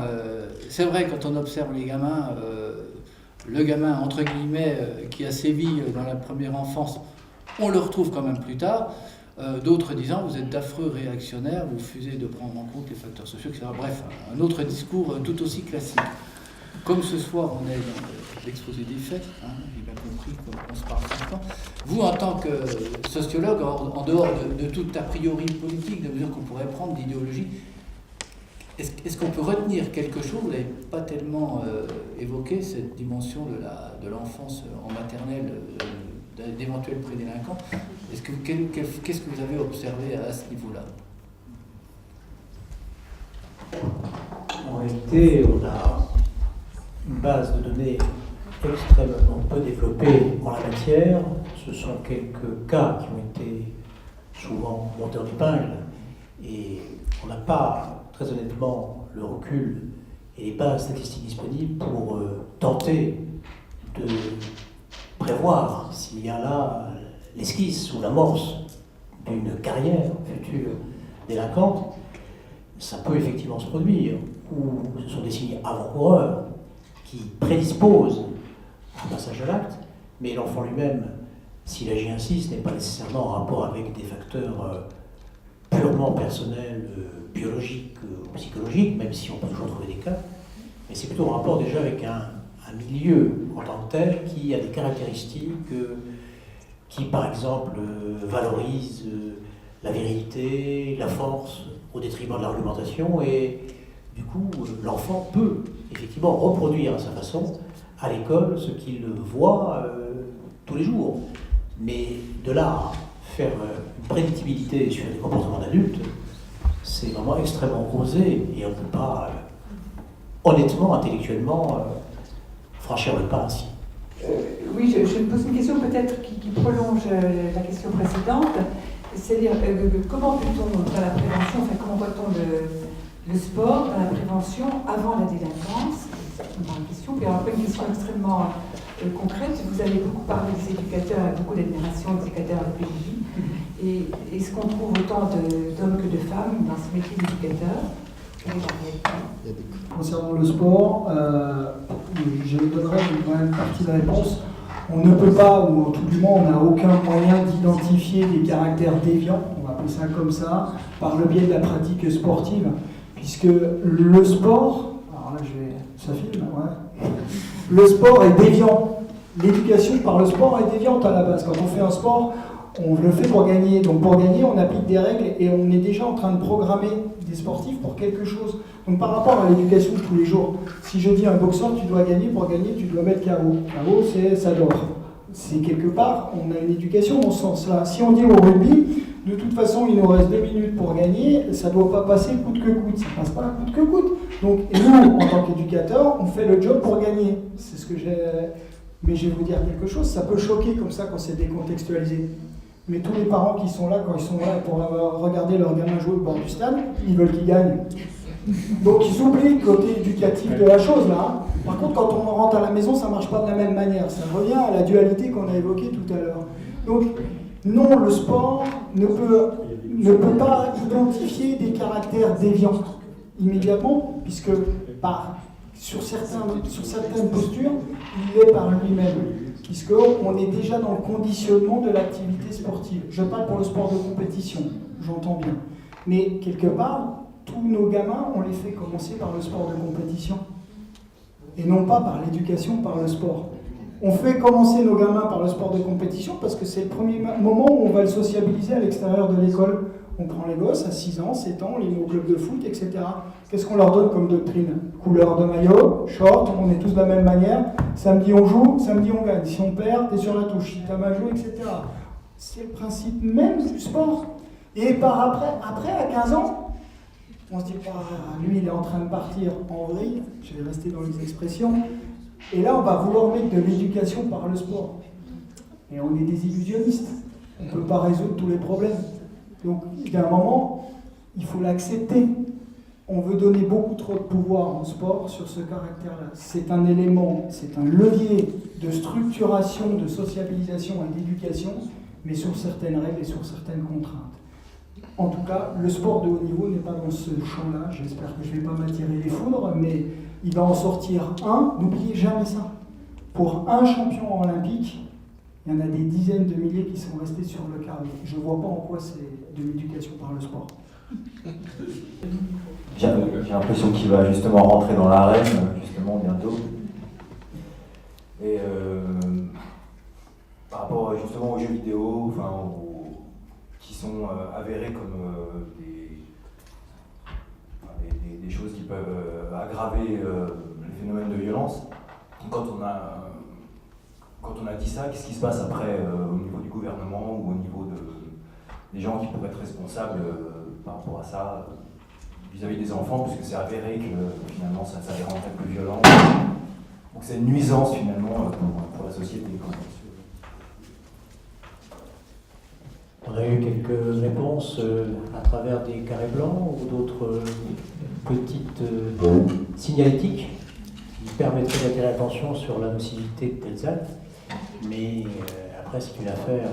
c'est vrai, quand on observe les gamins, le gamin entre guillemets qui a sévi dans la première enfance, on le retrouve quand même plus tard. D'autres disant vous êtes d'affreux réactionnaires, vous refusez de prendre en compte les facteurs sociaux, etc. Bref, un autre discours tout aussi classique. Comme ce soir on est dans l'exposé des faits, j'ai bien compris qu'on se parle tout le temps, vous en tant que sociologue, en dehors de tout a priori politique, de mesures qu'on pourrait prendre d'idéologie, est-ce qu'on peut retenir quelque chose? Vous n'avez pas tellement évoqué cette dimension de l'enfance en maternelle, d'éventuels prédélinquants. Qu'est-ce que vous avez observé à ce niveau-là? En réalité, on a une base de données extrêmement peu développée en la matière. Ce sont quelques cas qui ont été souvent montés en épingle et on n'a pas, très honnêtement, le recul et les bases statistiques disponibles pour tenter de prévoir s'il y a là l'esquisse ou l'amorce d'une carrière future délinquante. Ça peut effectivement se produire, ou ce sont des signes avant-coureurs qui prédisposent au passage à l'acte, mais l'enfant lui-même, s'il agit ainsi, ce n'est pas nécessairement en rapport avec des facteurs purement personnels, biologiques ou psychologiques, même si on peut toujours trouver des cas, mais c'est plutôt en rapport déjà avec un milieu en tant que tel qui a des caractéristiques qui, par exemple, valorise la virilité, la force, au détriment de l'argumentation, et du coup, l'enfant peut effectivement reproduire à sa façon, à l'école, ce qu'il voit tous les jours. Mais de là à faire une prédictibilité sur les comportements d'adultes, c'est vraiment extrêmement osé, et on ne peut pas, honnêtement, intellectuellement, franchir le pas ainsi. Oui, je me pose une question peut-être qui prolonge la question précédente. C'est-à-dire, comment peut-on, dans la prévention, enfin, comment voit-on le sport dans la prévention avant la délinquance? C'est une question. Puis après, une question extrêmement concrète. Vous avez beaucoup parlé des éducateurs, avec beaucoup d'admiration des éducateurs de PJJ. Et est-ce qu'on trouve autant d'hommes que de femmes dans ce métier d'éducateur? Concernant le sport, je donnerai une partie de réponse. On ne peut pas, ou tout du moins on n'a aucun moyen d'identifier des caractères déviants, on va appeler ça comme ça, par le biais de la pratique sportive, puisque le sport, alors là ça filme, ouais. Le sport est déviant. L'éducation par le sport est déviante à la base. Quand on fait un sport, on le fait pour gagner. Donc pour gagner, on applique des règles et on est déjà en train de programmer des sportifs pour quelque chose. Donc par rapport à l'éducation de tous les jours, si je dis à un boxeur, tu dois gagner, pour gagner, tu dois mettre KO. KO, c'est ça dort. C'est quelque part, on a une éducation dans ce sens-là. Si on dit au rugby, de toute façon, il nous reste 2 minutes pour gagner, ça ne doit pas passer coûte que coûte. Ça ne passe pas coûte que coûte. Donc, et nous, en tant qu'éducateurs, on fait le job pour gagner. C'est ce que j'ai. Mais je vais vous dire quelque chose, ça peut choquer comme ça quand c'est décontextualisé. Mais tous les parents qui sont là, quand ils sont là pour regarder leur gamin jouer au bord du stade, ils veulent qu'ils gagnent. Donc ils oublient le côté éducatif de la chose là. Par contre, quand on rentre à la maison, ça ne marche pas de la même manière. Ça revient à la dualité qu'on a évoquée tout à l'heure. Donc non, le sport ne peut pas identifier des caractères déviants immédiatement, puisque sur certaines postures, il est par lui-même, puisqu'on est déjà dans le conditionnement de l'activité sportive. Je parle pour le sport de compétition, j'entends bien. Mais quelque part, tous nos gamins, on les fait commencer par le sport de compétition, et non pas par l'éducation, par le sport. On fait commencer nos gamins par le sport de compétition parce que c'est le premier moment où on va le sociabiliser à l'extérieur de l'école. On prend les gosses à 6 ans, 7 ans, on les met au club de foot, etc. Qu'est-ce qu'on leur donne comme doctrine? Couleur de maillot, short, on est tous de la même manière. Samedi on joue, samedi on gagne. Si on perd, t'es sur la touche. Si t'as mal joué, etc. C'est le principe même du sport. Et après, à 15 ans, on se dit, lui il est en train de partir en vrille, je vais rester dans les expressions. Et là, on va vouloir mettre de l'éducation par le sport. Et on est des illusionnistes. On ne peut pas résoudre tous les problèmes. Donc, il y a un moment, il faut l'accepter. On veut donner beaucoup trop de pouvoir en sport sur ce caractère-là. C'est un élément, c'est un levier de structuration, de sociabilisation et d'éducation, mais sur certaines règles et sur certaines contraintes. En tout cas, le sport de haut niveau n'est pas dans ce champ-là. J'espère que je ne vais pas m'attirer les foudres, mais il va en sortir un. N'oubliez jamais ça. Pour un champion olympique, Il y en a des dizaines de milliers qui sont restés sur le carnet. Je ne vois pas en quoi c'est de l'éducation par le sport. J'ai l'impression qu'il va justement rentrer dans l'arène, justement, bientôt. Et par rapport justement aux jeux vidéo, qui sont avérés comme des choses qui peuvent aggraver les phénomènes de violence, quand on a dit ça, qu'est-ce qui se passe après au niveau du gouvernement ou au niveau des gens qui pourraient être responsables par rapport à ça vis-à-vis des enfants, puisque c'est avéré que finalement ça les rend un peu plus violents. Donc c'est une nuisance finalement pour la société. On a eu quelques réponses à travers des carrés blancs ou d'autres petites signalétiques qui permettraient d'attirer l'attention sur la nocivité de tels actes. Mais après, c'est une affaire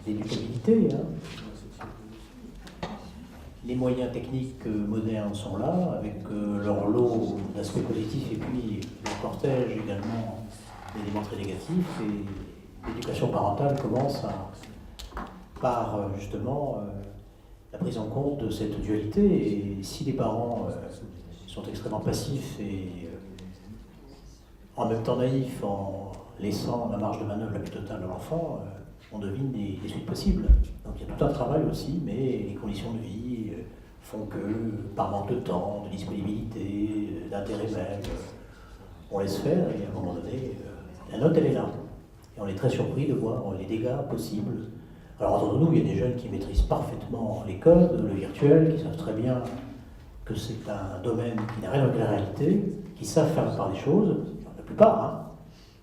d'éducabilité. Les moyens techniques modernes sont là, avec leur lot d'aspects positifs et puis leur cortège également d'éléments très négatifs. Et l'éducation parentale commence par justement la prise en compte de cette dualité. Et si les parents sont extrêmement passifs et en même temps naïfs, en laissant la marge de manœuvre la plus totale à l'enfant, on devine des suites possibles. Donc il y a tout un travail aussi, mais les conditions de vie font que, par manque de temps, de disponibilité, d'intérêt même, on laisse faire et à un moment donné, la note elle est là. Et on est très surpris de voir les dégâts possibles. Alors entre nous, il y a des jeunes qui maîtrisent parfaitement les codes, le virtuel, qui savent très bien que c'est un domaine qui n'a rien avec la réalité, qui savent faire la part des choses, la plupart,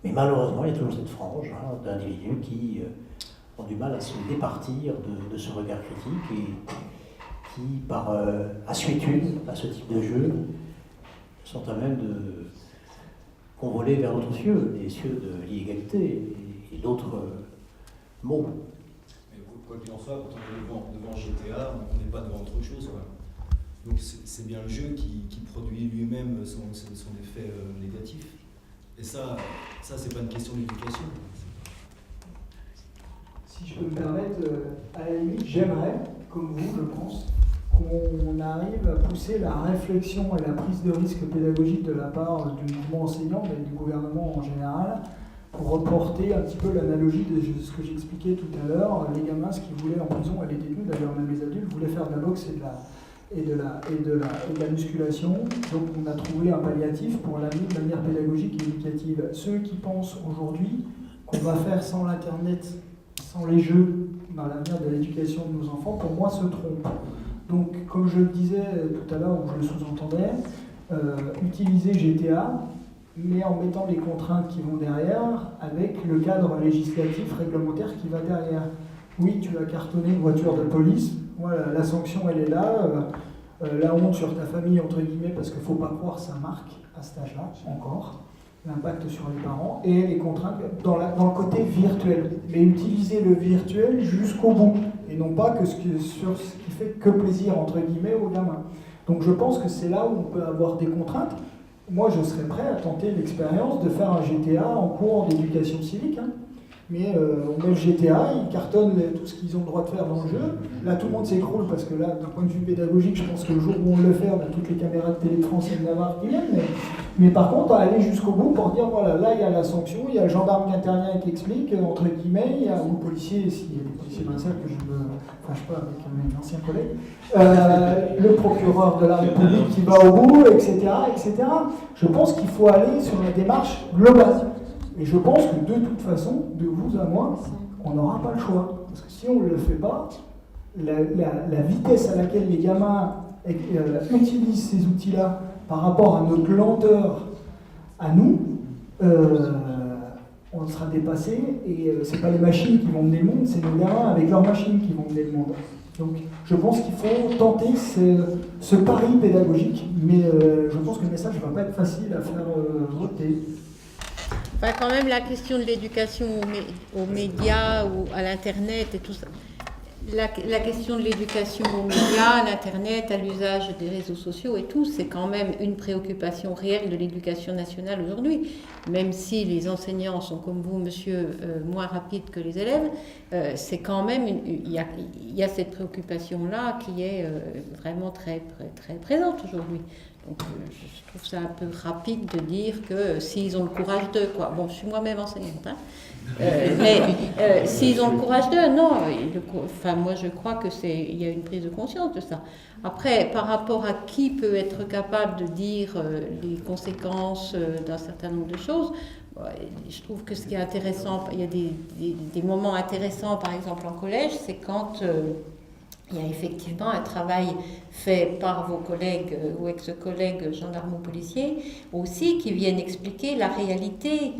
mais malheureusement, il y a toujours cette frange d'individus qui ont du mal à se départir de ce regard critique et qui, par assuétude à ce type de jeu, sont à même de convoler vers d'autres cieux, les cieux de l'illégalité et d'autres mots. Mais quoi qu'il en soit, quand on est devant GTA, on n'est pas devant autre chose. Donc c'est bien le jeu qui produit lui-même son effet négatif. Et ça c'est pas une question d'éducation. Si je peux me permettre, à la limite, j'aimerais, comme vous, je pense, qu'on arrive à pousser la réflexion et la prise de risque pédagogique de la part du mouvement enseignant, mais du gouvernement en général, pour reporter un petit peu l'analogie de ce que j'expliquais tout à l'heure. Les gamins, ce qu'ils voulaient en prison, et les détenus, d'ailleurs même les adultes, voulaient faire de la boxe et de la musculation. Donc on a trouvé un palliatif pour l'amener de manière pédagogique et éducative. Ceux qui pensent aujourd'hui qu'on va faire sans l'Internet, sans les jeux, dans l'avenir de l'éducation de nos enfants, pour moi se trompent. Donc comme je le disais tout à l'heure, ou je le sous-entendais, utiliser GTA, mais en mettant les contraintes qui vont derrière, avec le cadre législatif, réglementaire qui va derrière. Oui, tu as cartonné une voiture de police, voilà, la sanction elle est là, la honte sur ta famille, entre guillemets, parce qu'il ne faut pas croire ça marque à cet âge-là, encore, l'impact sur les parents, et les contraintes dans le côté virtuel. Mais utiliser le virtuel jusqu'au bout, et non pas que ce qui fait que plaisir, entre guillemets, aux gamins. Donc je pense que c'est là où on peut avoir des contraintes. Moi, je serais prêt à tenter l'expérience de faire un GTA en cours d'éducation civique. Mais on met le GTA, ils cartonnent tout ce qu'ils ont le droit de faire dans le jeu. Là, tout le monde s'écroule parce que là, d'un point de vue pédagogique, je pense que le jour où on le fait, on a toutes les caméras de Télé de France et de Navarre qui viennent. Mais par contre, aller jusqu'au bout pour dire, voilà, là, il y a la sanction, il y a le gendarme qui intervient et qui explique, entre guillemets, il y a, ou le policier, s'il y a des policiers dans la salle que je ne me fâche pas avec un ancien collègue, le procureur de la République qui va au bout, etc., etc. Je pense qu'il faut aller sur la démarche globale. Et je pense que de toute façon, de vous à moi, on n'aura pas le choix. Parce que si on ne le fait pas, la vitesse à laquelle les gamins utilisent ces outils-là par rapport à notre lenteur à nous, on sera dépassé. Et ce n'est pas les machines qui vont mener le monde, c'est nos gamins avec leurs machines qui vont mener le monde. Donc je pense qu'il faut tenter ce pari pédagogique, mais je pense que le message ne va pas être facile à faire voter. Enfin, quand même, la question de l'éducation aux médias ou à l'Internet et tout ça, La question de l'éducation aux médias, à l'Internet, à l'usage des réseaux sociaux et tout, c'est quand même une préoccupation réelle de l'éducation nationale aujourd'hui. Même si les enseignants sont comme vous, monsieur, moins rapides que les élèves, c'est quand même, il y a cette préoccupation-là qui est vraiment très, très présente aujourd'hui. Donc je trouve ça un peu rapide de dire que s'ils ont le courage de, quoi. Bon, je suis moi-même enseignante, hein. Mais s'ils ont le courage d'eux, non. Enfin, moi, je crois que il y a une prise de conscience de ça. Après, par rapport à qui peut être capable de dire les conséquences d'un certain nombre de choses, je trouve que ce qui est intéressant, il y a des moments intéressants, par exemple en collège, c'est quand il y a effectivement un travail fait par vos collègues ou ex-collègues gendarmes ou policiers aussi qui viennent expliquer la réalité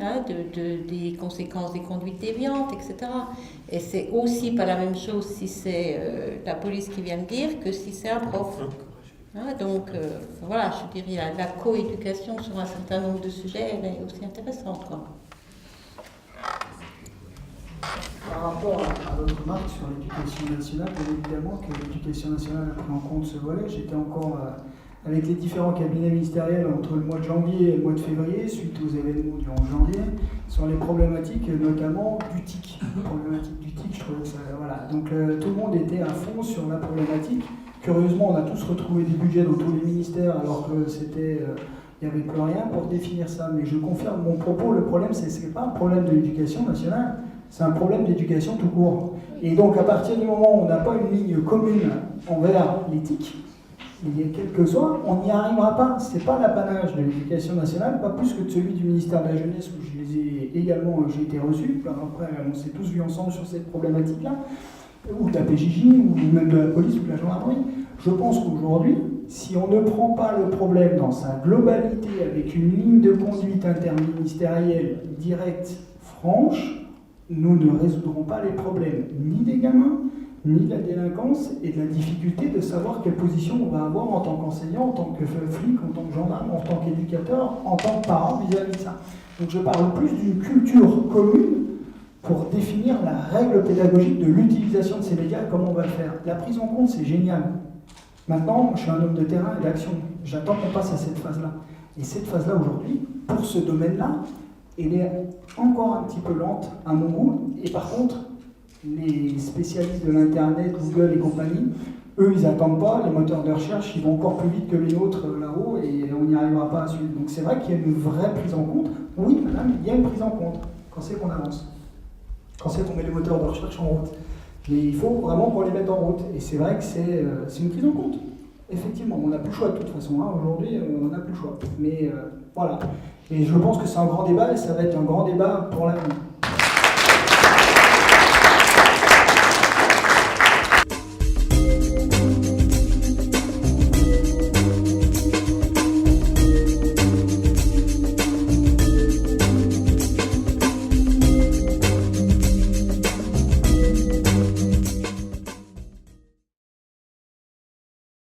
des conséquences des conduites déviantes, etc. Et c'est aussi pas la même chose si c'est la police qui vient le dire que si c'est un prof. Donc voilà, je dirais la coéducation sur un certain nombre de sujets, elle est aussi intéressante, quoi. Par rapport à votre remarque sur l'éducation nationale, bien évidemment que l'éducation nationale a pris en compte ce volet. J'étais encore avec les différents cabinets ministériels entre le mois de janvier et le mois de février, suite aux événements du 11 janvier, sur les problématiques notamment du TIC. Les problématiques du TIC, je trouvais que ça... Voilà. Donc tout le monde était à fond sur la problématique. Curieusement, on a tous retrouvé des budgets dans tous les ministères alors que c'était... il n'y avait plus rien pour définir ça. Mais je confirme mon propos, le problème, c'est pas un problème de l'éducation nationale, c'est un problème d'éducation tout court. Et donc, à partir du moment où on n'a pas une ligne commune envers l'éthique, quel que soit, on n'y arrivera pas. Ce n'est pas l'apanage de l'éducation nationale, pas plus que de celui du ministère de la Jeunesse, où j'ai été reçu. Après, on s'est tous vus ensemble sur cette problématique-là, ou de la PJJ, ou même de la police, ou de la gendarmerie. Je pense qu'aujourd'hui, si on ne prend pas le problème dans sa globalité, avec une ligne de conduite interministérielle directe, franche, nous ne résoudrons pas les problèmes ni des gamins, ni de la délinquance et de la difficulté de savoir quelle position on va avoir en tant qu'enseignant, en tant que flic, en tant que gendarme, en tant qu'éducateur, en tant que parent vis-à-vis de ça. Donc je parle plus d'une culture commune pour définir la règle pédagogique de l'utilisation de ces médias et comment on va le faire. La prise en compte, c'est génial. Maintenant, je suis un homme de terrain et d'action. J'attends qu'on passe à cette phase-là. Et cette phase-là, aujourd'hui, pour ce domaine-là, elle est encore un petit peu lente à mon goût. Et par contre, les spécialistes de l'Internet, Google et compagnie, eux, ils n'attendent pas. Les moteurs de recherche, ils vont encore plus vite que les nôtres là-haut et on n'y arrivera pas à suivre. Donc c'est vrai qu'il y a une vraie prise en compte. Oui, madame, il y a une prise en compte. Quand c'est qu'on avance. Quand c'est qu'on met les moteurs de recherche en route. Mais il faut vraiment qu'on les mette en route. Et c'est vrai que c'est une prise en compte. Effectivement, on n'a plus le choix de toute façon. Aujourd'hui, on n'a plus le choix. Mais voilà. Et je pense que c'est un grand débat et ça va être un grand débat pour l'avenir.